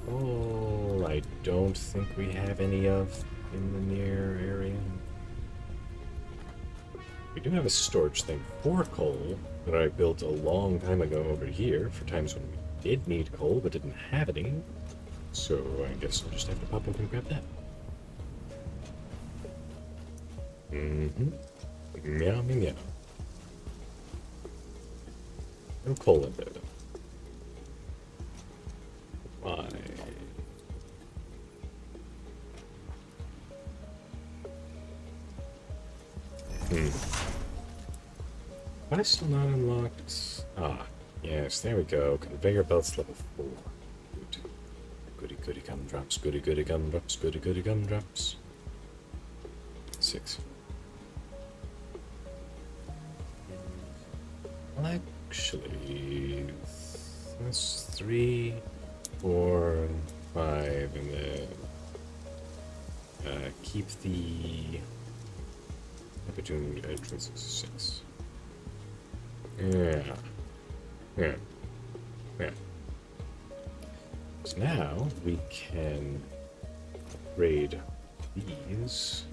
coal. I don't think we have any of in the near area. We do have a storage thing for coal that I built a long time ago over here for times when we did need coal but didn't have any. So I guess I'll just have to pop up and grab that. Meow, meow, meow. No coal in there, though. Why? Why is still not unlocked? Ah, yes, there we go. Conveyor belts level 4. Good. Goody goody gumdrops, goody goody gumdrops, goody goody gumdrops. 6. Well, actually, that's 3, 4, and 5, and then keep the opportunity entrance 6. Yeah. So now we can upgrade these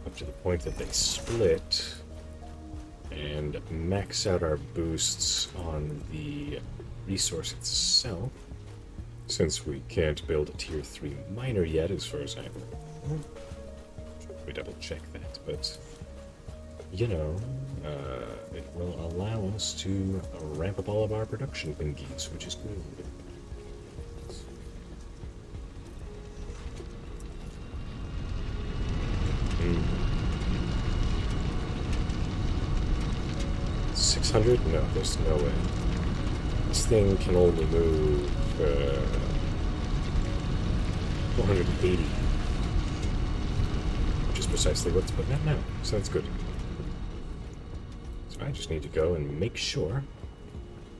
up to the point that they split and max out our boosts on the resource itself, since we can't build a tier 3 miner yet, as far as I know. We double check that, but you know, it will allow us to ramp up all of our production thingies, which is good. 600? No, there's no way. This thing can only move 480, which is precisely what's putting out now, so that's good. So I just need to go and make sure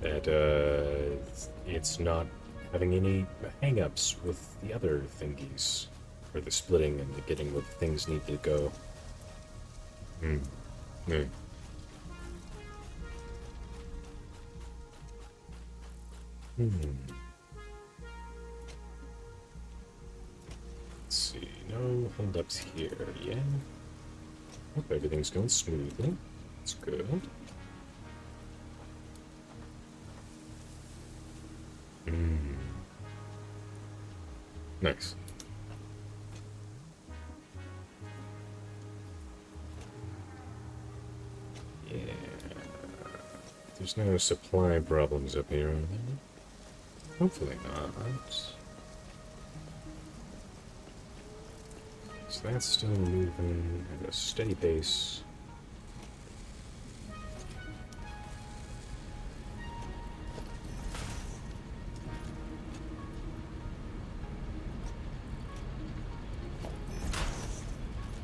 that it's not having any hang-ups with the other thingies, or the splitting and the getting where things need to go. Let's see, no holdups here, yeah. Hope everything's going smoothly. That's good. Nice. Yeah. There's no supply problems up here, are there? Hopefully not. So that's still moving at a steady pace.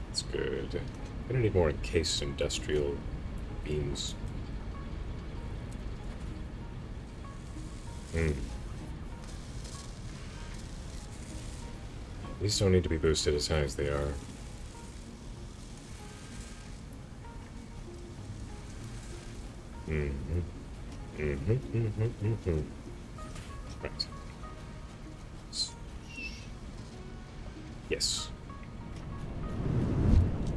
That's good. Gonna need more encased industrial beams. Hmm. These don't need to be boosted as high as they are. Mm-hmm. Mm-hmm. Mm-hmm. Mm-hmm. Right. Yes.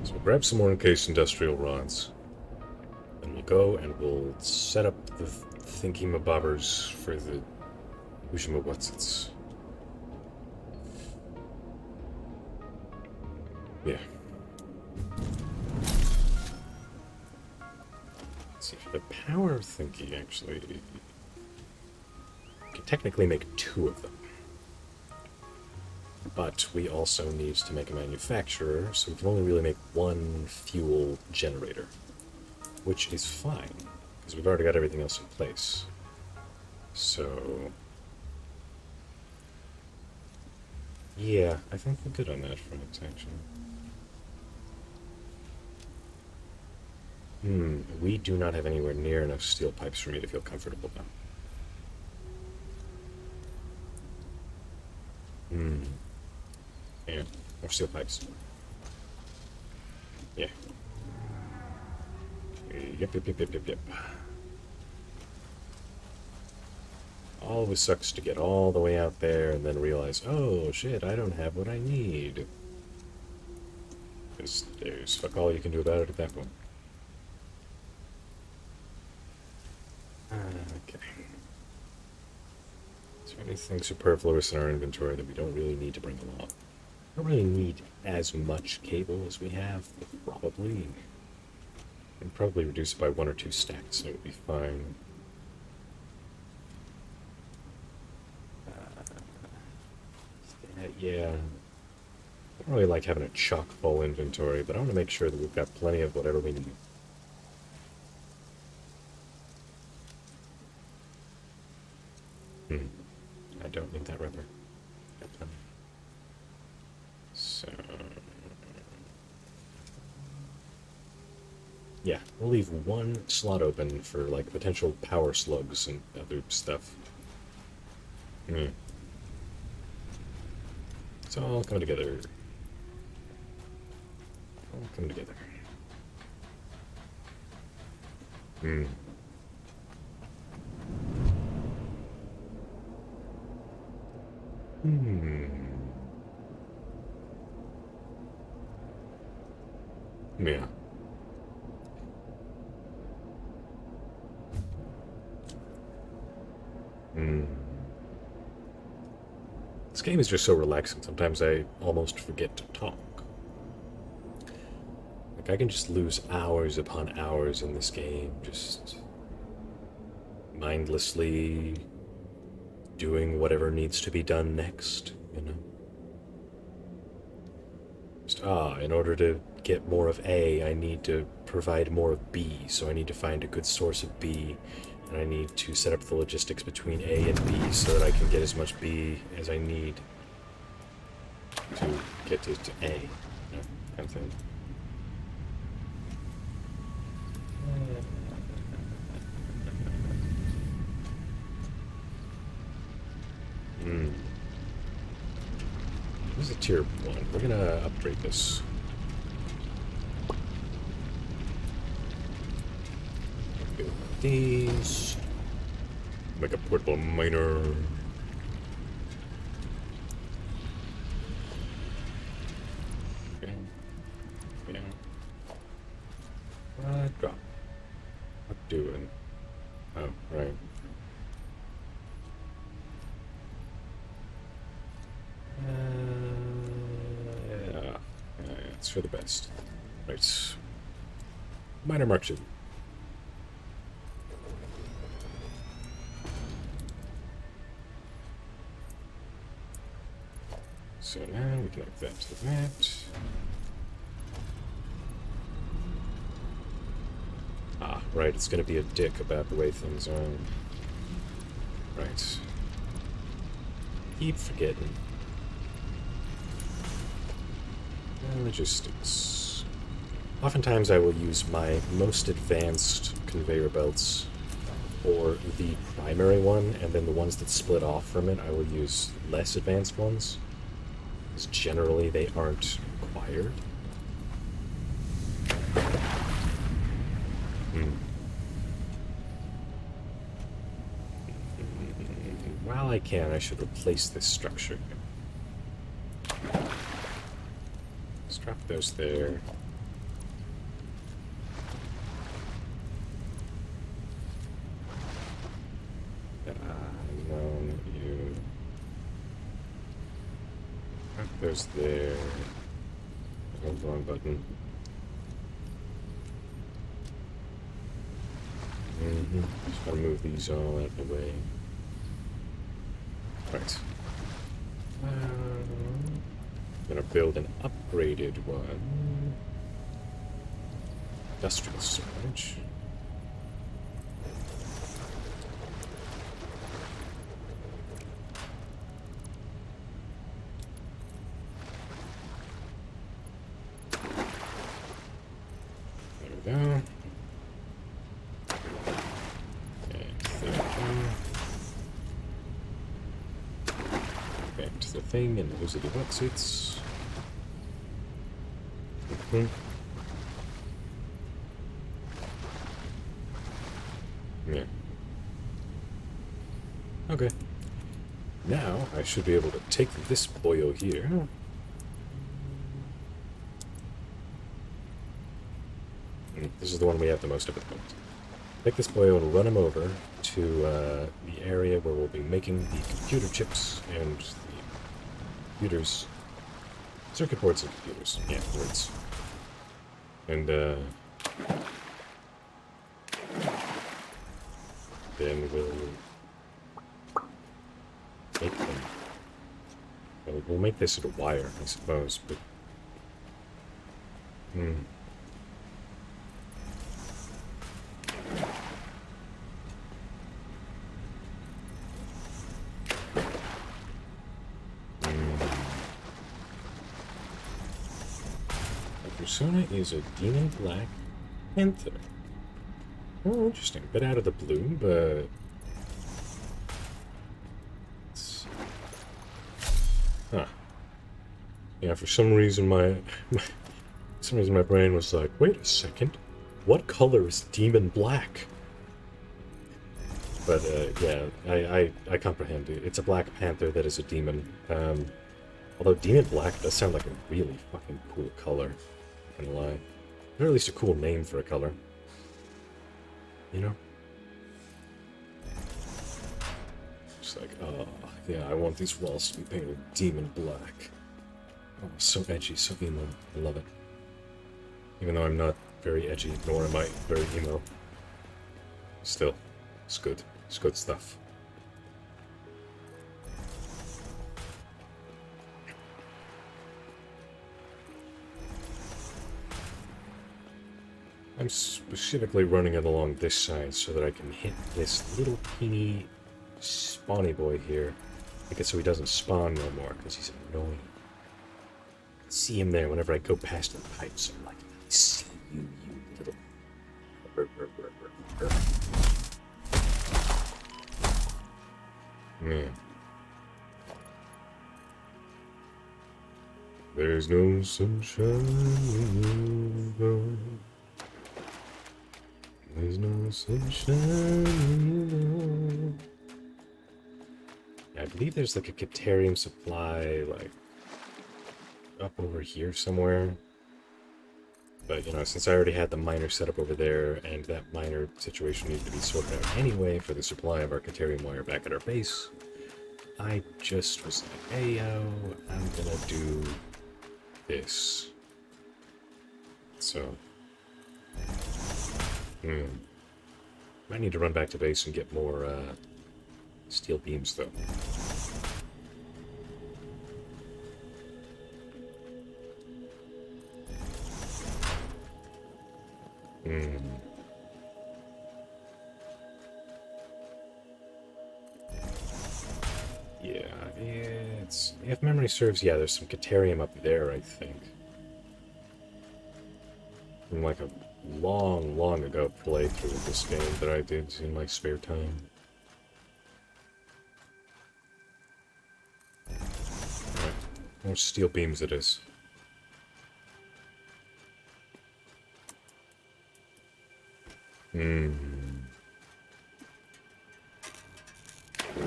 So we'll grab some more encased industrial rods. Then we'll go and we'll set up the thingy-mabobbers for the Ushima-whatsits. Yeah. Let's see, for the power thingy, actually, you can technically make 2 of them. But we also need to make a manufacturer, so we can only really make 1 fuel generator. Which is fine, because we've already got everything else in place. So... yeah, I think we're good on that front, actually. We do not have anywhere near enough steel pipes for me to feel comfortable now. Yeah, more steel pipes. Yeah. Yep. Always sucks to get all the way out there and then realize, oh shit, I don't have what I need. Because there's fuck all you can do about it at that point. Okay. Is there anything superfluous in our inventory that we don't really need to bring along? We don't really need as much cable as we have, but probably. And probably reduce it by 1 or 2 stacks, and it would be fine. Yeah. I don't really like having a chock full inventory, but I want to make sure that we've got plenty of whatever we need. I don't need that rubber. Got plenty. So... yeah, we'll leave 1 slot open for, like, potential power slugs and other stuff. It's all coming together. All coming together. Yeah. This game is just so relaxing, sometimes I almost forget to talk. Like, I can just lose hours upon hours in this game, just mindlessly doing whatever needs to be done next, you know? Just, in order to get more of A, I need to provide more of B, so I need to find a good source of B, and I need to set up the logistics between A and B so that I can get as much B as I need to get to A, you know, kind of thing. This is a tier 1. We're gonna upgrade this. These. Make a portable miner. Okay. Yeah. Drop. What doing? Oh, right. Yeah. It's for the best. Right. Miner Mark 2. So now we connect that to that. Right, it's going to be a dick about the way things are. Right. Keep forgetting. Logistics. Oftentimes I will use my most advanced conveyor belts for the primary one, and then the ones that split off from it, I will use less advanced ones, because generally they aren't required. While I can, I should replace this structure. Let's drop those there. No, not you. Drop those there. Oh, wrong button. Just gotta move these all out of the way. Right. Gonna build an upgraded one. Industrial storage. There we go. And there we go. Back to the thing and those are the wetsuits. Yeah. Okay. Now I should be able to take this boyo here. This is the one we have the most of at the moment. Take this boyo and run him over to the area where we'll be making the computer chips and the computers, circuit boards and computers. Yeah, words. And then we'll make them. Well, we'll make this into wire, I suppose, but Persona is a Demon Black Panther. Oh, interesting. Bit out of the blue, but... Huh. Yeah, for some reason my brain was like, wait a second, what color is Demon Black? But, yeah, I comprehend it. It's a Black Panther that is a demon. Although Demon Black does sound like a really fucking cool color. I'm not gonna lie. Or at least a cool name for a color. You know? It's like, oh, yeah, I want these walls to be painted Demon Black. Oh, so edgy, so emo. I love it. Even though I'm not very edgy, nor am I very emo. Still, it's good. It's good stuff. I'm specifically running it along this side so that I can hit this little teeny spawny boy here. Make it so he doesn't spawn no more, because he's annoying. I see him there whenever I go past the pipes. I'm like, I see you, you little... Man. There's no sunshine when you go. There's no sunshine when you go. Yeah, I believe there's like a Caterium supply, like, up over here somewhere. But, you know, since I already had the miner set up over there, and that miner situation needed to be sorted out anyway for the supply of our Caterium wire back at our base, I just was like, hey, yo, I'm gonna do this. So, might need to run back to base and get more, steel beams, though. Yeah, it's... If memory serves, yeah, there's some Caterium up there, I think. And like a long, long ago playthrough of this game that I did in my spare time. Alright, more steel beams it is.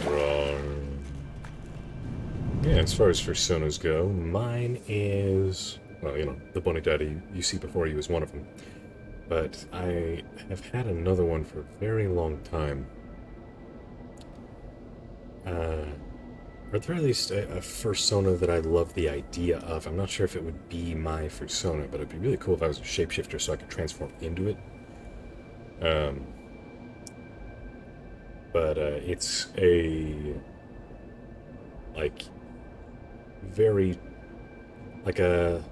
Wrong. Yeah, as far as personas go, mine is... Well, you know, the Bunny Daddy you see before you is one of them. But I have had another one for a very long time. Or at the very least, a fursona that I love the idea of. I'm not sure if it would be my fursona, but it'd be really cool if I was a shapeshifter so I could transform into it. But it's a... like... very... like an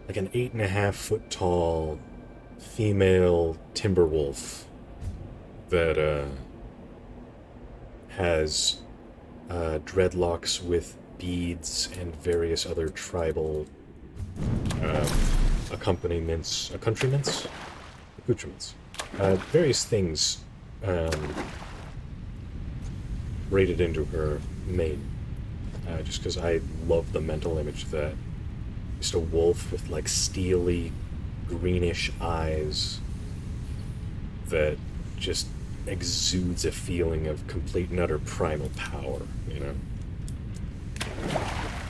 8.5 foot tall female Timberwolf that has dreadlocks with beads and various other tribal accompaniments, accoutrements, various things braided into her mane, just because I love the mental image of that. Just a wolf with like steely greenish eyes that just exudes a feeling of complete and utter primal power, you know?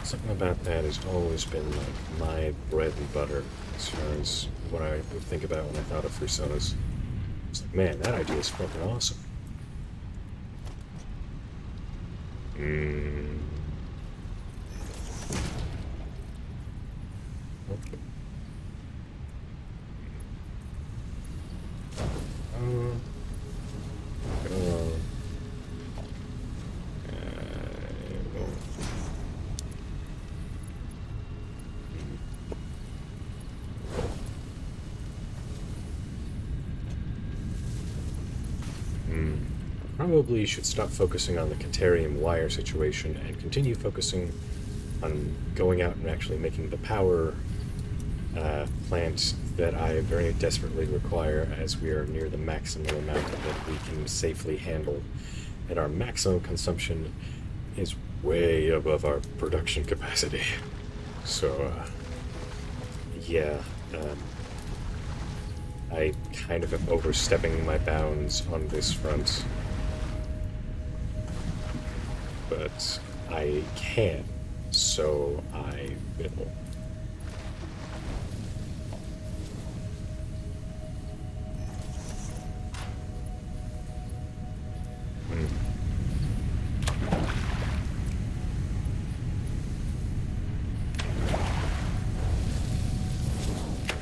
Something about that has always been like my bread and butter as far as what I would think about when I thought of personas. It's like, man, that idea is fucking awesome. Okay. Probably should stop focusing on the Caterium wire situation and continue focusing on going out and actually making the power plant that I very desperately require, as we are near the maximum amount that we can safely handle, and our maximum consumption is way above our production capacity. So, yeah, I kind of am overstepping my bounds on this front. But I can, so I will.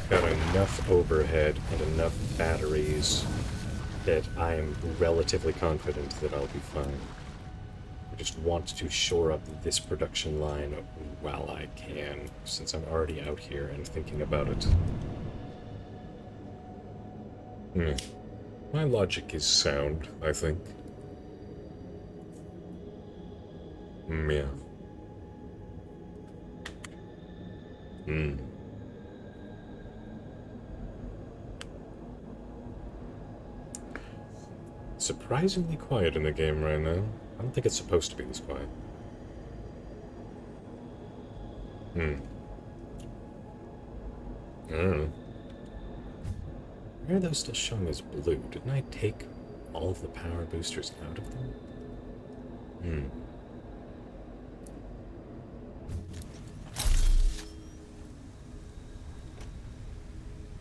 Got enough overhead and enough batteries that I'm relatively confident that I'll be fine. I just want to shore up this production line while I can, since I'm already out here and thinking about it. My logic is sound, I think. Yeah. Surprisingly quiet in the game right now. I don't think it's supposed to be this quiet. I don't know. Why are those still showing as blue? Didn't I take all of the power boosters out of them?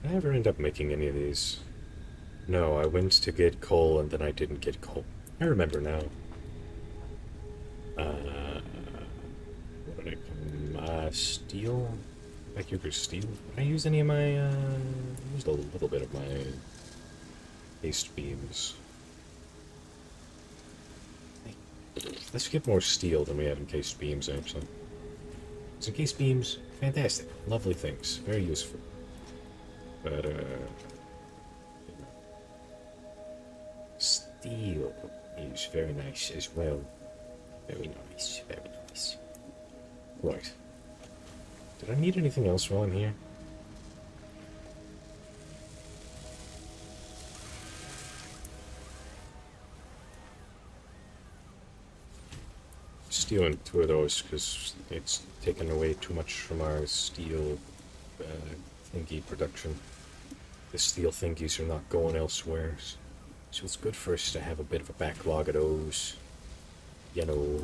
Did I ever end up making any of these? No, I went to get coal and then I didn't get coal. I remember now. What did I come? Steel? Vacuum steel? Did I use any of my, I used a little bit of my paste beams. Let's get more steel than we have in cased beams, actually. So cased beams, fantastic. Lovely things. Very useful. But, steel is very nice as well. Very nice, very nice. Right. Did I need anything else while I'm here? stealing two of those because it's taken away too much from our steel thingy production. The steel thingies are not going elsewhere. So it's good for us to have a bit of a backlog of those. You know.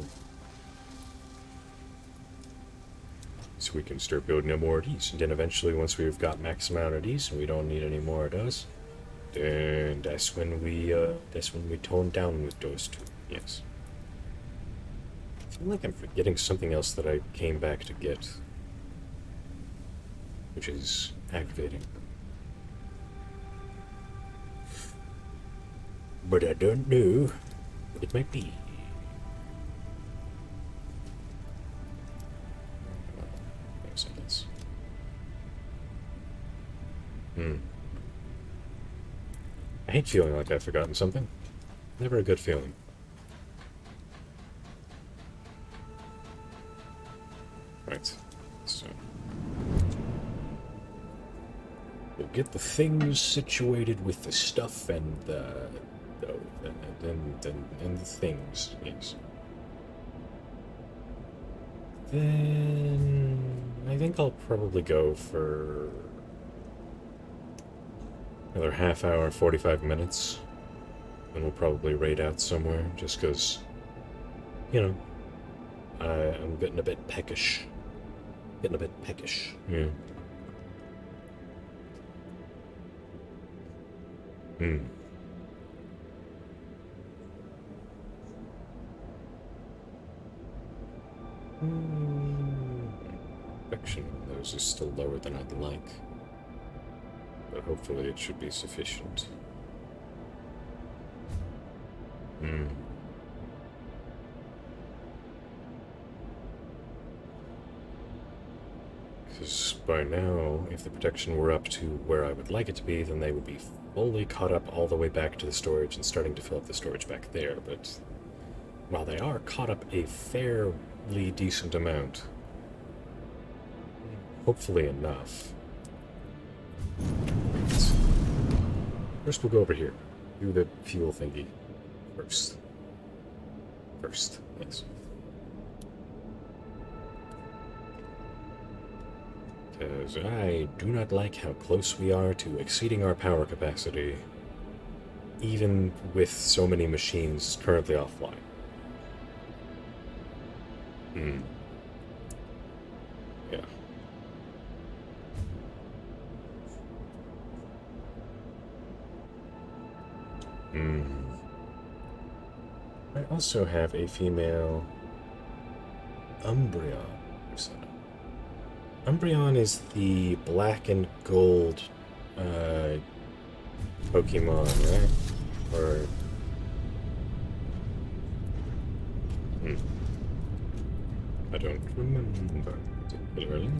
So we can start building up more of these. And then eventually, once we've got max amount of these and we don't need any more of those, then that's when we tone down with those two. Yes. I feel like I'm forgetting something else that I came back to get, which is aggravating. But I don't know what it might be. I hate feeling like I've forgotten something. Never a good feeling. Right, so we'll get the things situated with the stuff and the things. Yes. Then I think I'll probably go for another half hour, 45 minutes, and we'll probably raid out somewhere, just because, you know, I'm getting a bit peckish. Yeah. Affection on those is still lower than I'd like, but hopefully it should be sufficient. Because by now, if the protection were up to where I would like it to be, then they would be fully caught up all the way back to the storage and starting to fill up the storage back there, but while they are caught up a fairly decent amount, hopefully enough. First we'll go over here. Do the fuel thingy first. Yes. Because I do not like how close we are to exceeding our power capacity, even with so many machines currently offline. Yeah. I also have a female Umbreon persona. Umbreon is the black and gold Pokemon, right? Or I don't remember particularly.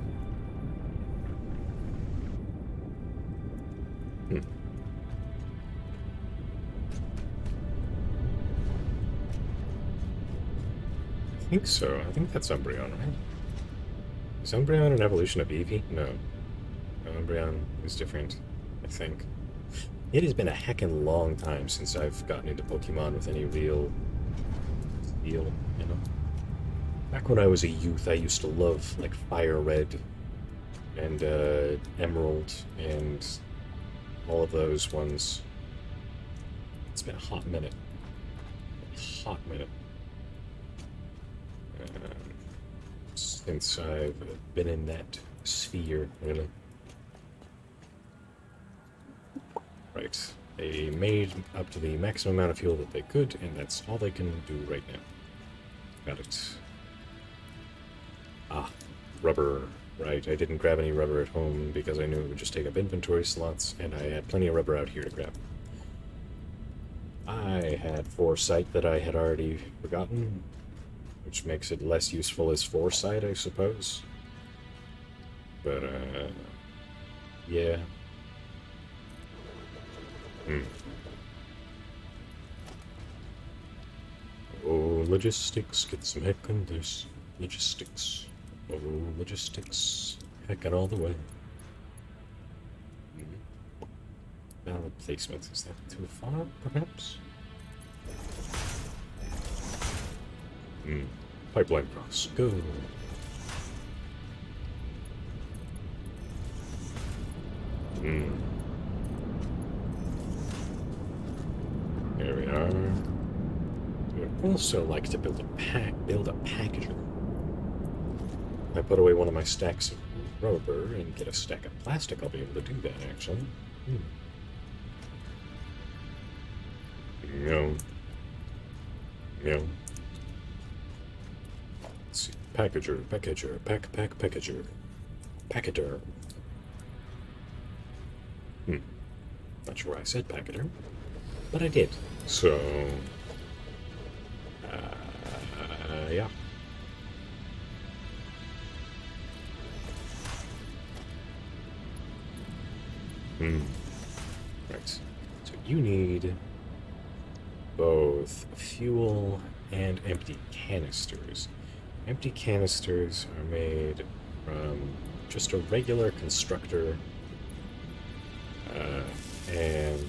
I think so. I think that's Umbreon, right? Is Umbreon an evolution of Eevee? No. No, Umbreon is different, I think. It has been a heckin' long time since I've gotten into Pokemon with any real feel, you know? Back when I was a youth, I used to love, like, Fire Red and Emerald and all of those ones. It's been a hot minute. Since I've been in that sphere, really. Right. They made up to the maximum amount of fuel that they could, and that's all they can do right now. Got it. Ah, rubber. Right, I didn't grab any rubber at home because I knew it would just take up inventory slots, and I had plenty of rubber out here to grab. I had foresight that I had already forgotten, which makes it less useful as foresight, I suppose. But, yeah. Oh, logistics, get some heck on this. Logistics. Oh, logistics. Heckin' all the way. Valid placement. Is that too far, perhaps? Pipeline cross. Go. Hmm. There we are. I would also like to build a packager. I put away one of my stacks of rubber and get a stack of plastic, I'll be able to do that, actually. No. No. Let's see. Packager. Packager. Packeter. Not sure why I said packeter, but I did. So, yeah. Right. So you need both fuel and empty canisters. Empty canisters are made from just a regular constructor and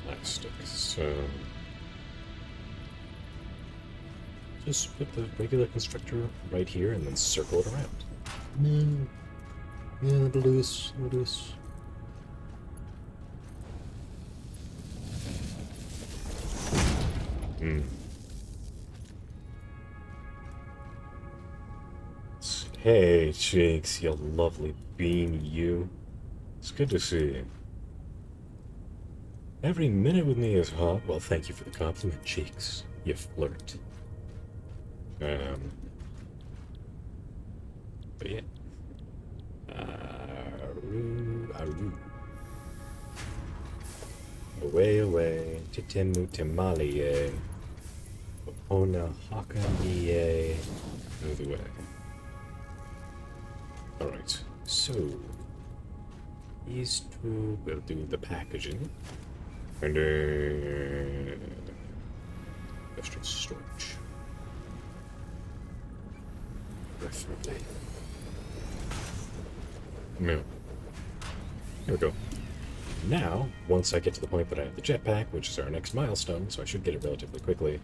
plastic. So just put the regular constructor right here and then circle it around. Yeah, we'll do this. Hey, Cheeks, you lovely bean, you. It's good to see you. Every minute with me is hot. Well, thank you for the compliment, Cheeks. You flirt. But yeah. Aru. Away, titemu temalie. Ona hakaniye. Move away. Alright, so these two will do the packaging. And industrial storage. Preferably. Yeah. Here we go. Now, once I get to the point that I have the jetpack, which is our next milestone, so I should get it relatively quickly,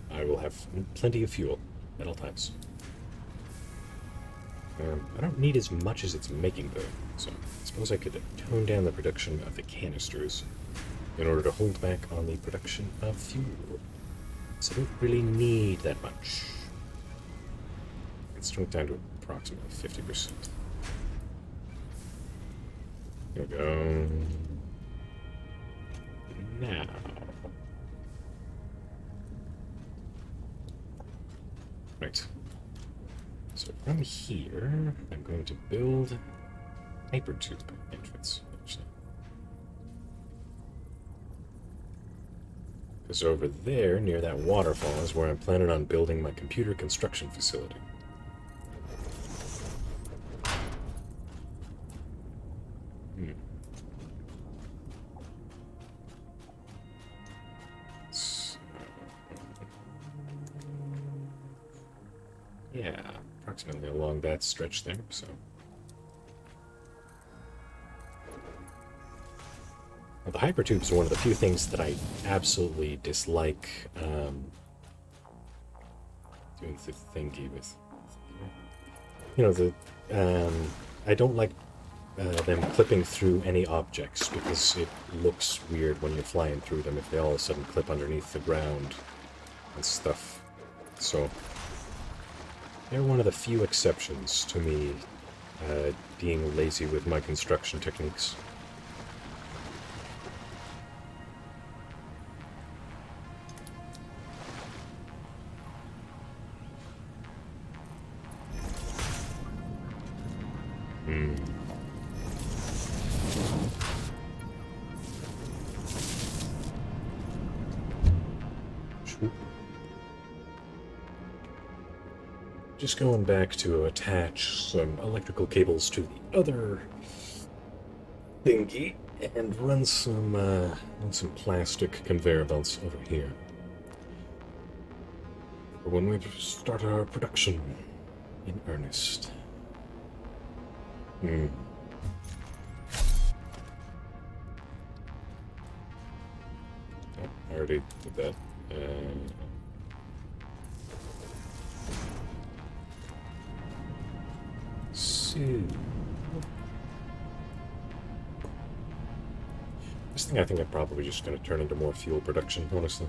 I will have plenty of fuel at all times. I don't need as much as it's making, though, so I suppose I could tone down the production of the canisters in order to hold back on the production of fuel. So I don't really need that much. Let's tone it down to approximately 50%. Here we go. Now. Right. So from here, I'm going to build hypertube entrance, actually. Because over there, near that waterfall, is where I'm planning on building my computer construction facility. Yeah, approximately along that stretch there, so. Well, the hypertubes are one of the few things that I absolutely dislike doing the thingy with. You know, I don't like them clipping through any objects because it looks weird when you're flying through them if they all of a sudden clip underneath the ground and stuff. So they're one of the few exceptions to me being lazy with my construction techniques. Just going back to attach some electrical cables to the other thingy and run some plastic conveyor belts over here for when we start our production in earnest. I already did that. So... This thing I think I'm probably just going to turn into more fuel production, honestly.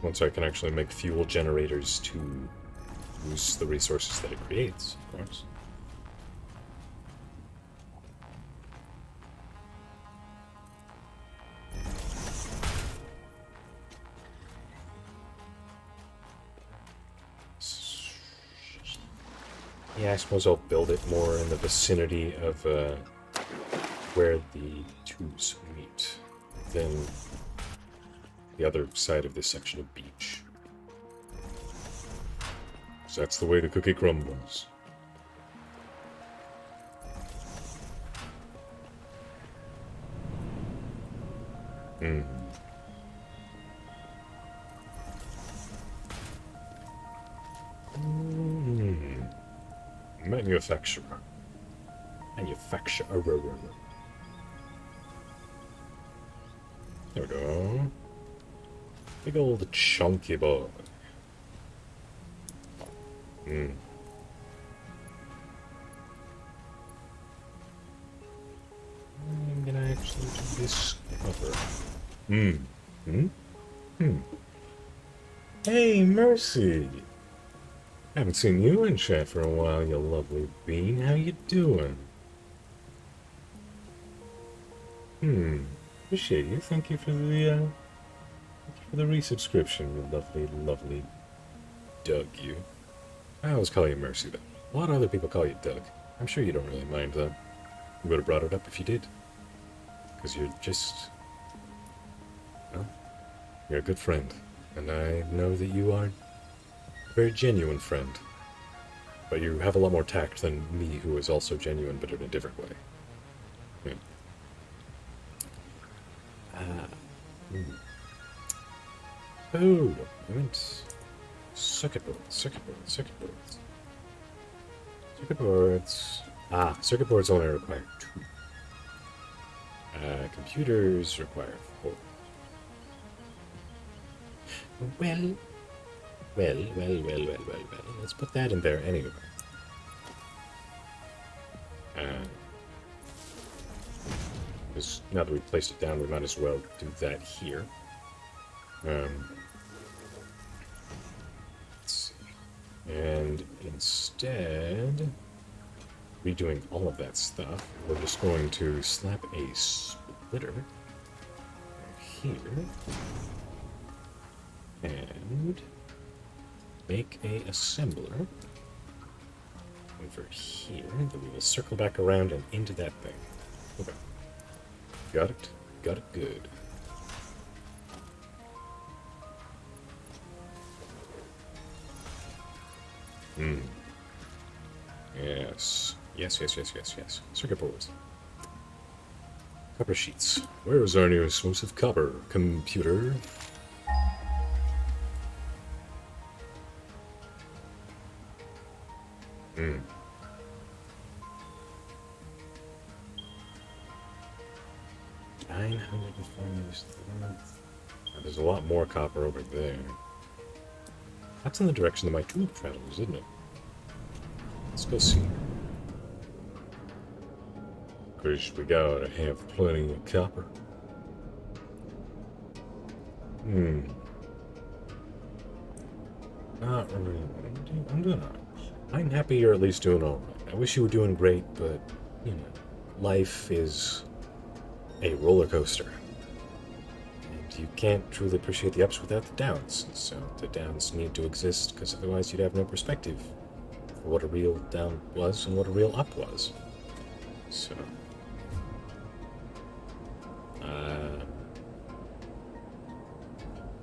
Once I can actually make fuel generators to use the resources that it creates, of course. Yeah, I suppose I'll build it more in the vicinity of where the tubes meet than the other side of this section of beach. So that's the way the cookie crumbles. Hmm. Manufacturer. Manufacturer. There we go. Big old chunky boy. I'm gonna actually do this cover. Hey, Mercy! Haven't seen you in chat for a while, you lovely bean. How you doing? Appreciate you. Thank you for the resubscription, you lovely, lovely Doug, you. I always call you Mercy, though. A lot of other people call you Doug. I'm sure you don't really mind that. You would have brought it up if you did. Because you're just... well, you're a good friend. And I know that you are a very genuine friend. But you have a lot more tact than me, who is also genuine, but in a different way. Yeah. Food! I meant... circuit boards. Circuit boards. Ah, circuit boards only require 2. Computers require 4. Well. Let's put that in there anyway. Because now that we've placed it down, we might as well do that here. Let's see. And instead, redoing all of that stuff, we're just going to slap a splitter here and make a assembler over here that we will circle back around and into that thing. Okay. Got it? Got it good. Yes. Yes. Circuit boards. Copper sheets. Where is our new explosive copper computer? There's a lot more copper over there. That's in the direction that my tube travels, isn't it? Let's go see. Because we gotta have plenty of copper. Not really. I'm doing alright. I'm happy you're at least doing alright. I wish you were doing great, but, you know, life is a roller coaster. And you can't truly appreciate the ups without the downs. So the downs need to exist, because otherwise you'd have no perspective for what a real down was and what a real up was. So...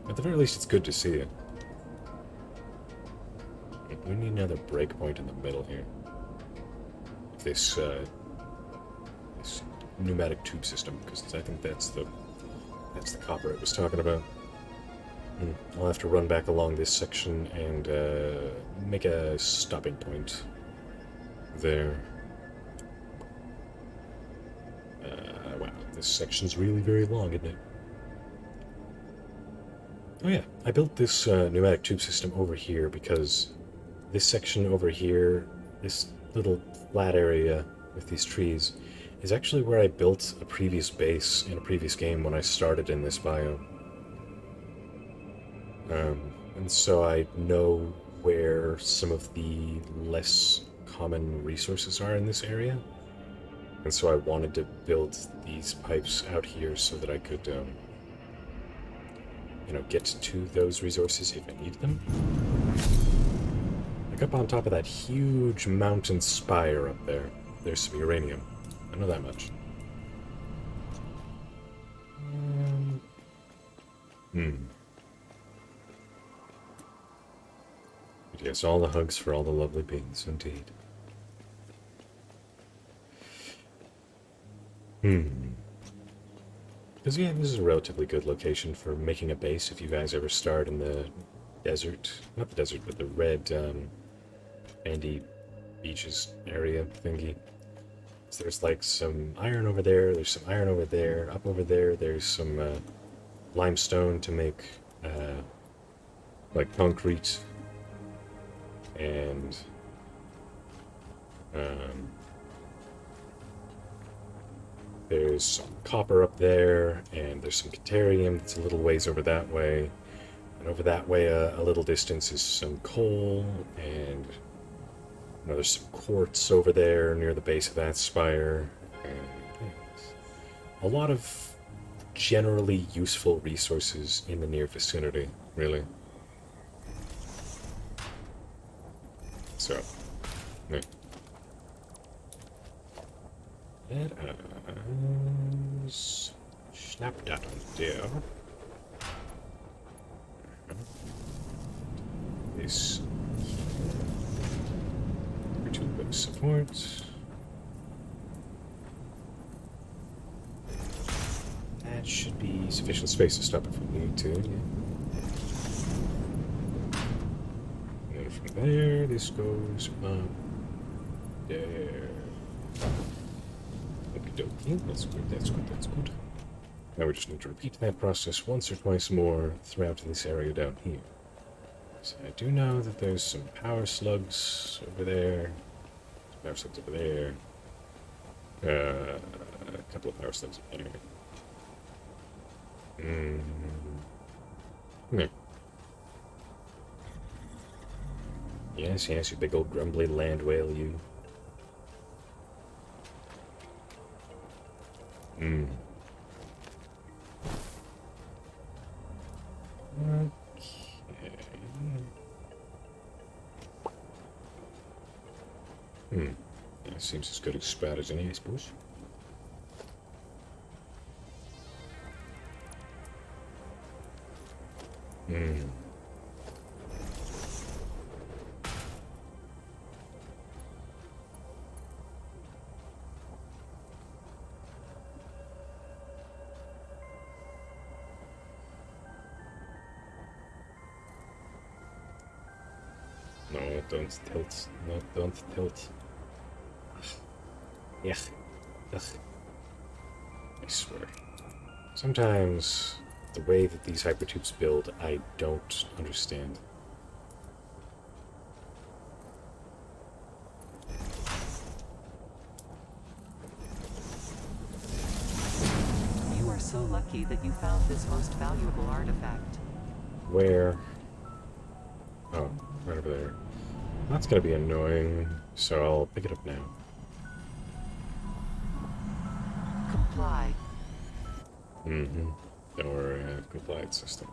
at the very least, it's good to see it. We need another breakpoint in the middle here. This, this pneumatic tube system, because I think that's the copper it was talking about. I'll have to run back along this section and make a stopping point there. Wow, this section's really very long, isn't it? Oh yeah, I built this pneumatic tube system over here because this section over here, this little flat area with these trees, is actually where I built a previous base in a previous game when I started in this biome. And so I know where some of the less common resources are in this area. And so I wanted to build these pipes out here so that I could, get to those resources if I needed them. Like up on top of that huge mountain spire up there, there's some uranium. I know that much. But yes, all the hugs for all the lovely beans, indeed. Because, yeah, this is a relatively good location for making a base if you guys ever start in the desert. Not the desert, but the red, Andy Beaches area thingy. So there's, like, some iron over there, there's some iron over there, up over there, there's some, limestone to make, like, concrete. And, there's some copper up there, and there's some Caterium that's a little ways over that way. And over that way, a little distance, is some coal, and there's some quartz over there near the base of that spire. And a lot of generally useful resources in the near vicinity, really. So, yeah. Let us snap that on there. This to web support. That should be sufficient space to stop if we need to. Yeah. And then from there, this goes up there. Okey-dokey. That's good, that's good, that's good. Now we just need to repeat that process once or twice more throughout this area down here. So I do know that there's some power slugs over there. Power slugs over there. A couple of power slugs over there. Yeah. Yes, yes, you big old grumbly land whale, you. Yeah, seems as good a spot as any, I suppose. No, don't tilt. No, don't tilt. Yuck. Ugh. I swear. Sometimes the way that these hypertubes build, I don't understand. You are so lucky that you found this most valuable artifact. Where? Oh, right over there. That's gonna be annoying, so I'll pick it up now. Comply. Don't worry, I've complied, system.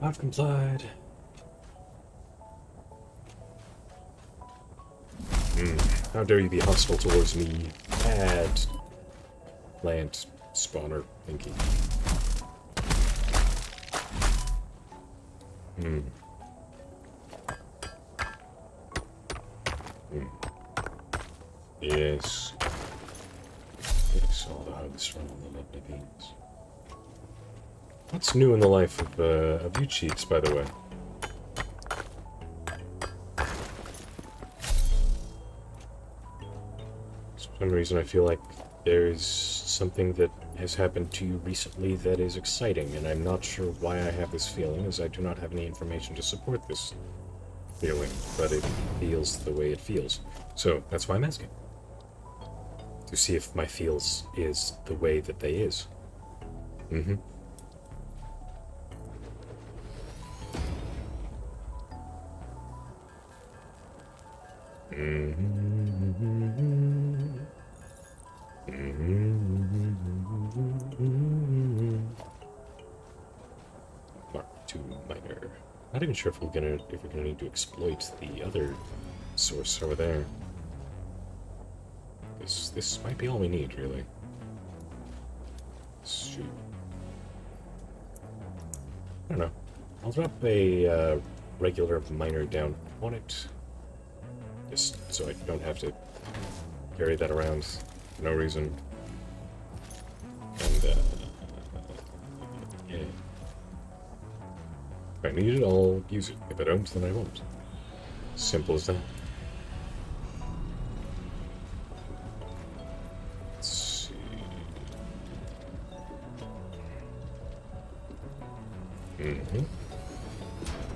I've complied. How dare you be hostile towards me, bad plant spawner thingy. Yes. Yes, all the hugs from all the lovely beans. What's new in the life of you cheeks, by the way? For some reason I feel like there's something that has happened to you recently that is exciting, and I'm not sure why I have this feeling, as I do not have any information to support this feeling, but it feels the way it feels. So that's why I'm asking. To see if my feels is the way that they is. Mm-hmm. Mark II miner. Not even sure if we're gonna need to exploit the other source over there. This might be all we need, really. Shoot. I don't know. I'll drop a regular miner down on it. Just so I don't have to carry that around for no reason. And, yeah. If I need it, I'll use it. If I don't, then I won't. Simple as that. Let's see.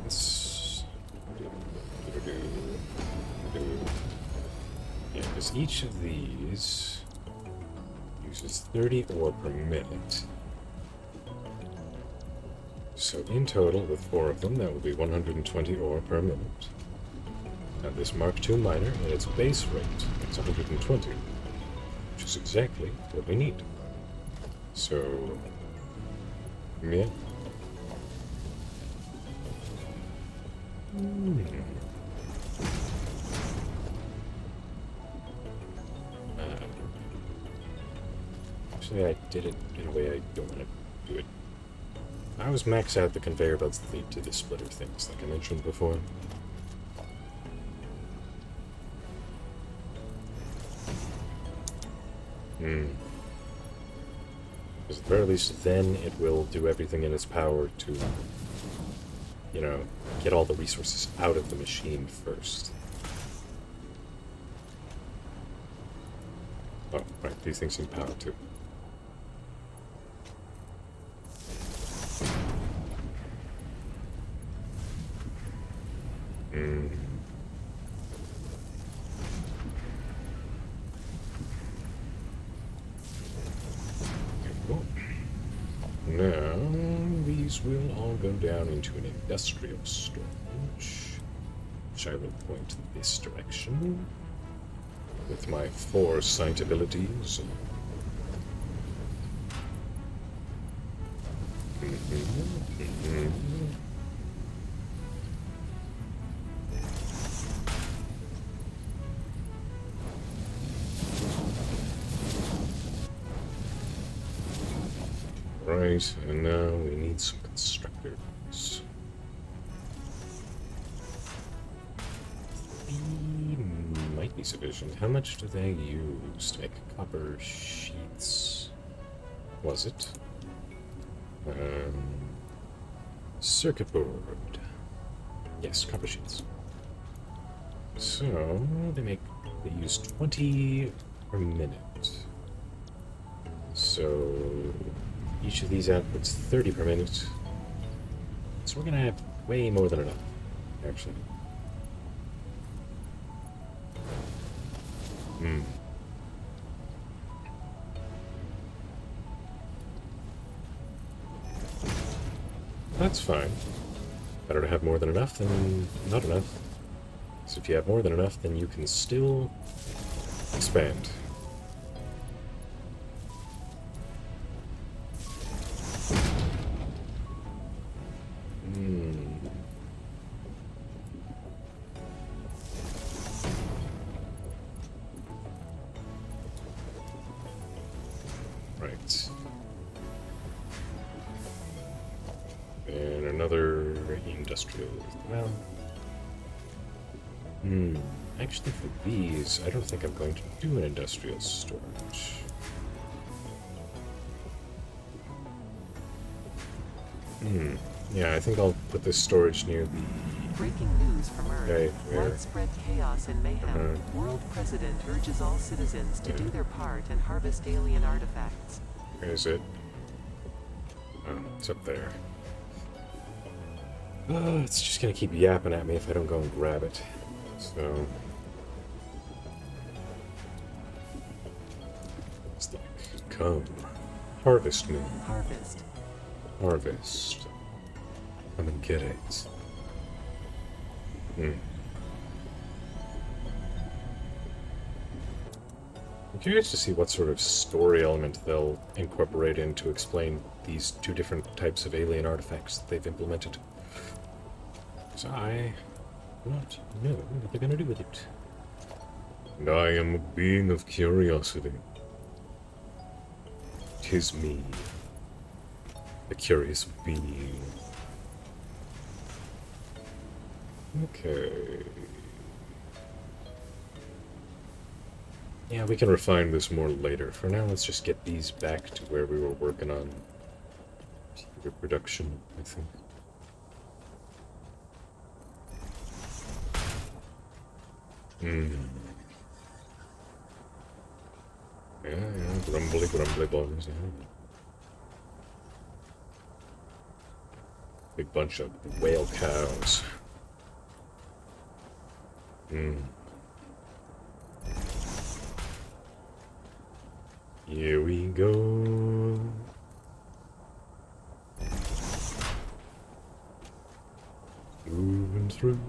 Let's yeah, because each of these uses 30 ore per minute. So in total, with 4 of them, that will be 120 ore per minute. And this Mark II miner, at its base rate, is 120, which is exactly what we need. So, yeah. Actually, I did it in a way I don't want to do it. I always max out the conveyor belts that lead to the splitter things, like I mentioned before. Because at the very least, then it will do everything in its power to, you know, get all the resources out of the machine first. Oh, right, these things need power too. Now, these will all go down into an industrial storage, which I will point this direction with my foresight abilities. Right, and now we need some constructors. 3 might be sufficient. How much do they use to make copper sheets? Was it? Circuit board. Yes, copper sheets. So, they use 20 per minute. So, each of these outputs 30 per minute. So we're gonna have way more than enough, actually. That's fine. Better to have more than enough than not enough. So if you have more than enough, then you can still expand. Right. And another industrial as well. Actually, for these, I don't think I'm going to do an industrial storage. Yeah, I think I'll put this storage near the Breaking news from Earth. Okay, where? Widespread chaos and mayhem. World President urges all citizens to do their part and harvest alien artifacts. Where is it? Oh, it's up there. Oh, it's just gonna keep yapping at me if I don't go and grab it. So... it's like, come. Harvest me. Harvest. Harvest. Come and get it. Hmm. I'm curious to see what sort of story element they'll incorporate in to explain these two different types of alien artifacts that they've implemented. So I do not know what they're going to do with it. And I am a being of curiosity. 'Tis me, the curious being. Okay. Yeah, we can refine this more later. For now, let's just get these back to where we were working on production, I think. Yeah, grumbly boys, yeah. Big bunch of whale cows. Here we go. Moving through.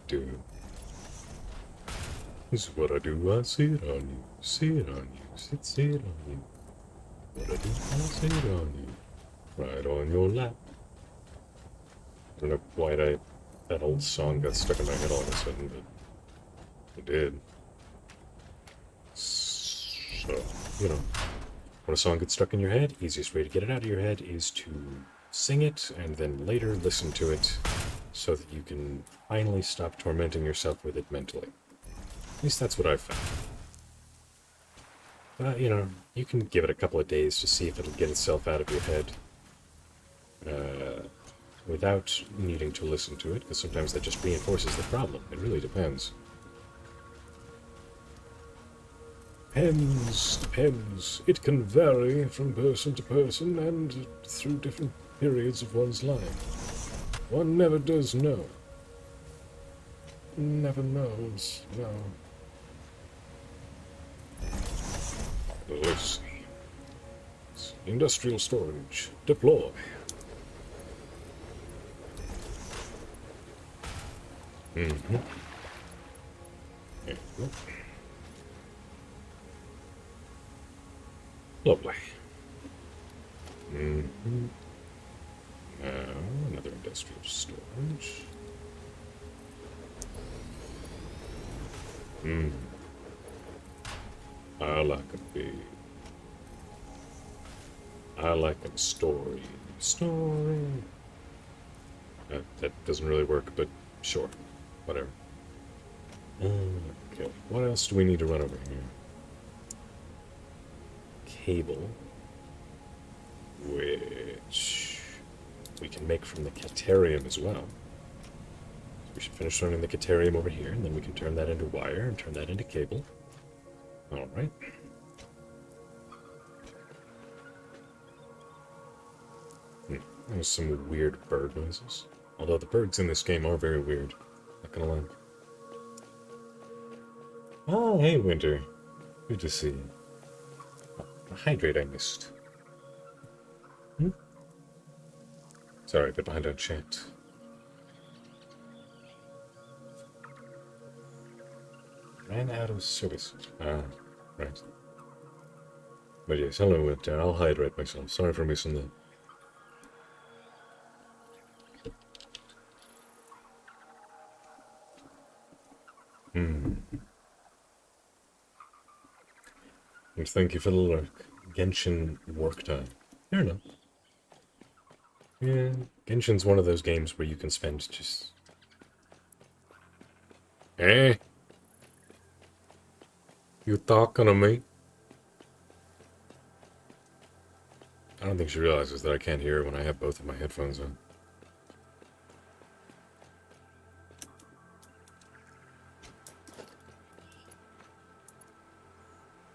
Do. This is what I do, I see it on you, see it on you, see it on you. What I do, I see it on you, right on your lap. I don't know why that old song got stuck in my head all of a sudden, but it did. So, you know, when a song gets stuck in your head, easiest way to get it out of your head is to sing it and then later listen to it so that you can finally stop tormenting yourself with it mentally. At least that's what I've found. But, you know, you can give it a couple of days to see if it'll get itself out of your head without needing to listen to it, because sometimes that just reinforces the problem. It really depends. Depends. It can vary from person to person and through different periods of one's life. One never does know. Never knows, no. Let's see. Industrial storage. Deploy. Mm-hmm. There we go. Lovely. Mm-hmm. Now, another industrial storage. I like a big. I like a story. Story. That doesn't really work, but sure. Whatever. Okay. What else do we need to run over here? Cable. Which we can make from the Caterium as well. We should finish running the Caterium over here, and then we can turn that into wire and turn that into cable. Alright. There's some weird bird noises. Although the birds in this game are very weird. Not gonna lie. Oh, hey, Winter. Good to see you. Oh, the hydrate I missed. Sorry, a bit behind on chat. Ran out of service. Ah, right. But yes, hello, Winter. I'll hydrate myself. Sorry for missing that. And thank you for the lurk. Genshin work time. Fair enough. Yeah, Genshin's one of those games where you can spend just... Eh? You talking to me? I don't think she realizes that I can't hear her when I have both of my headphones on.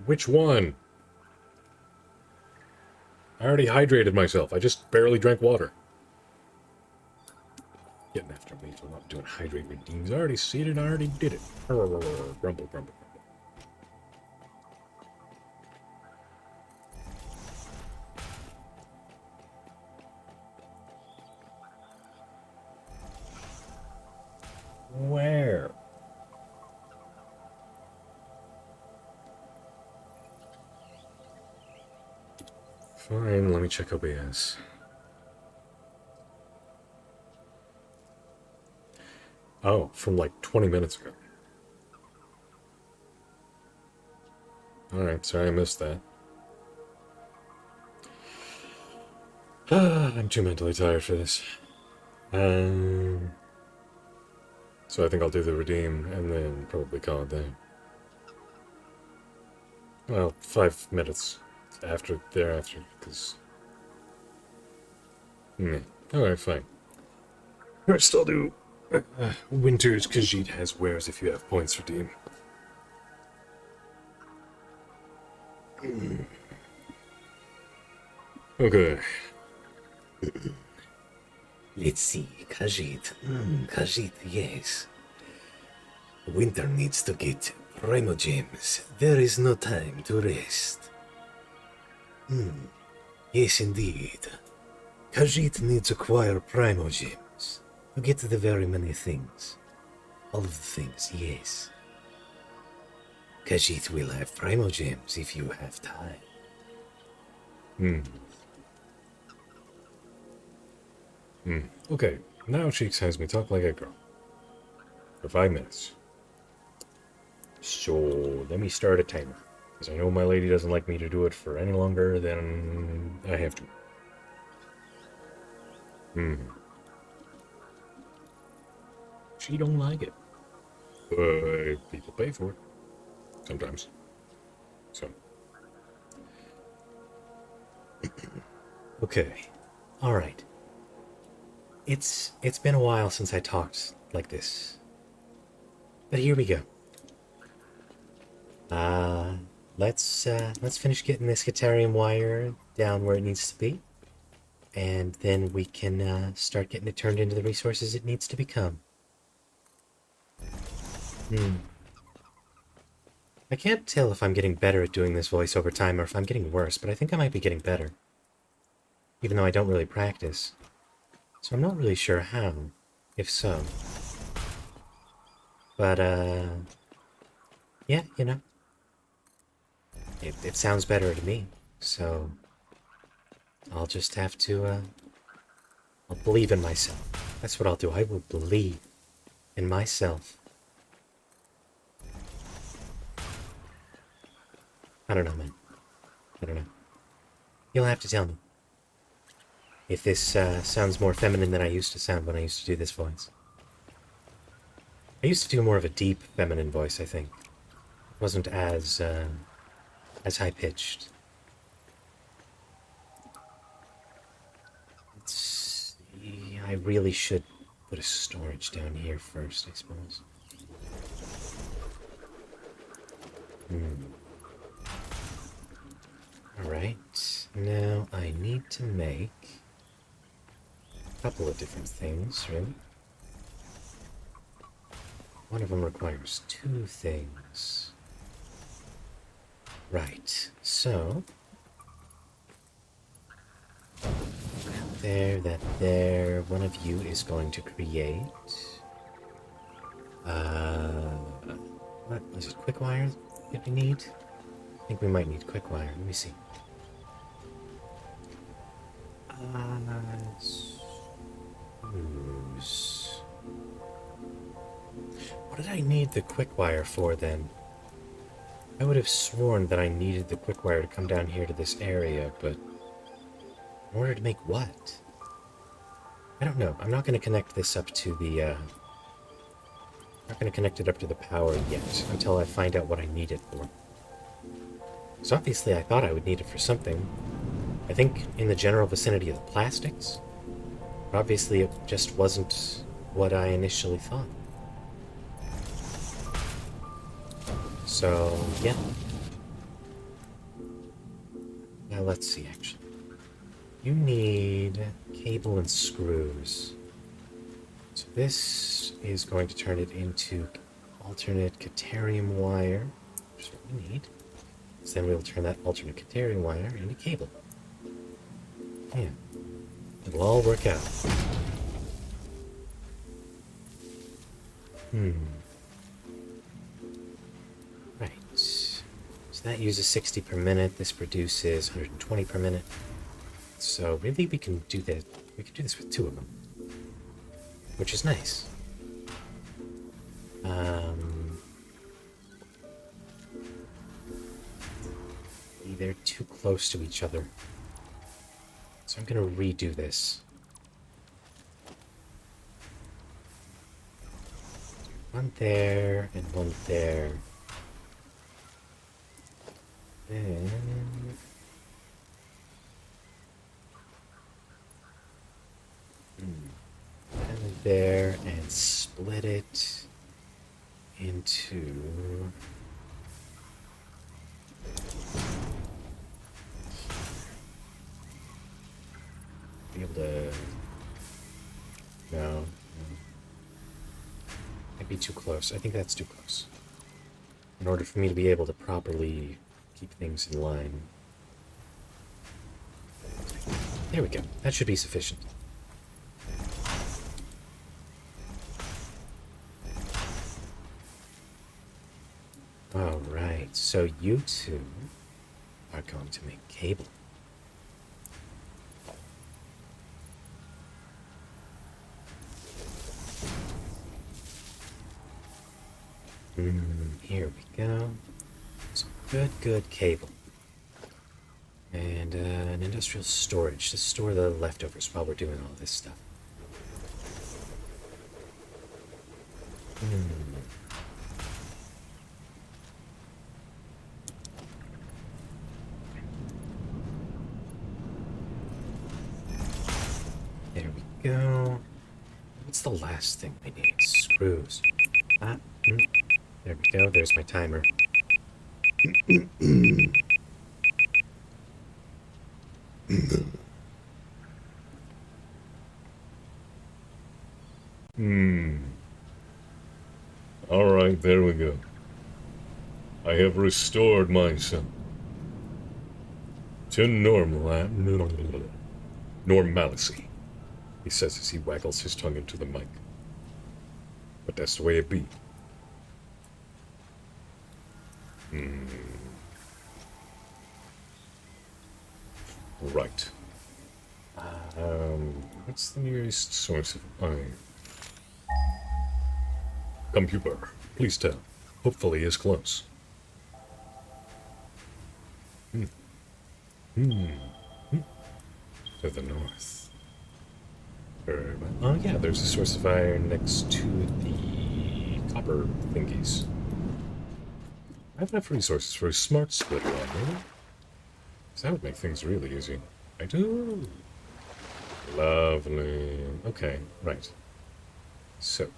Which one? I already hydrated myself. I just barely drank water. Getting after me for not doing hydrate redeems. I already seen it. I already did it. Grumble, grumble, grumble. Where? Fine, let me check OBS. Oh, from like 20 minutes ago. Alright, sorry I missed that. I'm too mentally tired for this. So I think I'll do the redeem and then probably call it there. Well, 5 minutes thereafter, because... Alright, fine. First I'll do Winter's Khajiit has wares if you have points redeem. Okay. Let's see, Khajiit. Khajiit, yes. Winter needs to get Primogems. There is no time to rest. Yes, indeed. Khajiit needs to acquire Primogems to get the very many things. All of the things, yes. Khajiit will have Primogems if you have time. Okay, now Cheeks has me talk like a girl. For 5 minutes. So, let me start a timer. Because I know my lady doesn't like me to do it for any longer than I have to. She don't like it. But people pay for it. Sometimes. So. Okay. Alright. It's been a while since I talked like this. But here we go. Let's finish getting this Hitarium wire down where it needs to be. And then we can start getting it turned into the resources it needs to become. I can't tell if I'm getting better at doing this voice over time or if I'm getting worse, but I think I might be getting better. Even though I don't really practice. So I'm not really sure how, if so. But, yeah, you know. It sounds better to me, so I'll just have to, I'll believe in myself. That's what I'll do. I will believe in myself. I don't know, man. I don't know. You'll have to tell me if this sounds more feminine than I used to sound when I used to do this voice. I used to do more of a deep feminine voice, I think. It wasn't as high-pitched. Let's see. I really should put a storage down here first, I suppose. Alright, now I need to make a couple of different things, really. One of them requires 2 things. Right, so... that there. One of you is going to create... what was it, quick wire that we need? I think we might need quick wire. Let me see. What did I need the quick wire for then? I would have sworn that I needed the quick wire to come down here to this area, but in order to make what? I don't know. I'm not going to connect this up to the, not going to connect it up to the power yet until I find out what I need it for. So obviously I thought I would need it for something. I think in the general vicinity of the plastics. But obviously it just wasn't what I initially thought. So, yeah. Now let's see, actually. You need cable and screws. So this is going to turn it into alternate Caterium wire, which is what we need. So then we'll turn that alternate Caterium wire into cable. Yeah. It'll all work out. Right. So that uses 60 per minute. This produces 120 per minute. So really we can do that. We can do this with 2 of them. Which is nice. They're too close to each other. So I'm gonna redo this. One there and one there. And there, and split it into be able to no. Might be too close. I think that's too close. In order for me to be able to properly keep things in line. There we go. That should be sufficient. Alright, so you two are going to make cable. Here we go. Some good cable. And an industrial storage to store the leftovers while we're doing all this stuff. There we go. What's the last thing we need? Screws. There we go. There's my timer. Alright, there we go. I have restored myself to normalcy, he says as he waggles his tongue into the mic. But that's the way it be. Right. What's the nearest source of iron? Computer, please tell. Hopefully is close. To the north. Oh yeah, there's a source of iron next to the copper thingies. I have enough resources for a smart splitter on me. So that would make things really easy. I do. Lovely. Okay, right. So.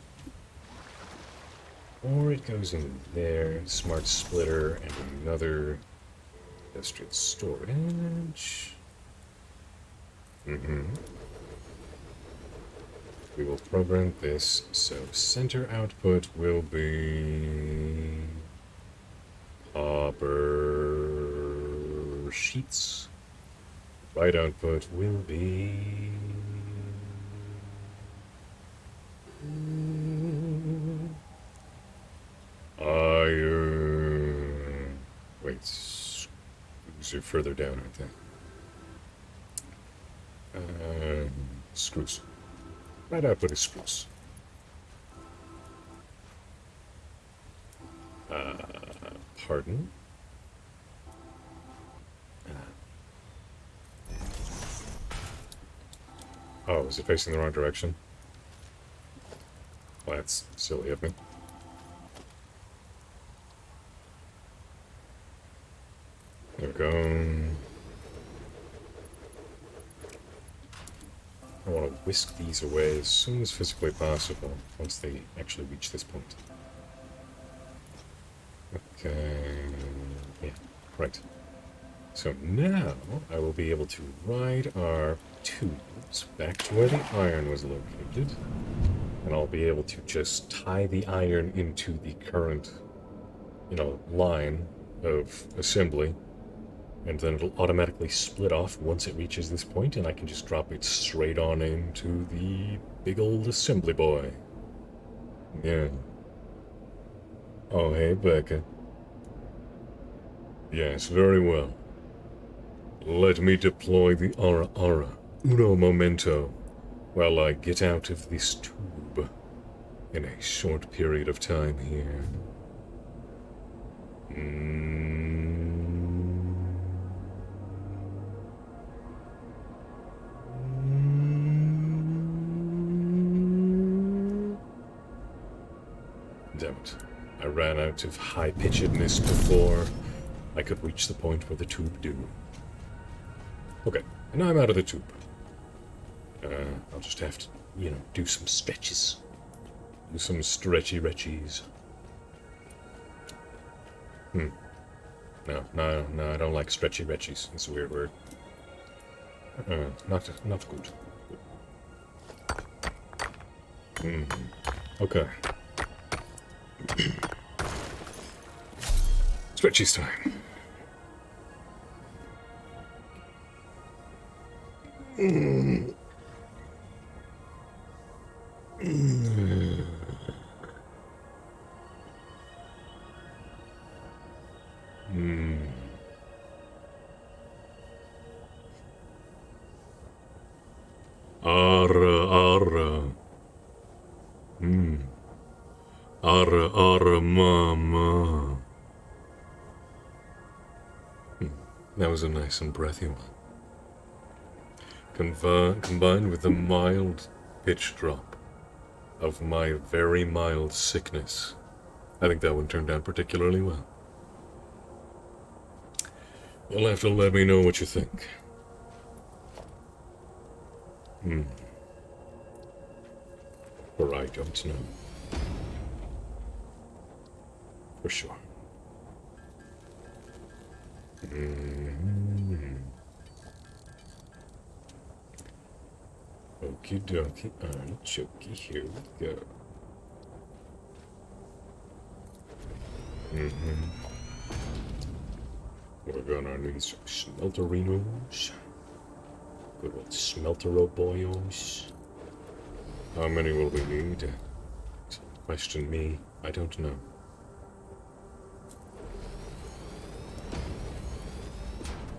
Or it goes in there, smart splitter, and another industrial storage. We will program this so center output will be copper sheets. Right output will be iron. Wait, screws are further down, aren't they? Screws. Right output is screws. Pardon? Oh, is it facing the wrong direction? Well, that's silly of me. There we go. I want to whisk these away as soon as physically possible, once they actually reach this point. Okay, yeah, right. So now I will be able to ride our tubes back to where the iron was located, and I'll be able to just tie the iron into the current, line of assembly, and then it'll automatically split off once it reaches this point, and I can just drop it straight on into the big old assembly boy. Yeah. Oh, hey, Becca. Yes, very well. Let me deploy the Ara Ara, uno momento, while I get out of this tube in a short period of time here. Damn it. I ran out of high-pitchedness before I could reach the point where the tube do. Okay, and now I'm out of the tube. I'll just have to, do some stretches. Do some stretchy-retchies. No, I don't like stretchy-retchies. It's a weird word. Not good. Okay. Stretchies time. Ara. Ara, mama. That was a nice and breathy one. Combined with the mild pitch drop of my very mild sickness, I think that one turned out particularly well. You'll have to let me know what you think. Or I don't know. For sure. Okie dokie, artichoke, here we go. We're gonna need some smelterinos. Good old smeltero boyos. How many will we need? Question me, I don't know.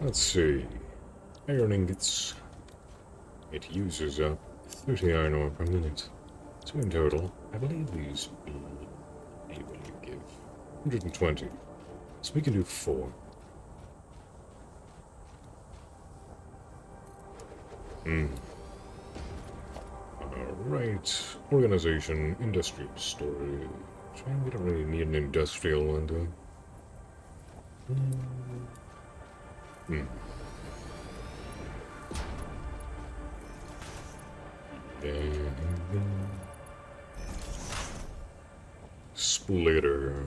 Let's see. Iron ingots. It uses up 30 iron ore per minute. So in total, I believe these will give 120. So we can do 4. Alright. Organization, industrial storage. We don't really need an industrial one, do we? Splitter.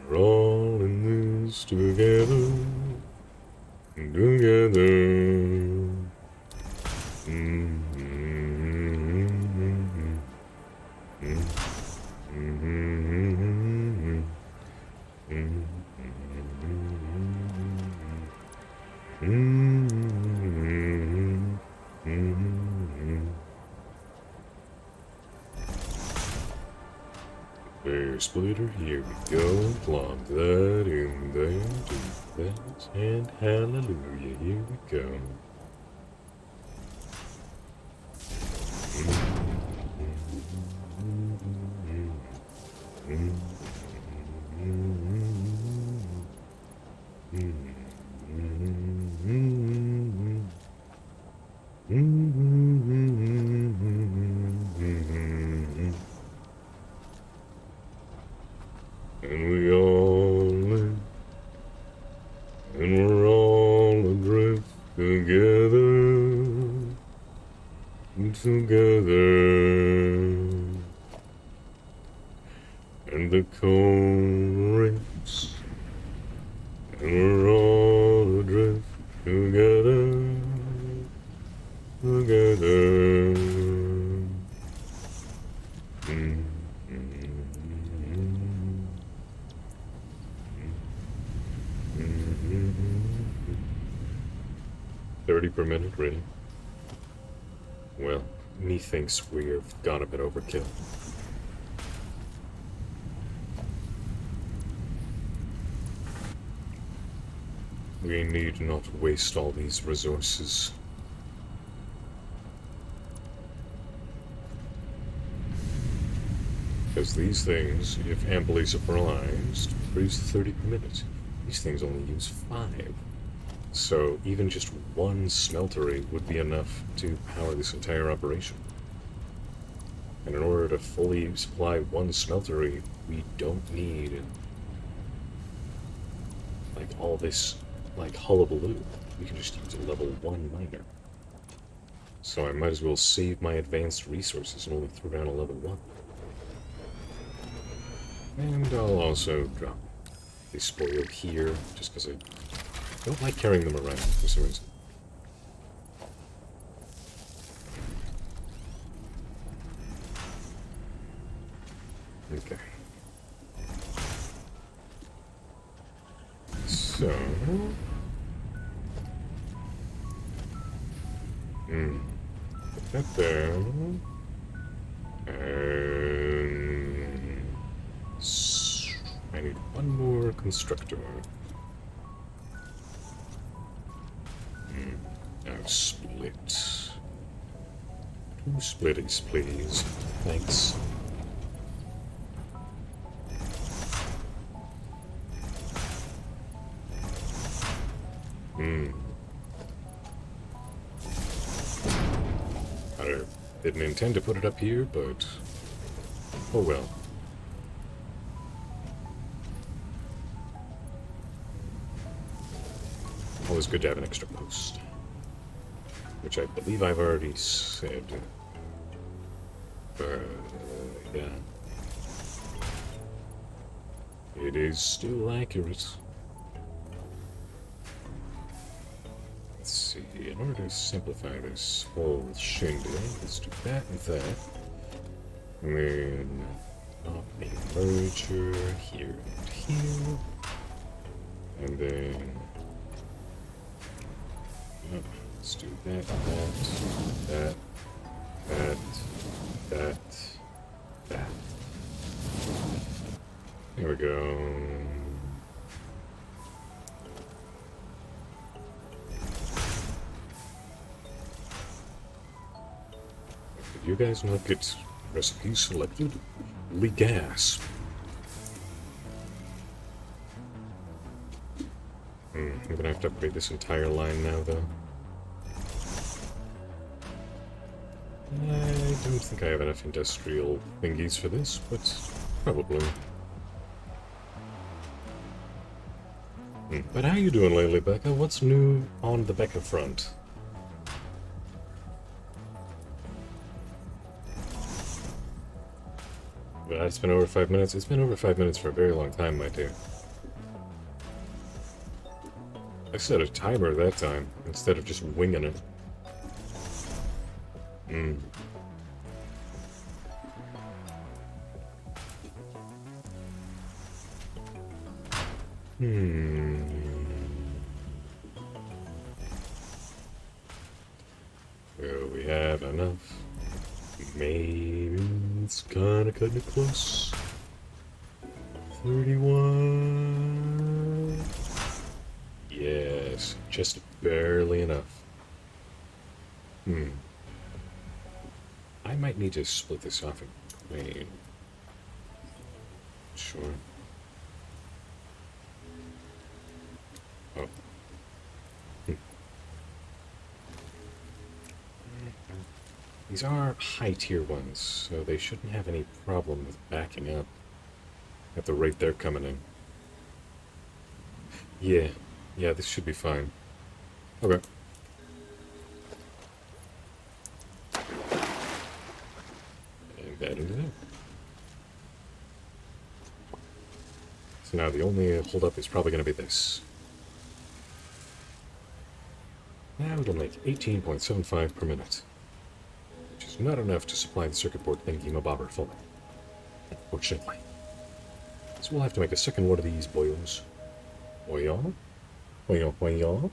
We're all in this together. Air splitter, here we go. Plop that in there, do that, and hallelujah, here we go. And we all live, and we're all adrift together, together. And the cold rips, and we're all adrift together, together. Mm. 30 per minute, really? Well, methinks we've gone a bit overkill. We need not waste all these resources. Because these things, if amply surprised, produce 30 per minute. These things only use 5. So even just one smeltery would be enough to power this entire operation. And in order to fully supply one smeltery, we don't need like all this like hullabaloo. We can just use a level 1 miner. So I might as well save my advanced resources and only throw down a level 1. And I'll also drop the spoil here, just because I don't like carrying them around for some reason. Okay. So... put that there. And... I need one more constructor. Now split. 2 splitties, please. Thanks. I didn't intend to put it up here, but... oh well. Always good to have an extra post. Which I believe I've already said. Yeah. It is still accurate. Let's see, in order to simplify this whole shindig, let's do that and that. And then not a merger here and here. And then let's do that, that. There we go. Did you guys not get recipes selected? Holy gasp. I'm gonna have to upgrade this entire line now, though. I don't think I have enough industrial thingies for this, but probably. But how you doing lately, Becca? What's new on the Becca front? It's been over 5 minutes. It's been over 5 minutes for a very long time, my dear. I set a timer that time, instead of just winging it. Well, we have enough. Maybe it's kinda close. 31. Yes, just barely enough. I might need to split this off in grain. Sure. Oh. These are high tier ones, so they shouldn't have any problem with backing up at the rate they're coming in. Yeah, yeah, this should be fine. Okay. And that into that. So now the only holdup is probably going to be this. Now it'll make 18.75 per minute, which is not enough to supply the circuit board thingy-mabobber fully, unfortunately. So we'll have to make a second one of these boyos. Boyo? Boyo, boyo?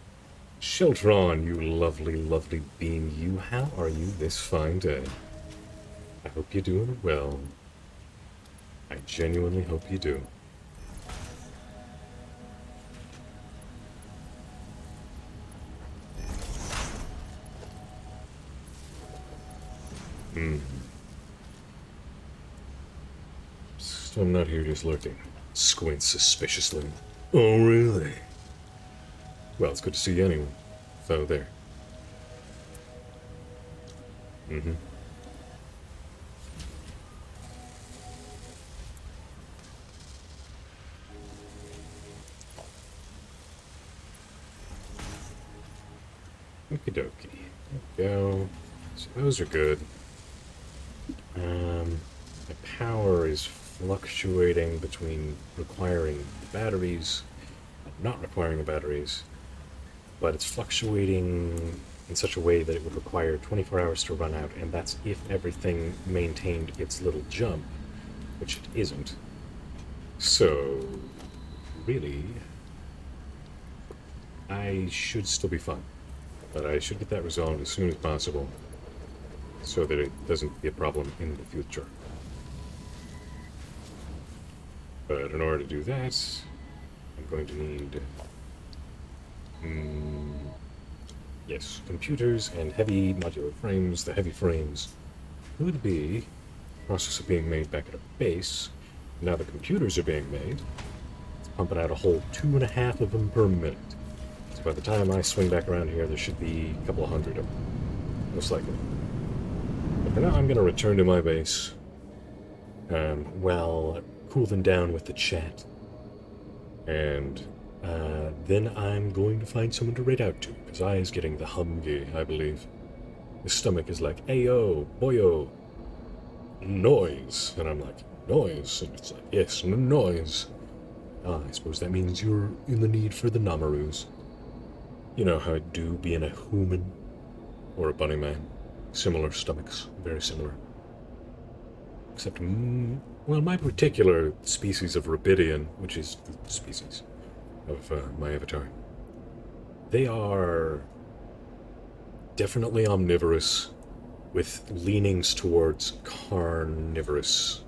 Sheltron, you lovely, lovely being, you. How are you this fine day? I hope you're doing well. I genuinely hope you do. So I'm not here just lurking. Squint suspiciously. Oh, really? Well, it's good to see you anyway. So, there. Mm-hmm. Okie dokie. There we go. So those are good. The power is fluctuating between requiring batteries and not requiring the batteries, but it's fluctuating in such a way that it would require 24 hours to run out, and that's if everything maintained its little jump, which it isn't. So, really, I should still be fine, but I should get that resolved as soon as possible so that it doesn't be a problem in the future. But in order to do that, I'm going to need, yes, computers and heavy modular frames. The heavy frames could be process of being made back at a base. Now the computers are being made. It's pumping out a whole 2.5 of them per minute. So by the time I swing back around here, there should be a couple of hundred of them, most likely. But for now, I'm going to return to my base. Well, cool them down with the chat. And then I'm going to find someone to raid out to, because I is getting the humgy, I believe. His stomach is like, ayo, boyo, noise. And I'm like, noise? And it's like, yes, noise. Ah, I suppose that means you're in the need for the Namarus. You know how it do being a human or a bunny man. Similar stomachs, very similar. Except, well, my particular species of Rabidian, which is the species of my avatar, they are definitely omnivorous with leanings towards carnivorousness.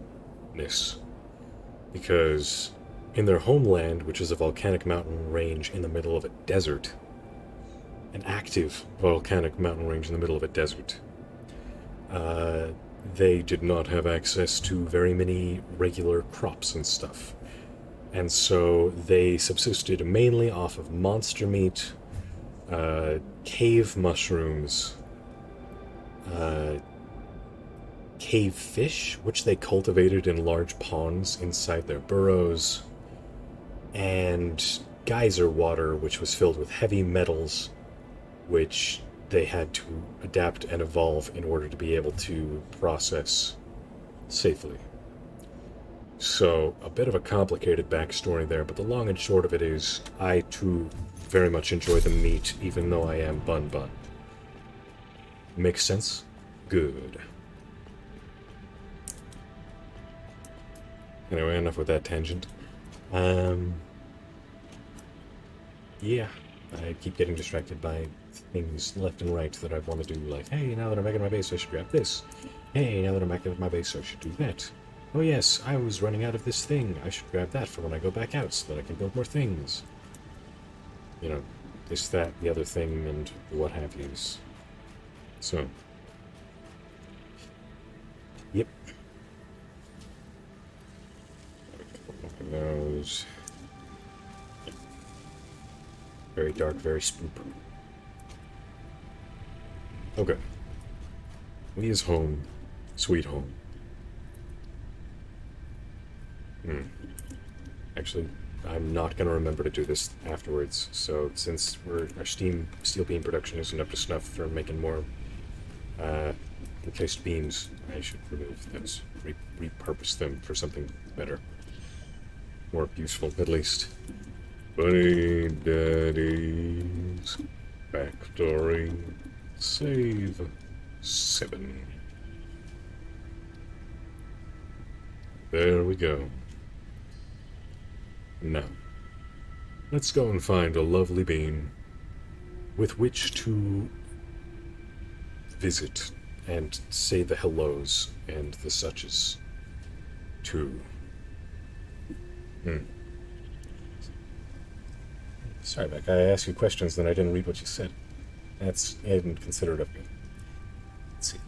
Because in their homeland, which is a volcanic mountain range in the middle of a desert, an active volcanic mountain range in the middle of a desert, they did not have access to very many regular crops and stuff. And so they subsisted mainly off of monster meat, cave mushrooms, cave fish, which they cultivated in large ponds inside their burrows, and geyser water, which was filled with heavy metals, which they had to adapt and evolve in order to be able to process safely. So, a bit of a complicated backstory there, but the long and short of it is, I too very much enjoy the meat, even though I am Bun Bun. Makes sense? Good. Anyway, enough with that tangent. Yeah, I keep getting distracted by things left and right that I want to do, like, hey, now that I'm back at my base, I should grab this. Hey, now that I'm back at my base, I should do that. Oh yes, I was running out of this thing. I should grab that for when I go back out so that I can build more things. You know, this, that, the other thing, and what have yous. So. Yep. Open those. Very dark, very spoop. Okay. We is home. Sweet home. Actually, I'm not going to remember to do this afterwards, so since our steel beam production isn't up to snuff for making more encased beams, I should remove those, repurpose them for something better. More useful, at least. Bunny Daddy's Factory. Save 7. There we go. Now, let's go and find a lovely bean with which to visit and say the hellos and the suches to. Sorry, Beck, I asked you questions, then I didn't read what you said. That's inconsiderate of me. Let's see.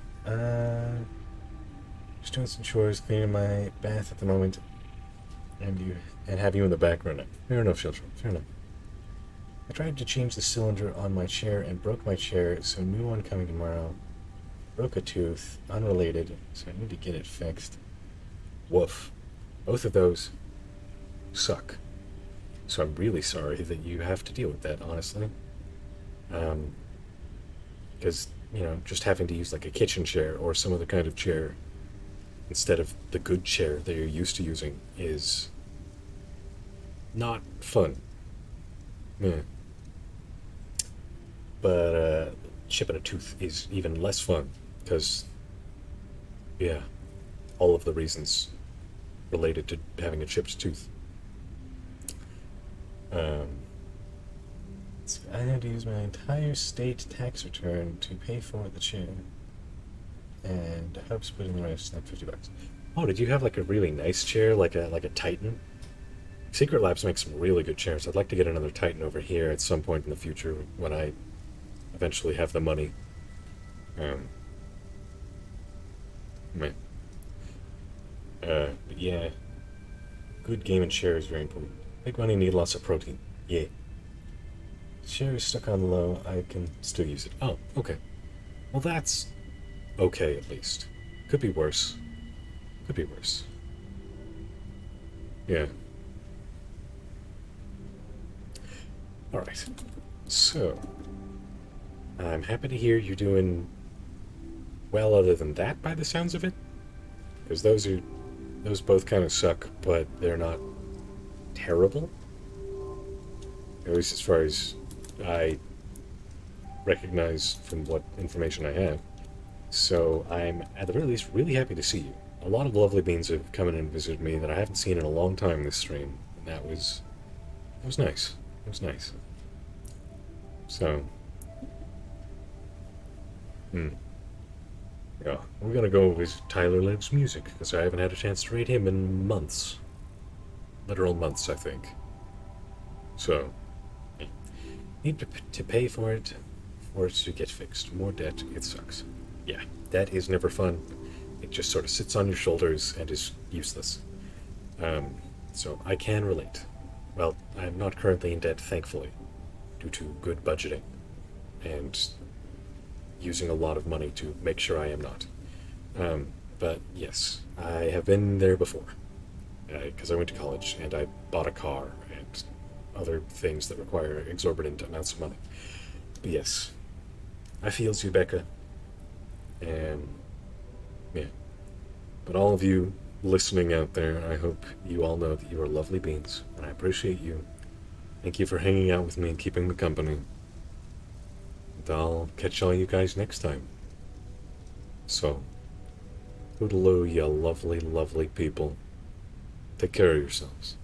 Just doing some chores, cleaning my bath at the moment, and have you in the background. Fair enough, Shiltron. Fair enough. I tried to change the cylinder on my chair and broke my chair, so new one coming tomorrow. Broke a tooth, unrelated, so I need to get it fixed. Woof. Both of those suck. So I'm really sorry that you have to deal with that, honestly. Because, just having to use like a kitchen chair or some other kind of chair instead of the good chair that you're used to using is not fun. Yeah. But chipping a tooth is even less fun because, yeah, all of the reasons related to having a chipped tooth. I had to use my entire state tax return to pay for the chair, and I hope splitting the rest like $50. Oh, did you have like a really nice chair, like a Titan? Secret Labs makes some really good chairs. I'd like to get another Titan over here at some point in the future when I eventually have the money. Man. But yeah, good gaming chair is very important. Big money need lots of protein. Yeah. Chair is stuck on low. I can still use it. Oh, okay. Well, that's okay at least. Could be worse. Could be worse. Yeah. Alright. So, I'm happy to hear you're doing well other than that by the sounds of it. Because those both kind of suck, but they're not terrible. At least as far as I recognize from what information I have. So I'm, at the very least, really happy to see you. A lot of lovely beans have come in and visited me that I haven't seen in a long time this stream. And that was nice. It was nice. So, yeah, we're gonna go with Tyler Lives Music, because I haven't had a chance to read him in months. Literal months, I think. So, need to pay for it to get fixed. More debt, it sucks. Yeah, debt is never fun. It just sort of sits on your shoulders and is useless. So I can relate. Well, I'm not currently in debt, thankfully, due to good budgeting and using a lot of money to make sure I am not. But yes, I have been there before. Because I went to college and I bought a car and other things that require exorbitant amounts of money. But yes, I feels you, Becca. And yeah. But all of you listening out there, I hope you all know that you are lovely beings, and I appreciate you. Thank you for hanging out with me and keeping me company. And I'll catch all you guys next time. So, toodaloo, you lovely, lovely people. Take care of yourselves.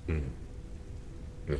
Yeah.